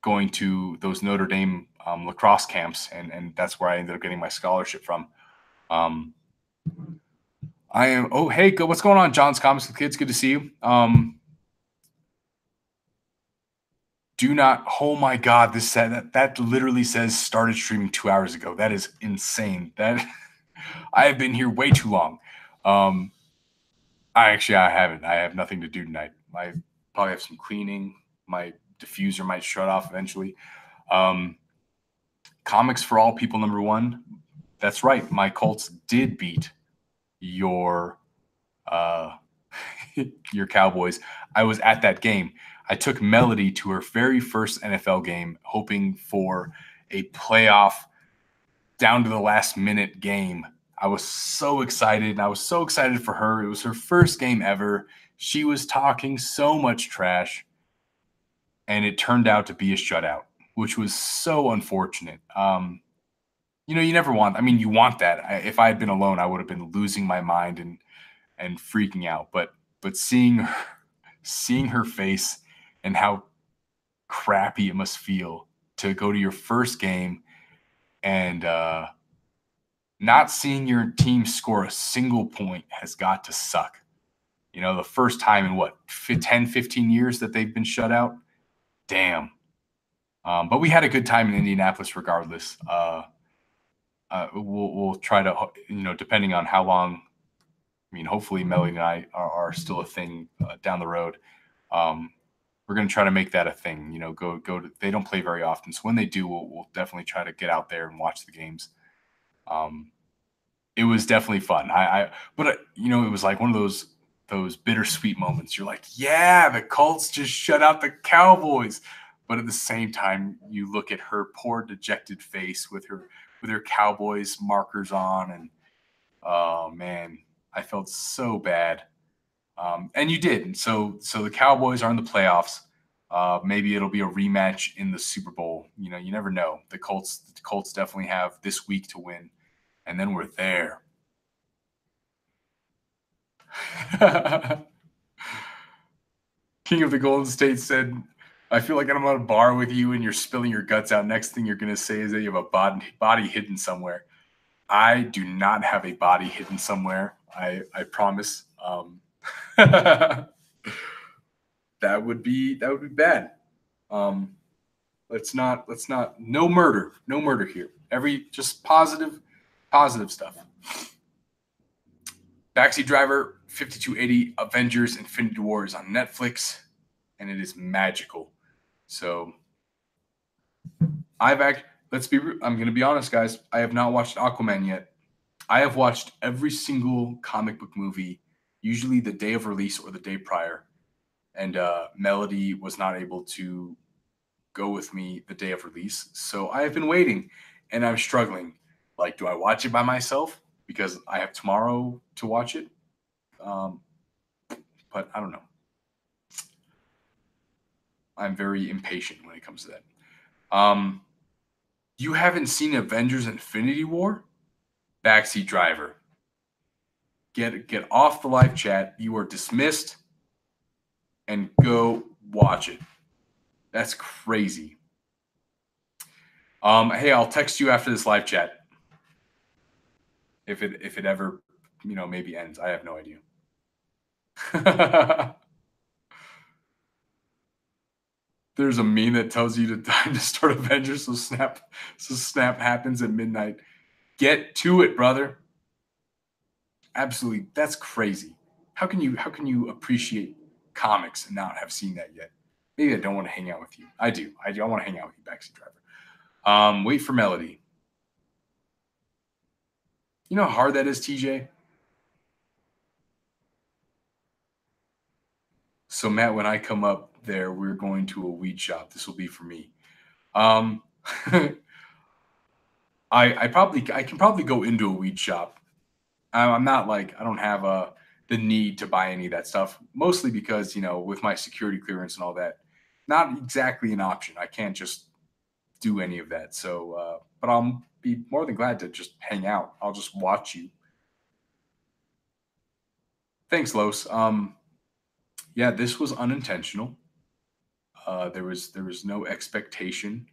going to those Notre Dame lacrosse camps, and that's where I ended up getting my scholarship from. I am. Oh, hey, what's going on, John's Comics with Kids? Good to see you. Do not. Oh my God, this said that literally says started streaming 2 hours ago. That is insane. That I have been here way too long. I haven't. I have nothing to do tonight. I probably have some cleaning. My diffuser might shut off eventually. Comics for all people, number one. That's right. My Colts did beat your your Cowboys. I was at that game. I took Melody to her very first NFL game, hoping for a playoff down to the last minute game. I was so excited, and I was so excited for her. It was her first game ever. She was talking so much trash, and it turned out to be a shutout, which was so unfortunate. You never want. I mean, you want that. If I had been alone, I would have been losing my mind and freaking out. But seeing her face and how crappy it must feel to go to your first game and not seeing your team score a single point has got to suck. The first time in 10, 15 years that they've been shut out. Damn. But we had a good time in Indianapolis regardless. We'll try to, depending on how long. I mean, hopefully Melody and I are still a thing down the road. We're going to try to make that a thing. Go to. They don't play very often, so when they do, we'll definitely try to get out there and watch the games. It was definitely fun. But it was like one of those bittersweet moments. You're like, yeah, the Colts just shut out the Cowboys, but at the same time, you look at her poor dejected face with her Cowboys markers on, and oh man, I felt so bad. And you did. So the Cowboys are in the playoffs. Maybe it'll be a rematch in the Super Bowl. You know, you never know. The Colts definitely have this week to win, and then we're there. King of the Golden State said, I feel like I'm at a bar with you and you're spilling your guts out. Next thing you're going to say is that you have a body hidden somewhere. I do not have a body hidden somewhere. I promise. That would be bad. Let's not no murder here. Just positive stuff. Backseat Driver 5280 Avengers Infinity War is on Netflix, and it is magical. So I'm going to be honest, guys. I have not watched Aquaman yet. I have watched every single comic book movie, usually the day of release or the day prior. And Melody was not able to go with me the day of release. So I have been waiting, and I'm struggling. Like, do I watch it by myself? Because I have tomorrow to watch it. But I don't know. I'm very impatient when it comes to that. You haven't seen Avengers Infinity War? Backseat Driver. Get off the live chat. You are dismissed. And go watch it. That's crazy. Hey, I'll text you after this live chat. If it ever, maybe ends. I have no idea. There's a meme that tells you time to start Avengers, so Snap happens at midnight. Get to it, brother. Absolutely, that's crazy. How can you appreciate comics and not have seen that yet? Maybe I don't want to hang out with you. I do. I want to hang out with you, Backseat Driver. Wait for Melody. You know how hard that is, TJ? So, Matt, when I come up there, we're going to a weed shop. This will be for me. I can probably go into a weed shop. I'm not I don't have the need to buy any of that stuff, mostly because, with my security clearance and all that, not exactly an option. I can't just do any of that. So, but I'll be more than glad to just hang out. I'll just watch you. Thanks, Los. Yeah, this was unintentional. There was no expectation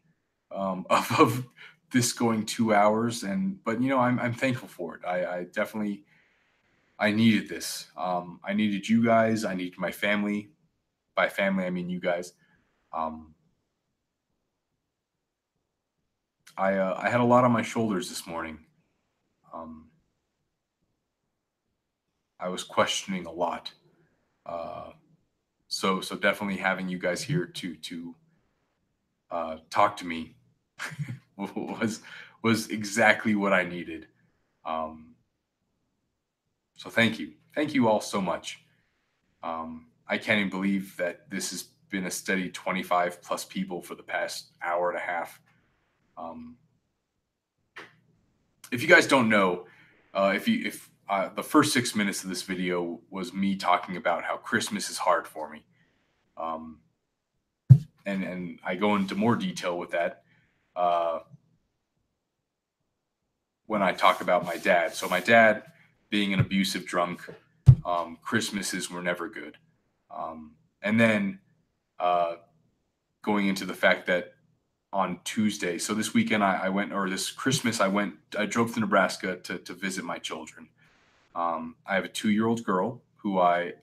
of this going 2 hours, but I'm thankful for it. I definitely needed this. I needed you guys. I needed my family. By family, I mean you guys. I had a lot on my shoulders this morning. I was questioning a lot. So definitely having you guys here to talk to me was exactly what I needed. So thank you all so much. I can't even believe that this has been a steady 25 plus people for the past hour and a half. If you guys don't know, if the first 6 minutes of this video was me talking about how Christmas is hard for me. And I go into more detail with that when I talk about my dad. So my dad being an abusive drunk, Christmases were never good. And then going into the fact that on Tuesday, so this weekend this Christmas I drove to Nebraska to visit my children. I have a 2-year-old girl who I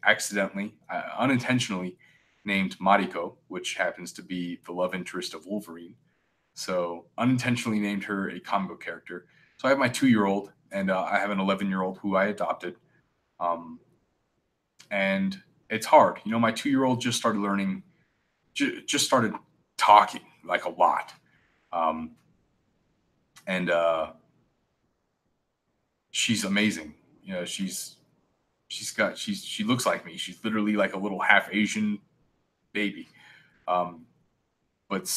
unintentionally named Mariko, which happens to be the love interest of Wolverine. So unintentionally named her a comic book character. So I have my 2-year-old, and I have an 11-year-old who I adopted. And it's hard. My 2-year-old just started learning, just started talking like a lot. And she's amazing. She looks like me. She's literally like a little half Asian baby. But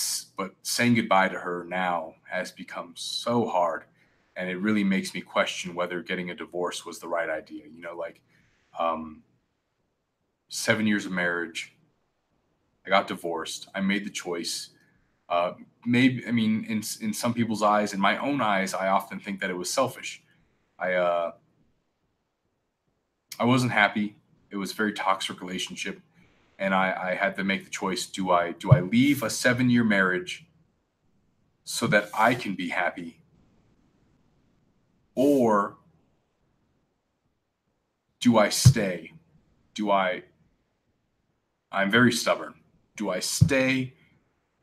saying goodbye to her now has become so hard, and it really makes me question whether getting a divorce was the right idea. 7 years of marriage, I got divorced. I made the choice. Uh, Maybe, I mean, in some people's eyes, in my own eyes, I often think that it was selfish. I uh, I wasn't happy. It was a very toxic relationship, and I had to make the choice: do I leave a 7-year marriage so that I can be happy, or do I stay? Do I? I'm very stubborn. Do I stay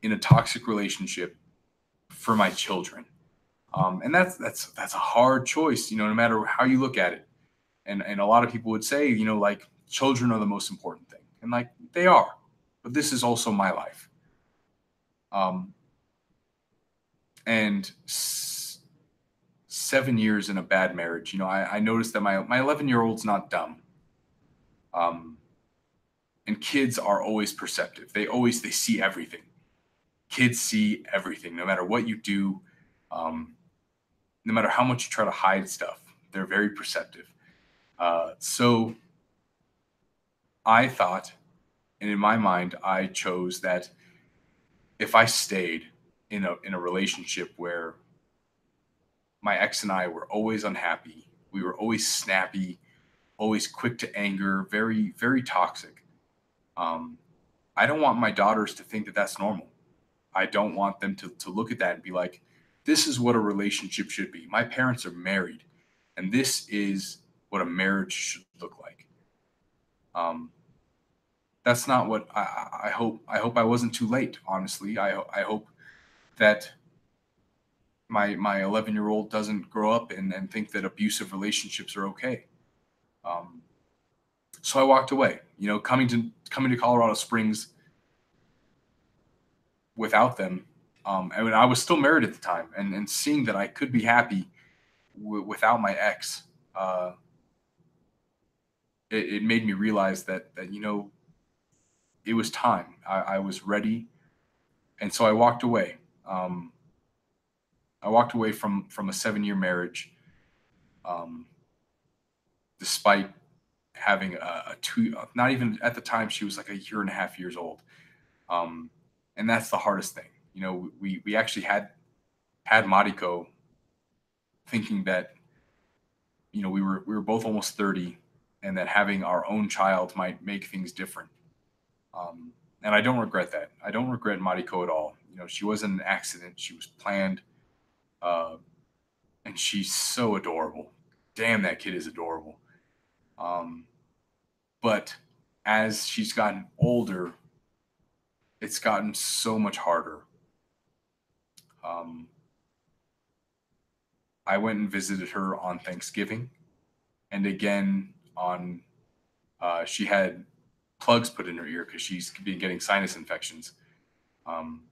in a toxic relationship for my children? And that's a hard choice, no matter how you look at it. And a lot of people would say, like, children are the most important thing, and like they are, but this is also my life. Um, and 7 years in a bad marriage, I noticed that my 11-year-old's not dumb. Um, and kids are always perceptive. They see everything. Kids see everything, no matter what you do, um, no matter how much you try to hide stuff. They're very perceptive. So I thought, and in my mind, I chose that if I stayed in a relationship where my ex and I were always unhappy, we were always snappy, always quick to anger, very very toxic. Um, I don't want my daughters to think that that's normal. I don't want them to look at that and be like, this is what a relationship should be. My parents are married, and this is what a marriage should look like. Um, that's not what I hope. I hope I wasn't too late. Honestly, I hope that my 11-year-old doesn't grow up and think that abusive relationships are okay. Um, so I walked away. Coming to Colorado Springs without them. I mean, I was still married at the time, and seeing that I could be happy without my ex, uh, it made me realize that it was time. I was ready, and so I walked away. Um, I walked away from a 7-year marriage, um, despite having a two. Not even at the time, she was like a year and a half years old, um, and that's the hardest thing. We actually had Mariko, thinking that we were both almost 30, and that having our own child might make things different. Um, and I don't regret that. I don't regret Mariko at all. She wasn't an accident. She was planned, uh, and she's so adorable. Damn, that kid is adorable. Um, but as she's gotten older, it's gotten so much harder. Um, I went and visited her on Thanksgiving, and again on she had plugs put in her ear because she's been getting sinus infections. Um,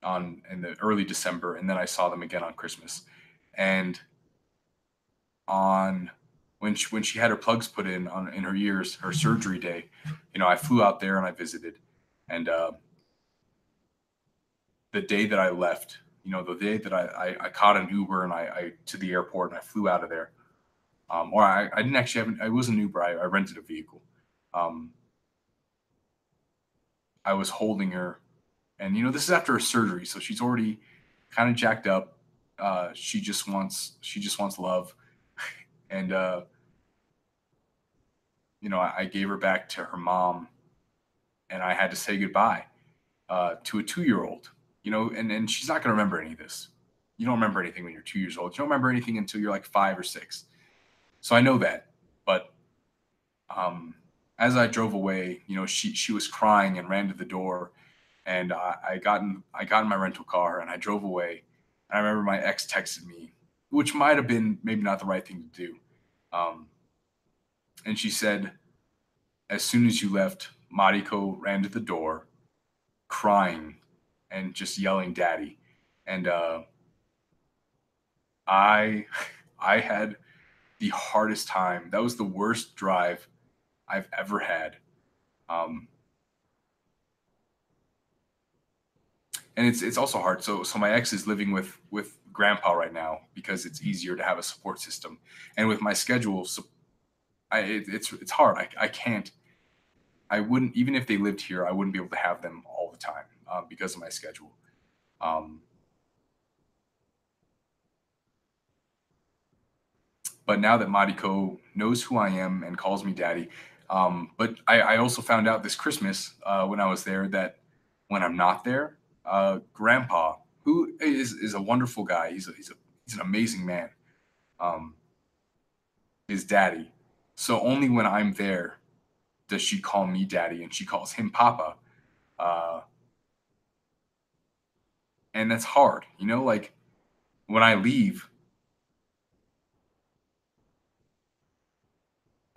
on in the early December, and then I saw them again on Christmas, and on when she had her plugs put in her ears, her surgery day, I flew out there and I visited, and the day that I left, the day that I caught an Uber and I to the airport and I flew out of there, or I didn't actually have, I was an Uber, I rented a vehicle. Um, I was holding her, and this is after a surgery, so she's already kind of jacked up. She just wants love, and I gave her back to her mom, and I had to say goodbye to a 2-year old. And she's not going to remember any of this. You don't remember anything when you're 2 years old. You don't remember anything until you're like 5 or 6. So I know that, but um, as I drove away, she was crying and ran to the door, and I got in my rental car and I drove away. And I remember my ex texted me, which might have been maybe not the right thing to do. Um, and she said, as soon as you left, Mariko ran to the door, crying and just yelling, "Daddy!" And I, I had the hardest time. That was the worst drive I've ever had. Um, and it's also hard. So my ex is living with grandpa right now because it's easier to have a support system. And with my schedule, so it's hard. I can't. I wouldn't, even if they lived here, I wouldn't be able to have them all the time because of my schedule. Um, but now that Mariko knows who I am and calls me daddy, but I also found out this Christmas when I was there that when I'm not there, Grandpa, who is a wonderful guy, he's an amazing man, um, is daddy. So only when I'm there does she call me daddy, and she calls him Papa. Uh, and that's hard, you know. Like when I leave,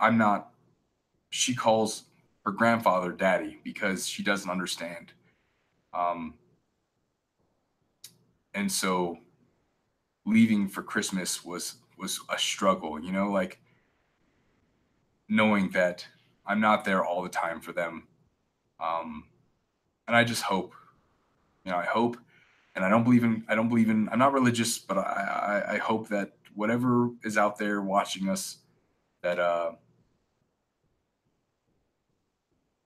I'm not. She calls her grandfather daddy because she doesn't understand. Um, and so leaving for Christmas was a struggle, you know, like knowing that I'm not there all the time for them. Um, and I just hope, you know, I hope, and I don't believe in, I'm not religious, but I hope that whatever is out there watching us, that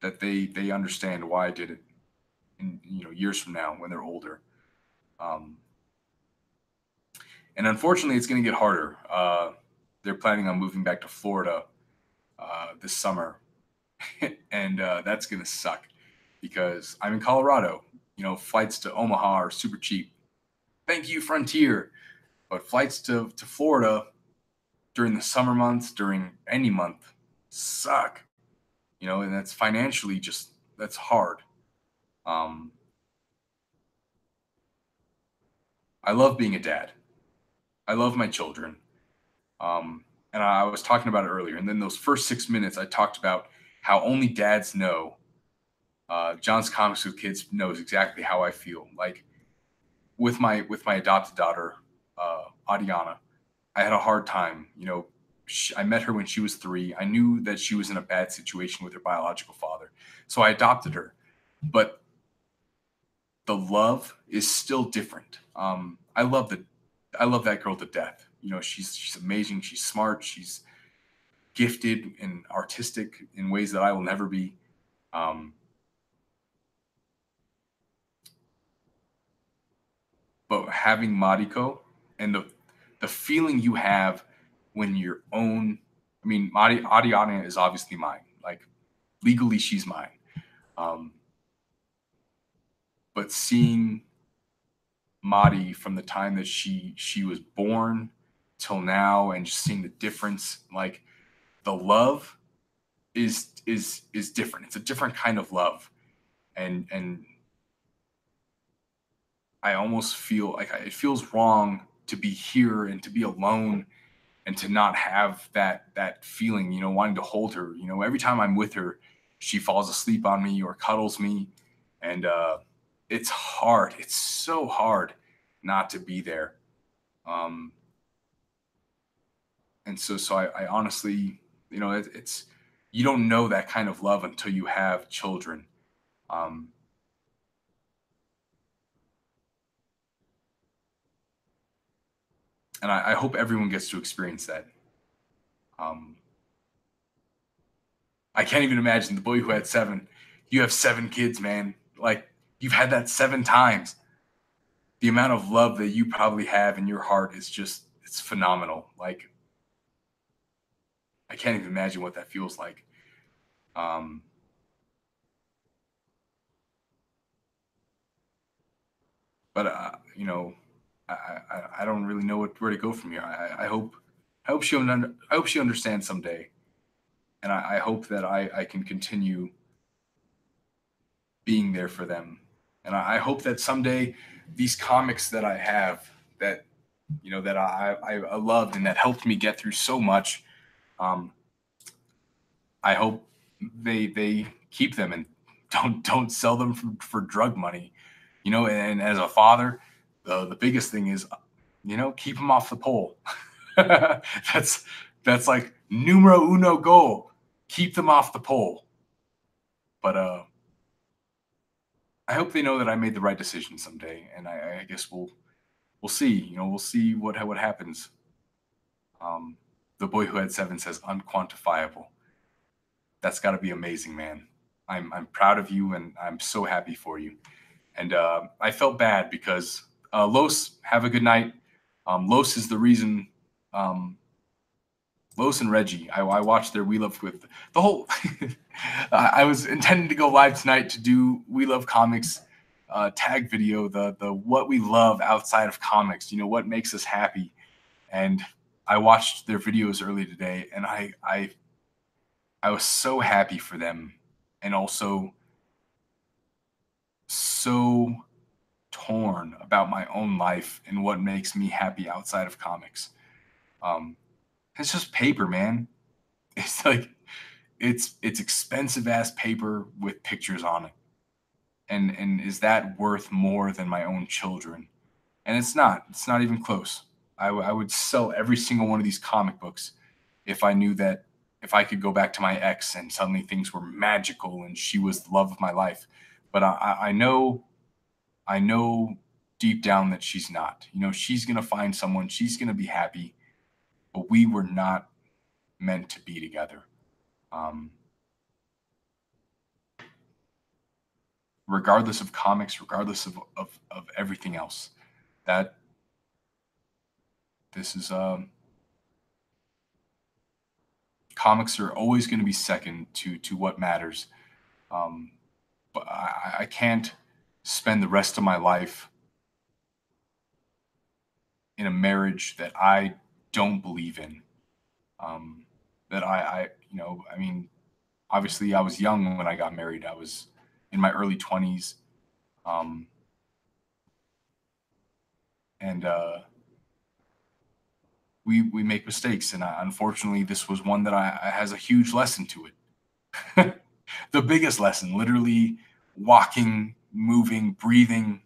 that they understand why I did it, in, you know, years from now when they're older. Um, and unfortunately, it's going to get harder. They're planning on moving back to Florida this summer, and that's going to suck because I'm in Colorado. You know, flights to Omaha are super cheap. Thank you, Frontier. But flights to Florida during the summer months, during any month, suck. You know, and that's financially just that's hard. Um, I love being a dad. I love my children. And I was talking about it earlier. And then those first 6 minutes, I talked about how only dads know. John's Comics with Kids knows exactly how I feel. Like with my adopted daughter, Adiana, I had a hard time. You know, I met her when she was 3. I knew that she was in a bad situation with her biological father, so I adopted her. But the love is still different. I love that girl to death. You know, she's amazing. She's smart. She's gifted and artistic in ways that I will never be. Um, but having Mariko and the feeling you have when your own, I mean, Ariana is obviously mine. Like legally, she's mine. Um, but seeing Madi from the time that she was born till now, and just seeing the difference, like the love is different. It's a different kind of love, and I almost feel like it feels wrong to be here and to be alone and to not have that feeling, you know, wanting to hold her. You know, every time I'm with her, she falls asleep on me or cuddles me, and it's hard. It's so hard not to be there. Um, and so I honestly, you know, it's you don't know that kind of love until you have children. Um, and I hope everyone gets to experience that. Um, I can't even imagine the boy who had 7. You have 7 kids, man. Like you've had that 7 times. The amount of love that you probably have in your heart is just it's phenomenal. Like I can't even imagine what that feels like. Um, but you know, I don't really know where to go from here. I hope I hope she understands someday, and I hope that I can continue being there for them, and I hope that someday these comics that I have that you know that I loved and that helped me get through so much. Um, I hope they keep them and don't sell them for drug money. You know, and as a father, the biggest thing is, you know, keep them off the pole. that's that's like numero uno goal. Keep them off the pole. But I hope they know that I made the right decision someday, and I guess we'll see. You know, we'll see what happens. Um, the boy who had 7 says unquantifiable. That's got to be amazing, man. I'm proud of you, and I'm so happy for you. And I felt bad because Los, have a good night. Los is the reason. Um, Los and Reggie, I watched their We Love with the whole. I was intending to go live tonight to do We Love Comics tag video, the what we love outside of comics. You know what makes us happy, and I watched their videos early today, and I was so happy for them, and also so torn about my own life and what makes me happy outside of comics. Um, it's just paper, man. It's like it's expensive ass paper with pictures on it. And is that worth more than my own children? And it's not. It's not even close. I would sell every single one of these comic books if I knew that if I could go back to my ex and suddenly things were magical and she was the love of my life. But I know deep down that she's not. You know, she's gonna find someone, she's gonna be happy, but we were not meant to be together. Um, Regardless of comics, regardless of everything else. That this is comics are always going to be second to what matters. Um, but I can't spend the rest of my life in a marriage that I don't believe in. Um, that you know, I mean, obviously I was young when I got married. I was in my early 20s. Um, and we make mistakes, and unfortunately, this was one that I has a huge lesson to it. The biggest lesson, literally walking, moving, breathing,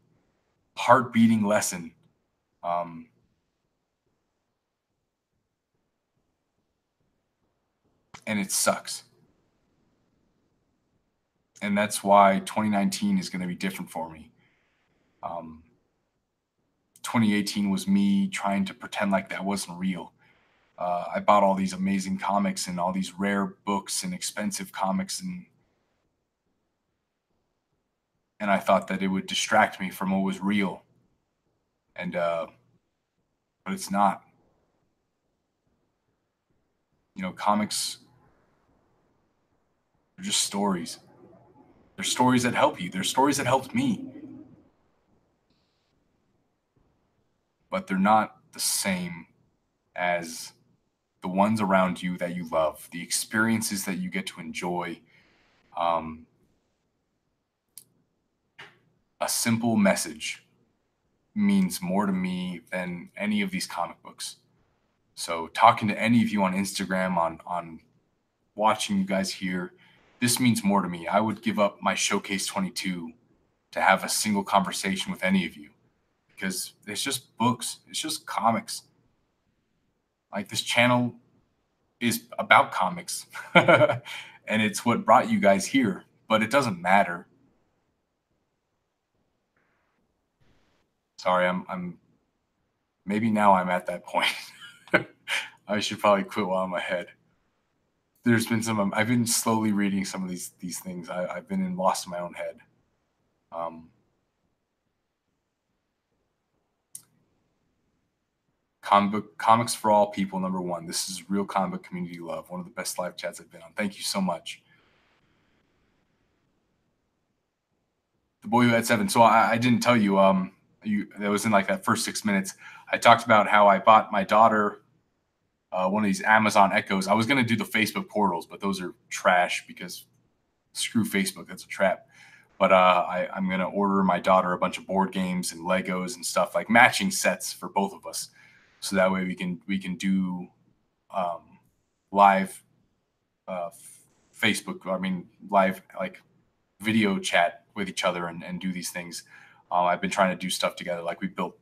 heart beating lesson. Um, and it sucks. And that's why 2019 is going to be different for me. Um, 2018 was me trying to pretend like that wasn't real. I bought all these amazing comics and all these rare books and expensive comics, and I thought that it would distract me from what was real. And but it's not. You know, comics are just stories. They're stories that help you. They're stories that helped me, but they're not the same as the ones around you that you love, the experiences that you get to enjoy. Um, a simple message means more to me than any of these comic books. So talking to any of you on Instagram, on watching you guys here, this means more to me. I would give up my Showcase 22 to have a single conversation with any of you because it's just books, it's just comics. Like this channel is about comics and it's what brought you guys here, but it doesn't matter. Sorry, I'm maybe now I'm at that point. I should probably quit while I'm ahead. There's been some. I've been slowly reading some of these things. I've been lost in my own head. Um, comics for all people. Number one. This is real comic book community love. One of the best live chats I've been on. Thank you so much. The boy who had seven. So I didn't tell you. That was in like that first 6 minutes. I talked about how I bought my daughter one of these Amazon Echoes. I was going to do the Facebook portals, but those are trash because screw Facebook. That's a trap. But I'm going to order my daughter a bunch of board games and Legos and stuff, like matching sets for both of us. So that way we can do live uh, Facebook. I mean, live like video chat with each other and do these things. I've been trying to do stuff together. Like we built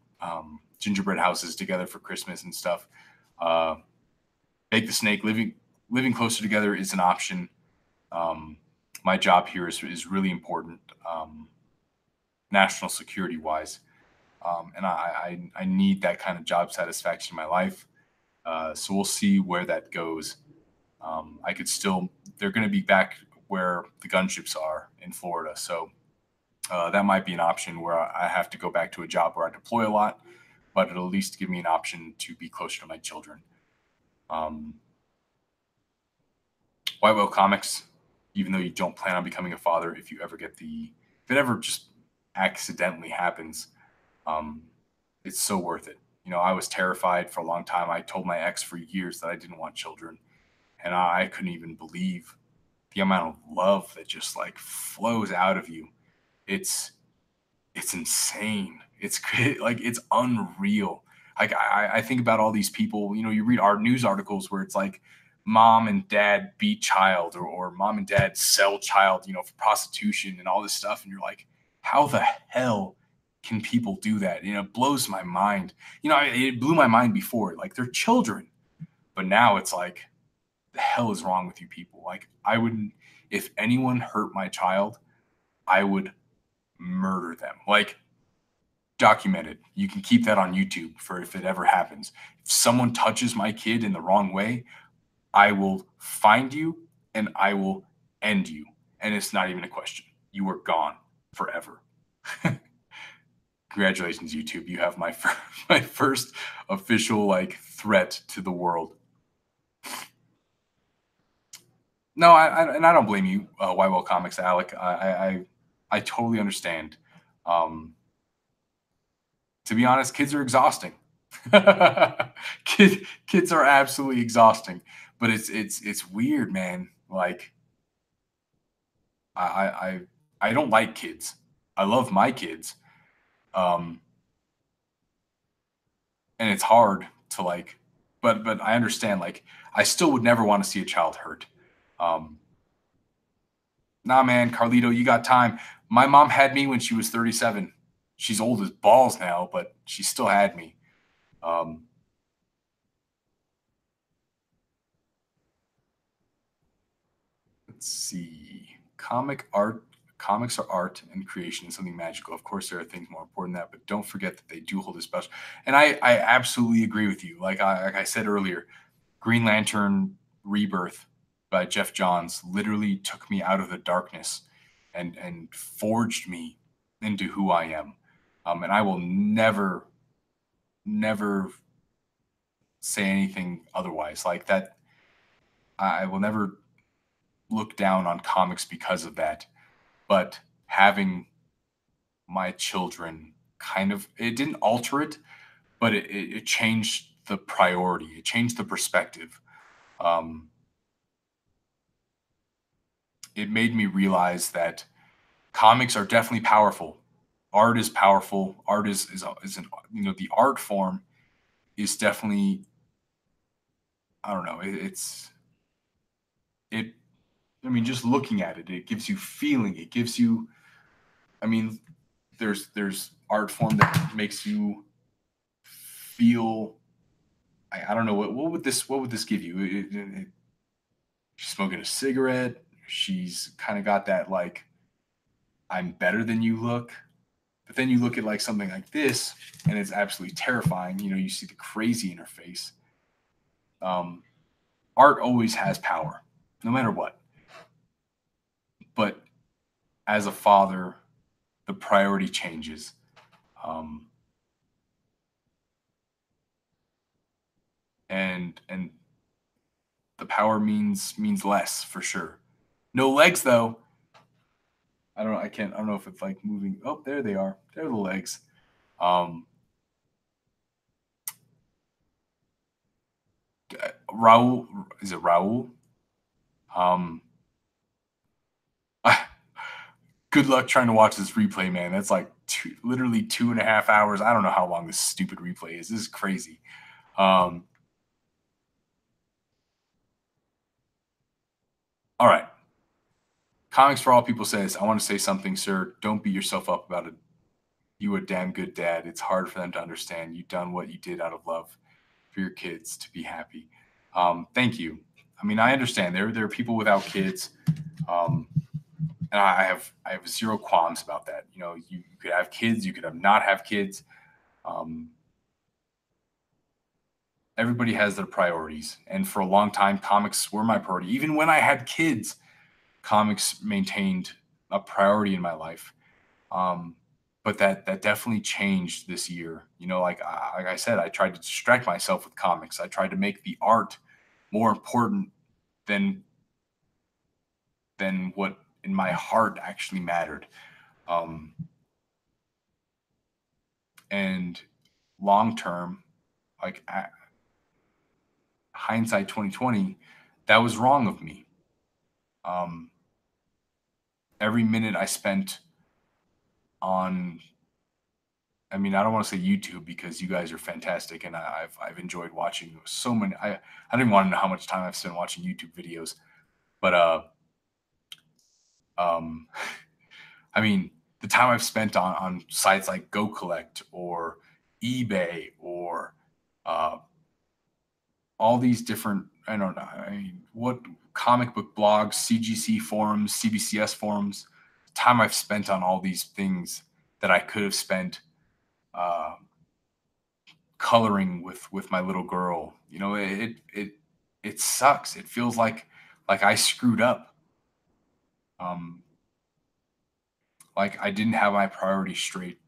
gingerbread houses together for Christmas and stuff. Bake the Snake. Living closer together is an option. My job here is really important, national security wise, and I need that kind of job satisfaction in my life. So we'll see where that goes. I could still. They're going to be back where the gunships are in Florida. So that might be an option where I have to go back to a job where I deploy a lot, but it'll at least give me an option to be closer to my children. White Whale Comics, even though you don't plan on becoming a father, if it ever just accidentally happens, it's so worth it. I was terrified for a long time. I told my ex for years that I didn't want children, and I couldn't even believe the amount of love that just like flows out of you. It's insane. It's like it's unreal. Like I think about all these people. You read our news articles where it's like mom and dad beat child, or mom and dad sell child, for prostitution and all this stuff, and you're like, how the hell can people do that? It blows my mind. It blew my mind before. Like, they're children, but now it's like, the hell is wrong with you people? Like, if anyone hurt my child, I would murder them. Like, documented. You can keep that on YouTube for if it ever happens. If someone touches my kid in the wrong way, I will find you and I will end you. And it's not even a question. You are gone forever. Congratulations, YouTube. You have my first official threat to the world. No, I don't blame you, White Whale Comics, Alec. I totally understand. To be honest, kids are exhausting. Kids are absolutely exhausting, but it's weird, man. Like, I don't like kids. I love my kids, and it's hard to but I understand. Like, I still would never want to see a child hurt. Nah, man, Carlito, you got time. My mom had me when she was 37. She's old as balls now, but she still had me. Let's see. Comics are art and creation, something magical. Of course, there are things more important than that, but don't forget that they do hold a special. And I absolutely agree with you. Like I said earlier, Green Lantern Rebirth by Jeff Johns literally took me out of the darkness and forged me into who I am. And I will never say anything otherwise. Like that, I will never look down on comics because of that. But having my children it didn't alter it, but it changed the priority. It changed the perspective. It made me realize that comics are definitely powerful. Art is powerful. Art is the art form is definitely, I don't know. I mean, just looking at it, it gives you feeling. It gives you, I mean, there's art form that makes you feel. I don't know what would this give you? She's smoking a cigarette. She's kind of got that I'm better than you look. But then you look at something like this, and it's absolutely terrifying. You see the crazy in her face. Art always has power, no matter what. But as a father, the priority changes. And the power means less for sure. No legs though. I don't know. I don't know if it's moving. Oh, there they are. There are the legs. Raul, is it Raul? Good luck trying to watch this replay, man. That's literally 2.5 hours. I don't know how long this stupid replay is. This is crazy. All right. Comics for All People says, I want to say something, sir. Don't beat yourself up about it. You a damn good dad. It's hard for them to understand. You've done what you did out of love for your kids to be happy. Thank you. I mean, I understand there are people without kids. And I have zero qualms about that. You could have kids, you could not have kids. Everybody has their priorities. And for a long time, comics were my priority. Even when I had kids, comics maintained a priority in my life. But that definitely changed this year. Like I said, I tried to distract myself with comics. I tried to make the art more important than what in my heart actually mattered. Um, and long term, like hindsight 2020, that was wrong of me. Um, every minute I spent on, I mean, I don't want to say YouTube because you guys are fantastic and I've enjoyed watching so many. I don't even want to know how much time I've spent watching YouTube videos, but um, I mean, the time I've spent on sites like GoCollect or eBay or uh, all these different, I don't know, I mean, what comic book blogs, CGC forums, CBCS forums, time I've spent on all these things that I could have spent uh, coloring with my little girl. It sucks. It feels like I screwed up. Um, like I didn't have my priorities straight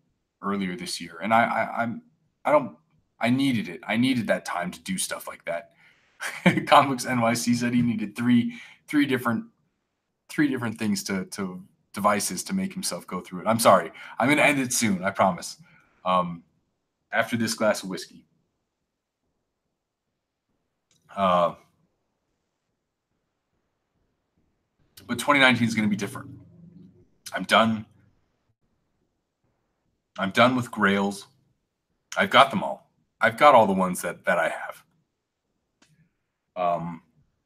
earlier this year, and I don't I needed it. I needed that time to do stuff like that. Comics NYC said he needed three different things to devices to make himself go through it. I'm sorry. I'm gonna end it soon. I promise. Um, after this glass of whiskey. Uh, but 2019 is going to be different. I'm done. I'm done with Grails. I've got them all. I've got all the ones that I have.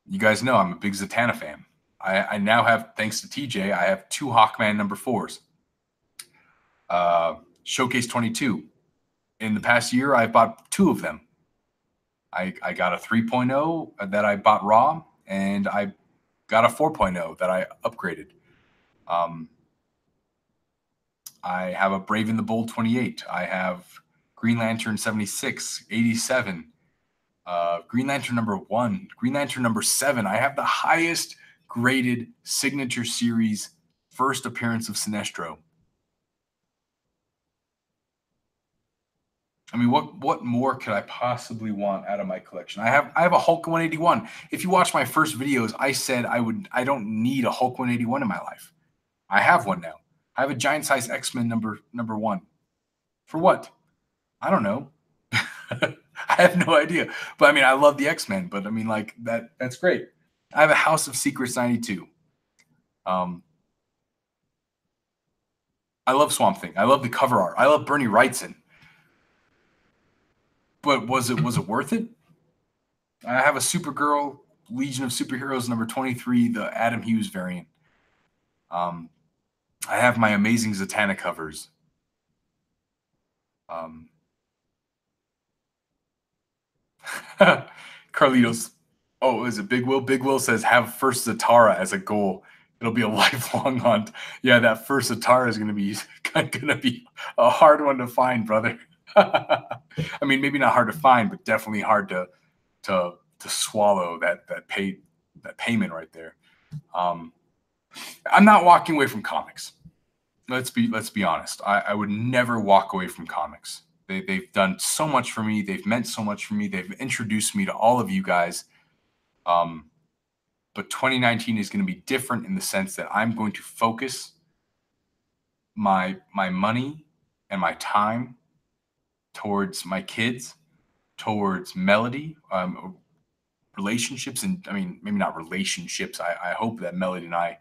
You guys know I'm a big Zatanna fan. I now have, thanks to TJ, I have 2 Hawkman number 4s. Showcase 22. In the past year, I've bought 2 of them. I got a 3.0 that I bought raw, and I got a 4.0 that I upgraded. I have a Brave and the Bold 28. I have Green Lantern 76, 87, Green Lantern number 1, Green Lantern number 7. I have the highest graded signature series first appearance of Sinestro. I mean, what more could I possibly want out of my collection? I have a Hulk 181. If you watch my first videos, I said I don't need a Hulk 181 in my life. I have one now. I have a giant size X-Men number 1. For what? I don't know. I have no idea. But I mean, I love the X-Men, but I mean, like that's great. I have a House of Secrets 92. I love Swamp Thing. I love the cover art. I love Bernie Wrightson. But was it worth it? I have a Supergirl Legion of Superheroes number 23, the Adam Hughes variant. I have my amazing Zatanna covers. Carlitos. Oh, is it Big Will? Big Will says have first Zatara as a goal. It'll be a lifelong hunt. Yeah, that first Zatara is going to be a hard one to find, brother. I mean, maybe not hard to find, but definitely hard to swallow that payment right there. I'm not walking away from comics. Let's be honest. I would never walk away from comics. They've done so much for me. They've meant so much for me. They've introduced me to all of you guys. But 2019 is going to be different in the sense that I'm going to focus my money and my time towards my kids, towards Melody, relationships, and I mean maybe not relationships. I hope that Melody and I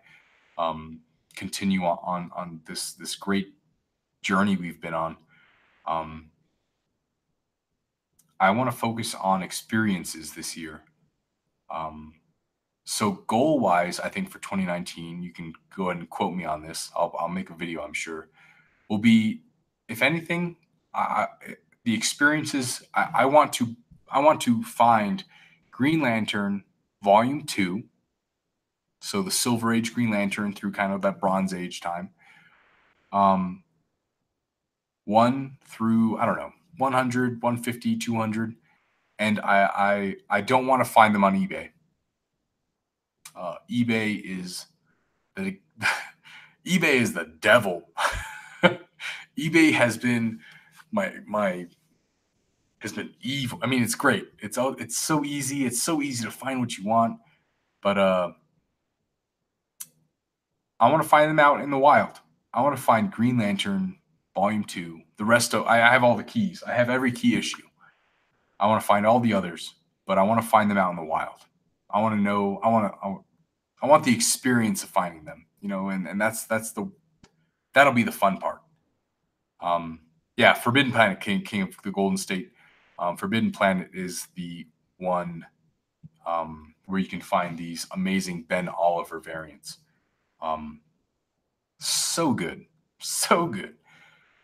continue on this great journey we've been on. I want to focus on experiences this year. So goal-wise, I think for 2019, you can go ahead and quote me on this. I'll make a video, I'm sure. Will be, if anything, the experiences. I want to find Green Lantern Volume 2. So the Silver Age Green Lantern through kind of that Bronze Age time. 1 through, I don't know, 100, 150, 200. And I don't want to find them on eBay. eBay is that eBay is the devil. eBay has been my has been evil. I mean, it's great. It's so easy. It's so easy to find what you want, but I want to find them out in the wild. I want to find Green Lantern Volume 2. The rest of I have all the keys. I have every key issue. I want to find all the others, but I want to find them out in the wild. I want to know. I want the experience of finding them. And that'll be the fun part. Yeah, Forbidden Planet, King of the Golden State. Forbidden Planet is the one where you can find these amazing Ben Oliver variants. So good, so good.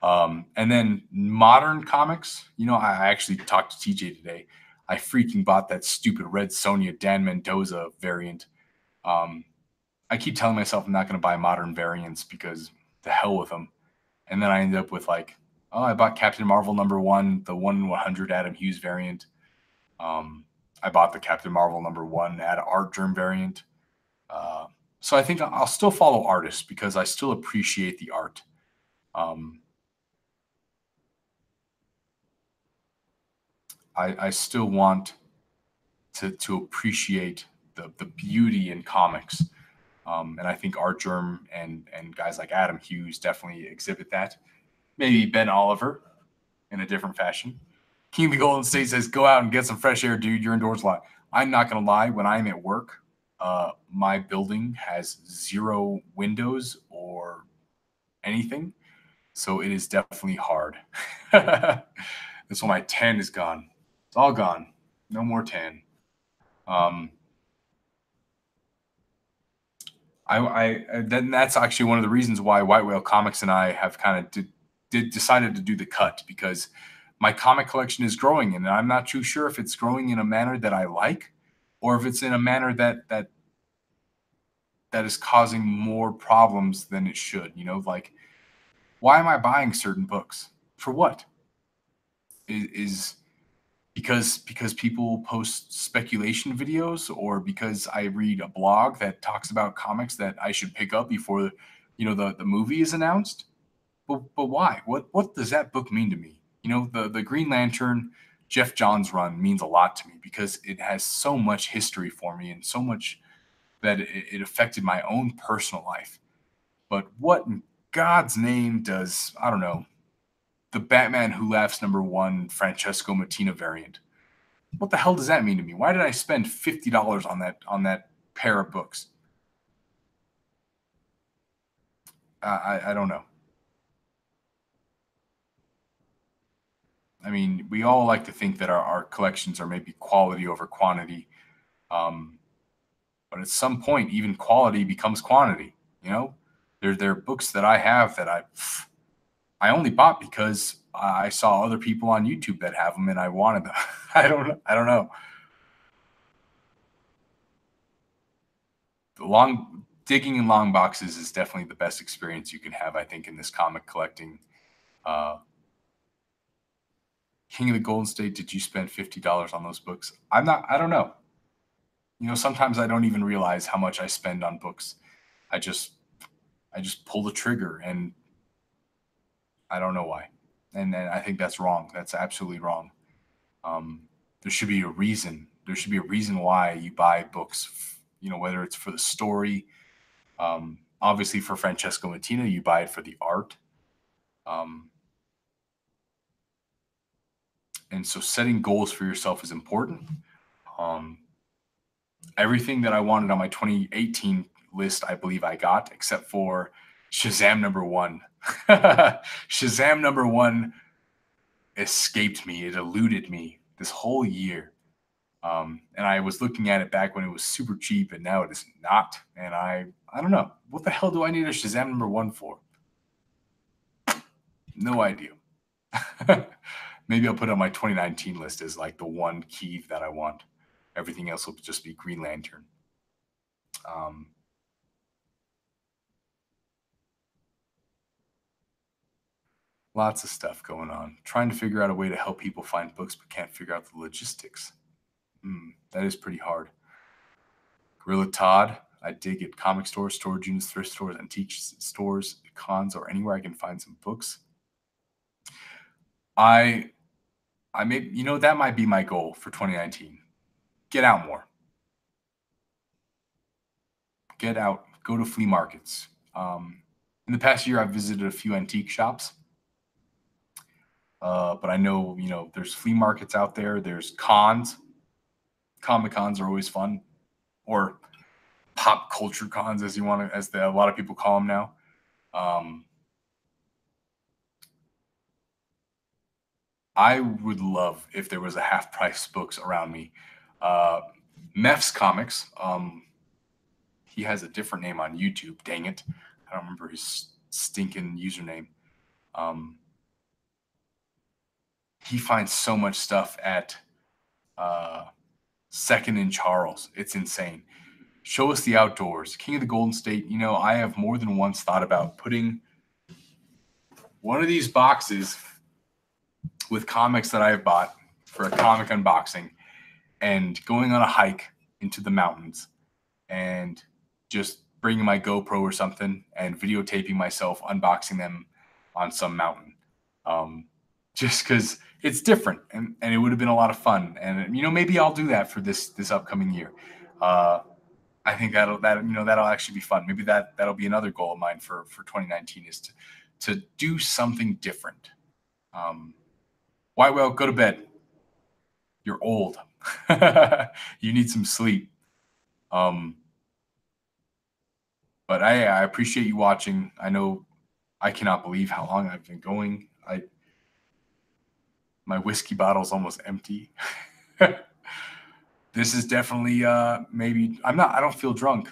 And then modern comics, I actually talked to TJ today. I freaking bought that stupid Red Sonja Dan Mendoza variant. I keep telling myself I'm not going to buy modern variants because the hell with them. And then I ended up with I bought Captain Marvel #1, the 1/100 Adam Hughes variant. I bought the Captain Marvel #1 Art Germ variant. So I think I'll still follow artists because I still appreciate the art. I still want to appreciate the beauty in comics. And I think Art Germ and guys like Adam Hughes definitely exhibit that. Maybe Ben Oliver in a different fashion. King of the Golden State says, "Go out and get some fresh air, dude. You're indoors a lot." I'm not going to lie. When I'm at work, my building has 0 windows or anything. So it is definitely hard. That's why my tan is gone. It's all gone. No more tan. Then that's actually one of the reasons why White Whale Comics and I have kind of decided to do the cut, because my comic collection is growing, and I'm not too sure if it's growing in a manner that I like, or if it's in a manner that is causing more problems than it should. Like, why am I buying certain books? For what? Is because people post speculation videos, or because I read a blog that talks about comics that I should pick up before the movie is announced? But why? What does that book mean to me? The Green Lantern Jeff Johns run means a lot to me because it has so much history for me and so much that it affected my own personal life. But what in God's name does, I don't know, the Batman Who Laughs #1 Francesco Mattina variant? What the hell does that mean to me? Why did I spend $50 on that pair of books? I don't know. I mean, we all like to think that our collections are maybe quality over quantity. But at some point, even quality becomes quantity. There are books that I have that I only bought because I saw other people on YouTube that have them and I wanted them. I don't know. Digging in long boxes is definitely the best experience you can have, I think, in this comic collecting. King of the Golden State, did you spend $50 on those books? I don't know. Sometimes I don't even realize how much I spend on books. I just pull the trigger, and I don't know why. And I think that's wrong. That's absolutely wrong. There should be a reason. There should be a reason why you buy books. Whether it's for the story. Obviously, for Francesco Mattina, you buy it for the art. And so setting goals for yourself is important. Everything that I wanted on my 2018 list, I believe I got, except for Shazam #1. Shazam #1 escaped me. It eluded me this whole year. And I was looking at it back when it was super cheap, and now it is not. And I don't know. What the hell do I need a Shazam #1 for? No idea. Maybe I'll put it on my 2019 list as like the one key that I want. Everything else will just be Green Lantern. Lots of stuff going on. Trying to figure out a way to help people find books, but can't figure out the logistics. That is pretty hard. Gorilla Todd, I dig at comic stores, storage units, thrift stores, antique stores, cons, or anywhere I can find some books. I I may, that might be my goal for 2019. Get out more. Get out. Go to flea markets. In the past year, I've visited a few antique shops. But I know, there's flea markets out there. There's cons. Comic cons are always fun, or pop culture cons, as you want to, a lot of people call them now. Um, I would love if there was a half price books around me. Uh, Mef's Comics. He has a different name on YouTube. Dang it, I don't remember his stinking username. Um, he finds so much stuff at uh, Second and Charles. It's insane. Show Us the Outdoors, King of the Golden State. I have more than once thought about putting one of these boxes with comics that I have bought for a comic unboxing and going on a hike into the mountains and just bringing my GoPro or something and videotaping myself unboxing them on some mountain. Just because it's different and it would have been a lot of fun. And maybe I'll do that for this upcoming year. I think that'll actually be fun. Maybe that'll be another goal of mine for 2019 is to do something different. Why? Well, go to bed. You're old. You need some sleep. But I appreciate you watching. I know I cannot believe how long I've been going. My whiskey bottle's almost empty. This is definitely maybe I don't feel drunk.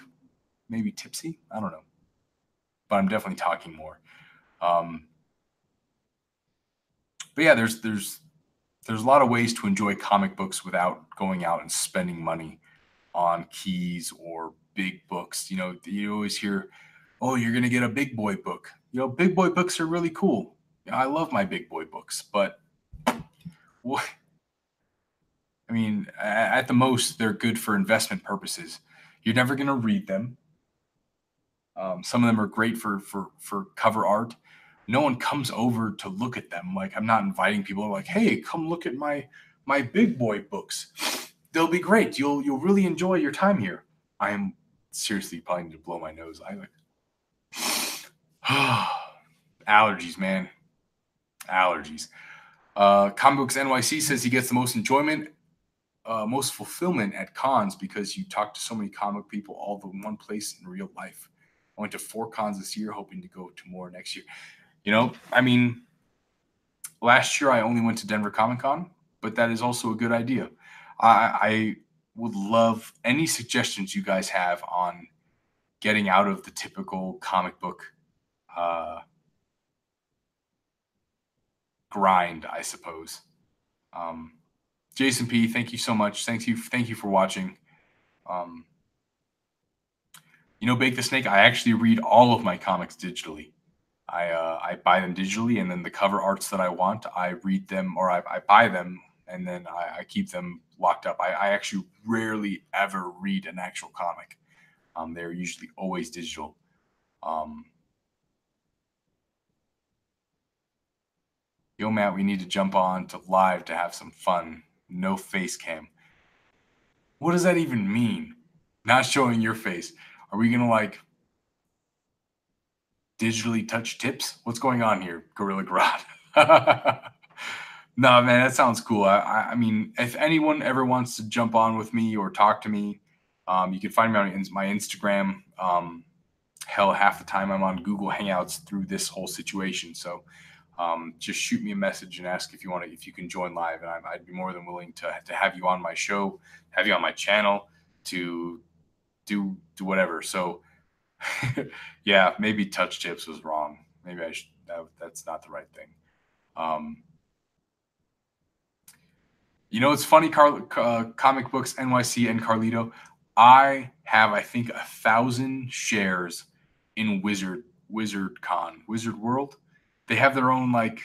Maybe tipsy. I don't know. But I'm definitely talking more. But yeah, there's a lot of ways to enjoy comic books without going out and spending money on keys or big books. You always hear, oh, you're going to get a big boy book. Big boy books are really cool. I love my big boy books, but what? I mean, at the most, they're good for investment purposes. You're never going to read them. Some of them are great for cover art. No one comes over to look at them. Like, I'm not inviting people like, hey, come look at my big boy books. They'll be great. You'll really enjoy your time here. I am seriously probably need to blow my nose. I like allergies, man. Allergies. Comic Books NYC says he gets the most enjoyment, most fulfillment at cons because you talk to so many comic people all in one place in real life. I went to 4 cons this year, hoping to go to more next year. I mean, last year I only went to Denver Comic Con, but that is also a good idea. I would love any suggestions you guys have on getting out of the typical comic book grind, I suppose. Jason P, thank you so much. Thank you for watching. Bake the Snake, I actually read all of my comics digitally. I buy them digitally, and then the cover arts that I want, I read them, or I buy them, and then I keep them locked up. I actually rarely ever read an actual comic. They're usually always digital. Yo, Matt, we need to jump on to live to have some fun. No face cam. What does that even mean? Not showing your face. Are we gonna like digitally touch tips? What's going on here, Gorilla Grodd? No, man, that sounds cool. I mean, if anyone ever wants to jump on with me or talk to me, you can find me on my Instagram. Hell, half the time I'm on Google Hangouts through this whole situation. So just shoot me a message and ask if you can join live, and I'd be more than willing to have you on my show, have you on my channel, to do whatever. So yeah, maybe touch tips was wrong. Maybe I should. That's not the right thing. It's funny, Comic Books NYC and Carlito. I have, I think, 1,000 shares in Wizard World. They have their own like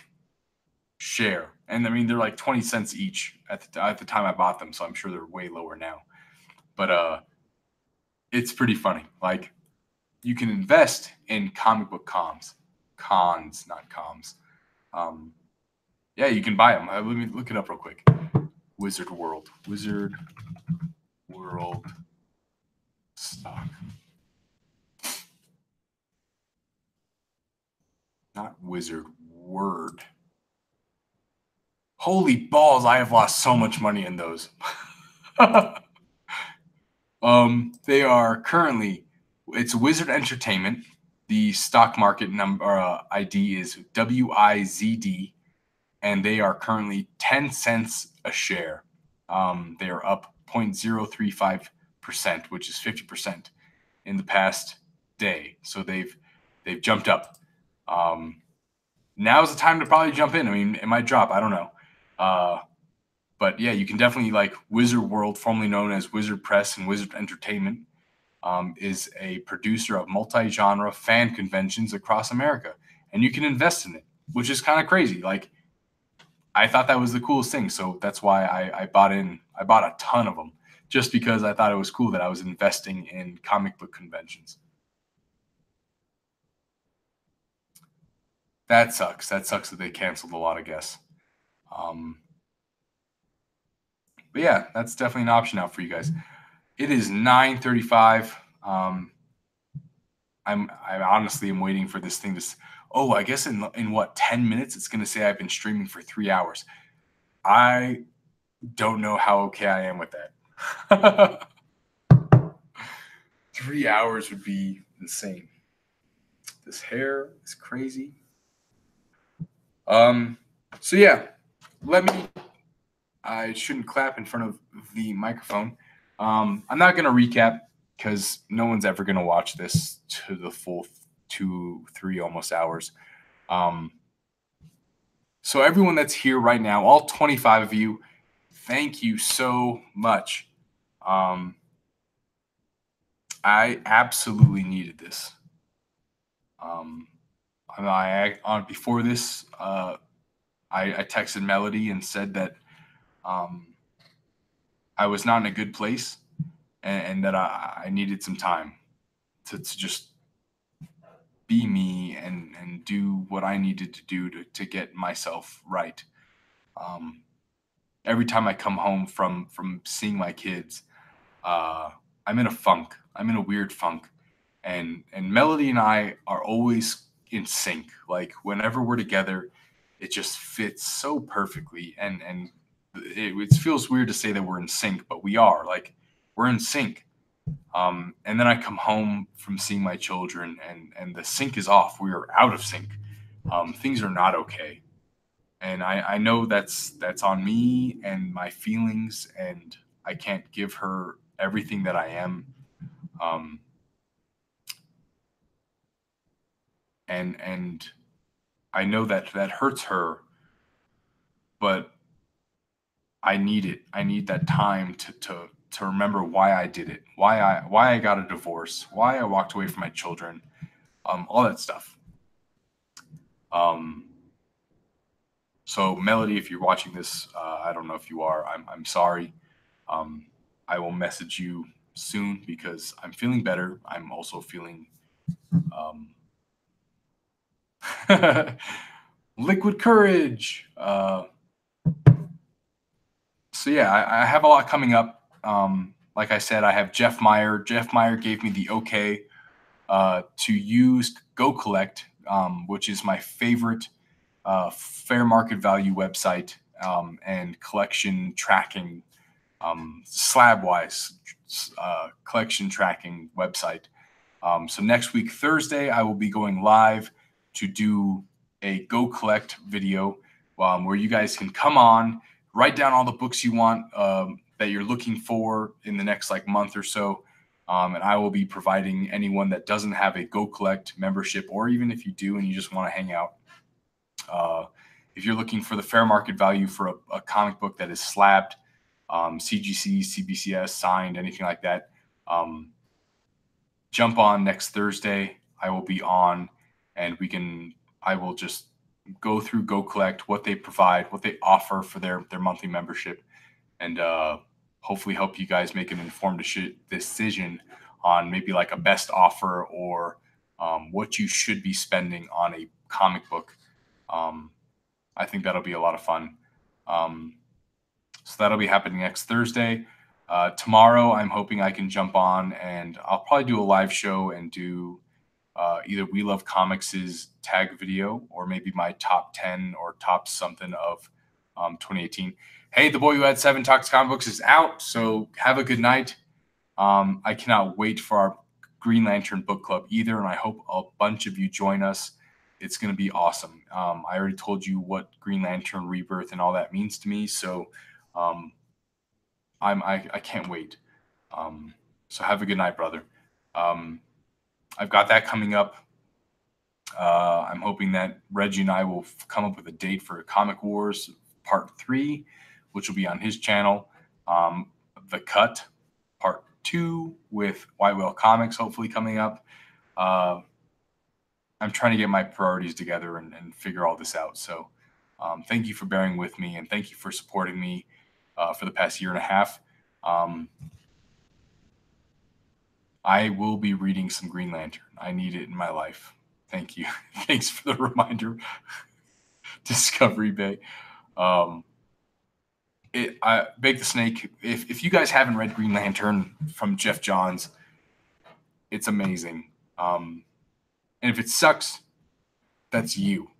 share, and I mean they're like 20 cents each at the time I bought them, so I'm sure they're way lower now. But it's pretty funny. Like, you can invest in comic book cons, not comms. Yeah, you can buy them. Let me look it up real quick. Wizard World stock. Not Wizard Word. Holy balls, I have lost so much money in those. They are currently, it's Wizard Entertainment. The stock market number ID is WIZD, and they are currently 10 cents a share. They are up 0.035%, which is 50% in the past day. So they've jumped up. Now's the time to probably jump in. I mean, it might drop. I don't know. But yeah, you can definitely, like, Wizard World, formerly known as Wizard Press and Wizard Entertainment, is a producer of multi-genre fan conventions across America, and you can invest in it, which is kind of crazy. Like, I thought that was the coolest thing, so that's why I bought in. I bought a ton of them just because I thought it was cool that I was investing in comic book conventions. That sucks. That sucks that they canceled a lot, I guess. But yeah, that's definitely an option out for you guys. It is 9:35. I honestly am waiting for this thing to. Oh, I guess in what, 10 minutes it's gonna say I've been streaming for 3 hours. I don't know how okay I am with that. 3 hours would be insane. This hair is crazy. So yeah, I shouldn't clap in front of the microphone. I'm not gonna recap because no one's ever gonna watch this to the full 2, 3 almost hours. So everyone that's here right now, all 25 of you, thank you so much. I absolutely needed this. Before this, I texted Melody and said that I was not in a good place, and that I needed some time to just be me and do what I needed to do to get myself right. Every time I come home from seeing my kids, I'm in a funk. I'm in a weird funk, and Melody and I are always in sync. Like, whenever we're together, it just fits so perfectly, and it feels weird to say that we're in sync, but we are. Like, we're in sync. And then I come home from seeing my children, and the sync is off. We are out of sync. Things are not okay, and I know that's on me and my feelings, and I can't give her everything that I am. And I know that hurts her, but I need it. I need that time to remember why I did it, why I got a divorce, why I walked away from my children, all that stuff. So Melody, if you're watching this, I don't know if you are. I'm sorry. I will message you soon because I'm feeling better. I'm also feeling liquid courage. So yeah, I have a lot coming up. Like I said, I have Jeff Meyer. Jeff Meyer gave me the okay to use GoCollect, which is my favorite fair market value website and collection tracking, slab-wise collection tracking website. So next week, Thursday, I will be going live to do a GoCollect video where you guys can come on, write down all the books you want that you're looking for in the next month or so. And I will be providing anyone that doesn't have a GoCollect membership, or even if you do and you just want to hang out. If you're looking for the fair market value for a comic book that is slabbed, CGC, CBCS, signed, anything like that, jump on next Thursday. I will be on, and I will just go through GoCollect, what they provide, what they offer for their monthly membership, and hopefully help you guys make an informed decision on maybe like a best offer or what you should be spending on a comic book. I think that'll be a lot of fun. So that'll be happening next Thursday. Tomorrow, I'm hoping I can jump on and I'll probably do a live show and do either We Love Comics' tag video or maybe my top 10 or top something of 2018. Hey, The Boy Who Had 7 Talks Comic Books is out, so have a good night. I cannot wait for our Green Lantern book club either, and I hope a bunch of you join us. It's going to be awesome. I already told you what Green Lantern Rebirth and all that means to me, so I can't wait. So have a good night, brother. I've got that coming up. I'm hoping that Reggie and I will come up with a date for Comic Wars Part 3, which will be on his channel. The Cut Part 2 with White Whale Comics hopefully coming up. I'm trying to get my priorities together and figure all this out. So thank you for bearing with me, and thank you for supporting me for the past year and a half. I will be reading some Green Lantern. I need it in my life. Thank you. Thanks for the reminder. Discovery Bay. Bake the Snake. If you guys haven't read Green Lantern from Jeff Johns, it's amazing. And if it sucks, that's you.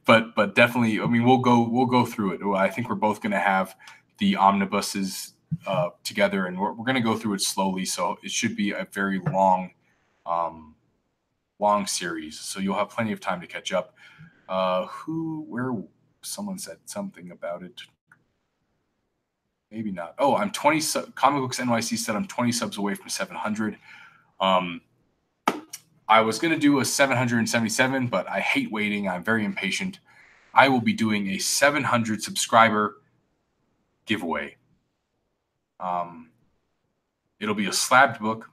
but definitely, I mean, we'll go through it. I think we're both going to have the omnibuses together, and we're going to go through it slowly. So it should be a very long series. So you'll have plenty of time to catch up. Someone said something about it. Maybe not. Oh, I'm 20. Comic Books NYC said I'm 20 subs away from 700. I was going to do a 777, but I hate waiting. I'm very impatient. I will be doing a 700 subscriber giveaway. It'll be a slabbed book.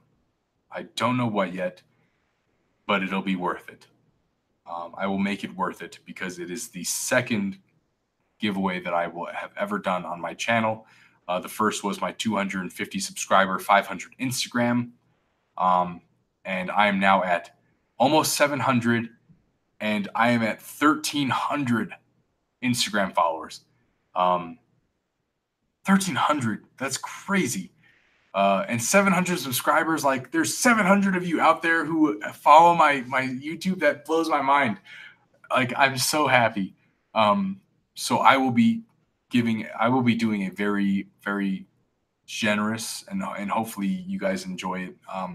I don't know what yet, but it'll be worth it. I will make it worth it because it is the second giveaway that I will have ever done on my channel. The first was my 250 subscriber, 500 Instagram. And I am now at almost 700, and I am at 1,300 Instagram followers. 1,300, that's crazy. And 700 subscribers, like there's 700 of you out there who follow my YouTube. That blows my mind. Like, I'm so happy. So I will be doing a very, very generous and hopefully you guys enjoy it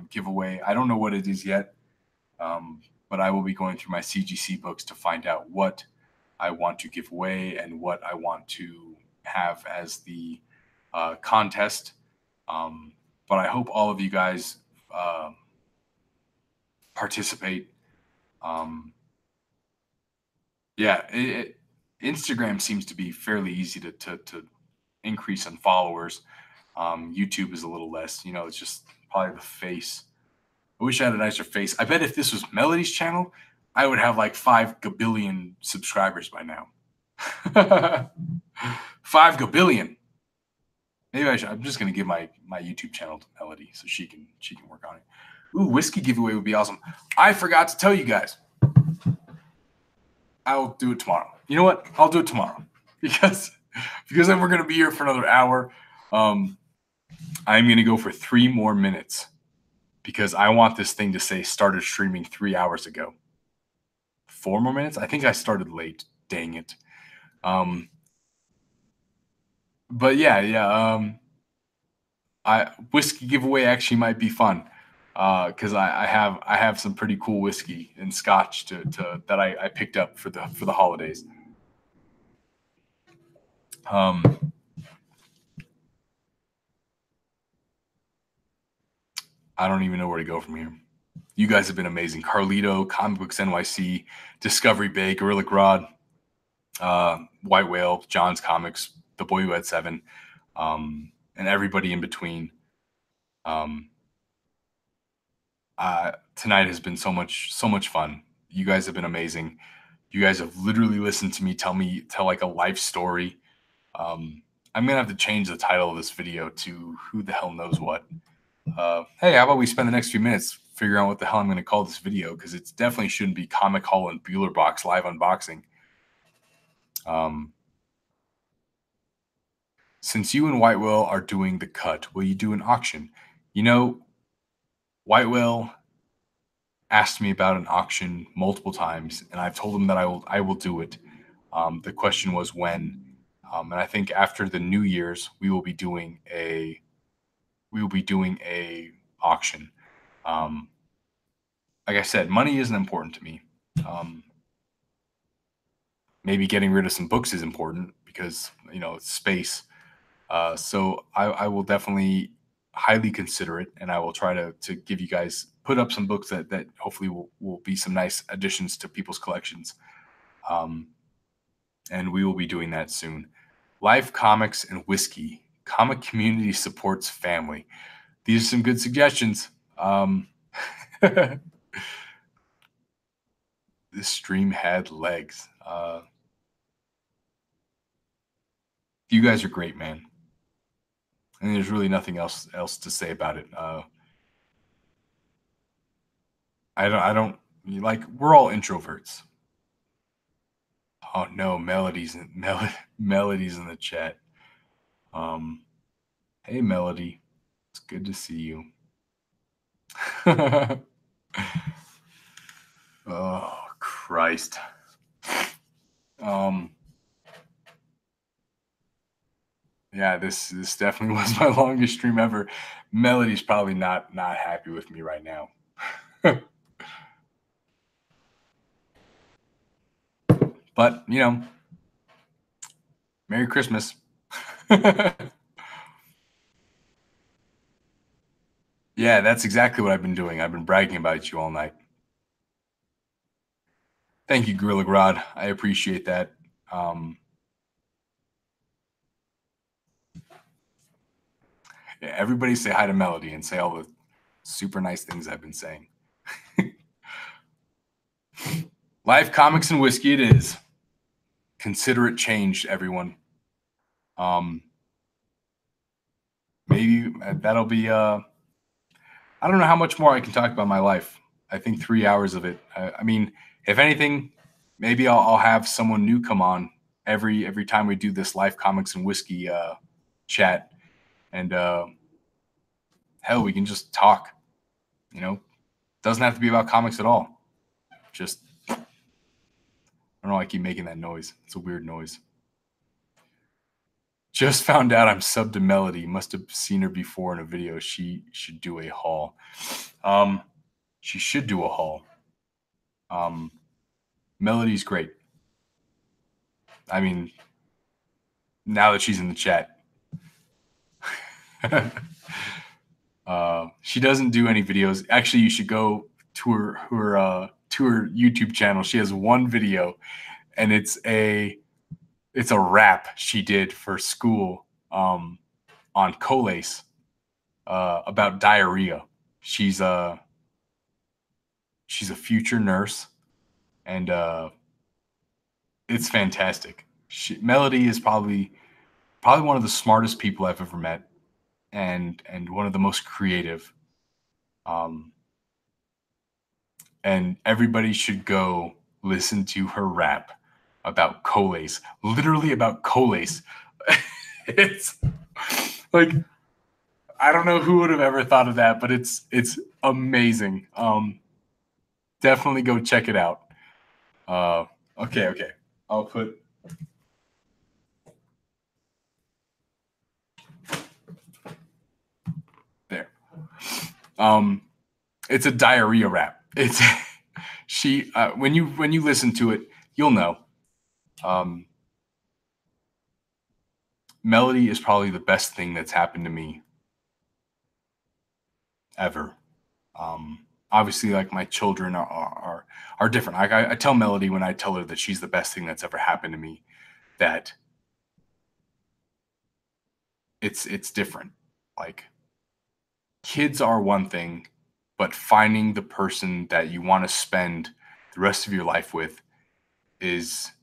giveaway. I don't know what it is yet, but I will be going through my CGC books to find out what I want to give away and what I want to have as the contest. But I hope all of you guys participate. Instagram seems to be fairly easy to increase in followers. YouTube is a little less, it's just probably the face. I wish I had a nicer face. I bet if this was Melody's channel, I would have like 5 gabillion subscribers by now. 5 gabillion. Maybe I'm just going to give my YouTube channel to Melody so she can work on it. Ooh, whiskey giveaway would be awesome. I forgot to tell you guys. I'll do it tomorrow. You know what? I'll do it tomorrow because then we're going to be here for another hour. I'm going to go for 3 more minutes because I want this thing to say started streaming 3 hours ago. 4 more minutes? I think I started late. Dang it. But yeah. Whiskey giveaway actually might be fun because I have some pretty cool whiskey and scotch that I picked up for the holidays. I don't even know where to go from here. You guys have been amazing. Carlito, Comic Books NYC, Discovery Bay, Gorilla Grodd, White Whale, John's Comics, The Boy Who Had 7, and everybody in between. Tonight has been so much fun. You guys have been amazing. You guys have literally listened to me tell like a life story. I'm gonna have to change the title of this video to "Who the Hell Knows What," Hey, how about we spend the next few minutes figuring out what the hell I'm going to call this video? Because it definitely shouldn't be Comic Haul and Bueller Box live unboxing. Um, since you and White Whale are doing the cut, will you do an auction? You know, White Whale asked me about an auction multiple times, and I've told him that I will do it. The question was when, and I think after the New Year's we will be doing a auction. Um, like I said, money isn't important to me. Um, Maybe getting rid of some books is important because it's space. So I will definitely highly consider it, and I will try to give you guys put up some books that hopefully will be some nice additions to people's collections. Um, and we will be doing that soon. Life, comics, and whiskey. Comic community supports family. These are some good suggestions. This stream had legs. You guys are great, man. And there's really nothing else to say about it. I don't like, we're all introverts. Oh no, Melody's in the chat. Hey Melody, it's good to see you. Oh Christ. Yeah, this definitely was my longest stream ever. Melody's probably not happy with me right now. But Merry Christmas. Yeah, that's exactly what I've been doing. I've been bragging about you all night. Thank you, Gorilla Grodd. I appreciate that. Yeah, everybody say hi to Melody and say all the super nice things I've been saying. Life, comics, and whiskey it is. Consider it changed, everyone. Maybe that'll be I don't know how much more I can talk about my life. I think 3 hours of it. I mean, if anything, maybe I'll have someone new come on every time we do this Life, Comics, and Whiskey chat, and hell, we can just talk. Doesn't have to be about comics at all. Just I don't know. I keep making that noise. It's a weird noise. Just found out I'm subbed to Melody. Must have seen her before in a video. She should do a haul. She should do a haul. Melody's great. I mean, now that she's in the chat. She doesn't do any videos. Actually, you should go to her YouTube channel. She has one video, and it's a rap she did for school on Colace about diarrhea. She's a future nurse, and it's fantastic. Melody is probably one of the smartest people I've ever met, and one of the most creative. And everybody should go listen to her rap about Colace, literally about Colace. It's like, I don't know who would have ever thought of that, but it's amazing. Definitely go check it out. Okay. I'll put there. It's a diarrhea rap. It's when you listen to it, you'll know. Melody is probably the best thing that's happened to me ever. Obviously, like, my children are different. I tell Melody, when I tell her that she's the best thing that's ever happened to me, that it's different. Like, kids are one thing, but finding the person that you want to spend the rest of your life with is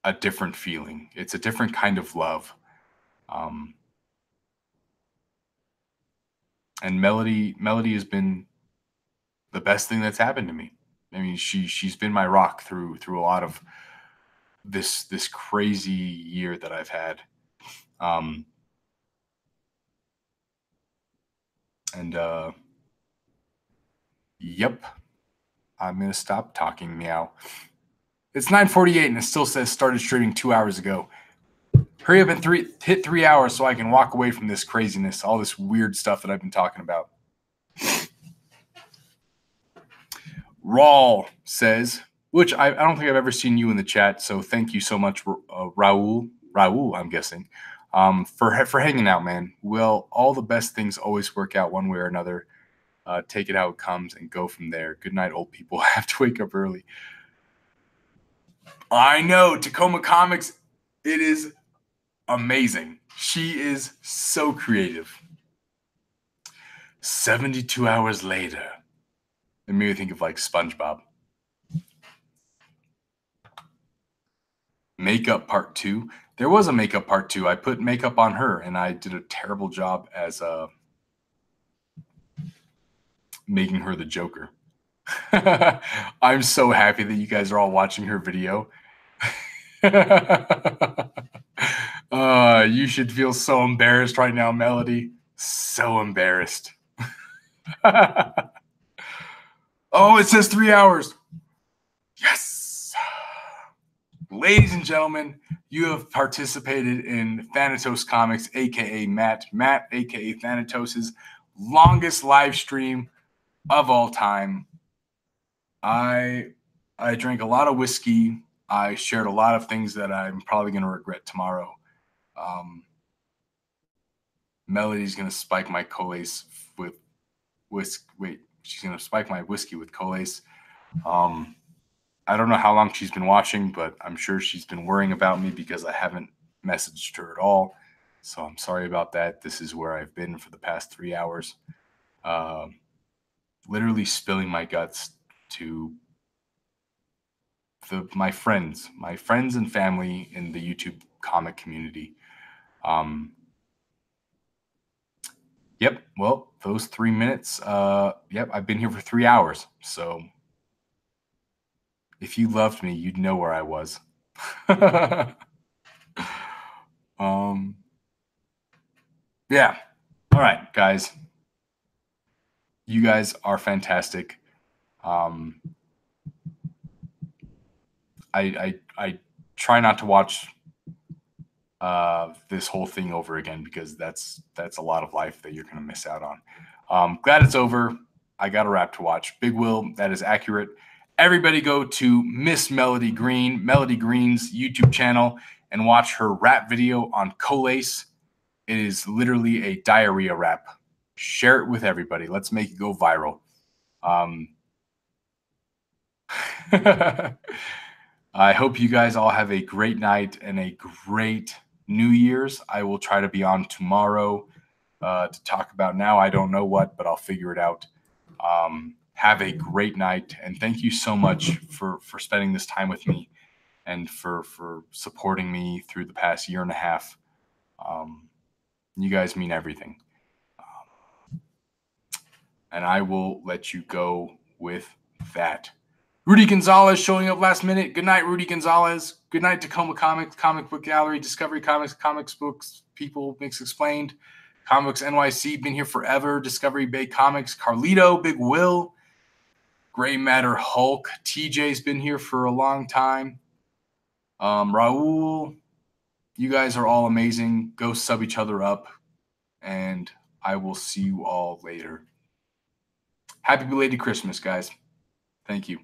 a different feeling. It's a different kind of love. And Melody has been the best thing that's happened to me. I mean, she's been my rock through a lot of this crazy year that I've had. Yep, I'm gonna stop talking. Meow. It's 9:48 and it still says started streaming 2 hours ago. Hurry up and hit 3 hours so I can walk away from this craziness, all this weird stuff that I've been talking about. Raul says, which I don't think I've ever seen you in the chat, so thank you so much, Raul, I'm guessing, for hanging out, man. Well, all the best things always work out one way or another. Take it how it comes and go from there. Good night, old people. I have to wake up early. I know, Tacoma Comics, it is amazing. She is so creative. 72 hours later. It made me think of like SpongeBob. Makeup part 2. There was a makeup part 2. I put makeup on her and I did a terrible job as making her the Joker. I'm so happy that you guys are all watching her video. You should feel so embarrassed right now, Melody. So embarrassed. Oh, it says 3 hours. Yes. Ladies and gentlemen, you have participated in Thanatos Comics, aka Matt, aka Thanatos' longest live stream of all time. I drank a lot of whiskey. I shared a lot of things that I'm probably going to regret tomorrow. Melody's going to spike my Colace with she's going to spike my whiskey with Colace. I don't know how long she's been watching, but I'm sure she's been worrying about me because I haven't messaged her at all. So I'm sorry about that. This is where I've been for the past 3 hours. Literally spilling my guts to my friends and family in the YouTube comic community. Yep. Well, those 3 minutes. Yep. I've been here for 3 hours. So if you loved me, you'd know where I was. Yeah. All right, guys. You guys are fantastic. I try not to watch this whole thing over again because that's a lot of life that you're going to miss out on. Glad it's over. I got a rap to watch. Big Will, that is accurate. Everybody go to Miss Melody Green, Melody Green's YouTube channel, and watch her rap video on Colace. It is literally a diarrhea rap. Share it with everybody. Let's make it go viral. I hope you guys all have a great night and a great New Year's. I will try to be on tomorrow to talk about now. I don't know what, but I'll figure it out. Have a great night, and thank you so much for spending this time with me and for supporting me through the past year and a half. You guys mean everything. And I will let you go with that. Rudy Gonzalez showing up last minute. Good night, Rudy Gonzalez. Good night, Tacoma Comics, Comic Book Gallery, Discovery Comics, Comics Books, People, Mix Explained, Comics NYC, been here forever, Discovery Bay Comics, Carlito, Big Will, Gray Matter Hulk, TJ's been here for a long time. Raul, you guys are all amazing. Go sub each other up, and I will see you all later. Happy belated Christmas, guys. Thank you.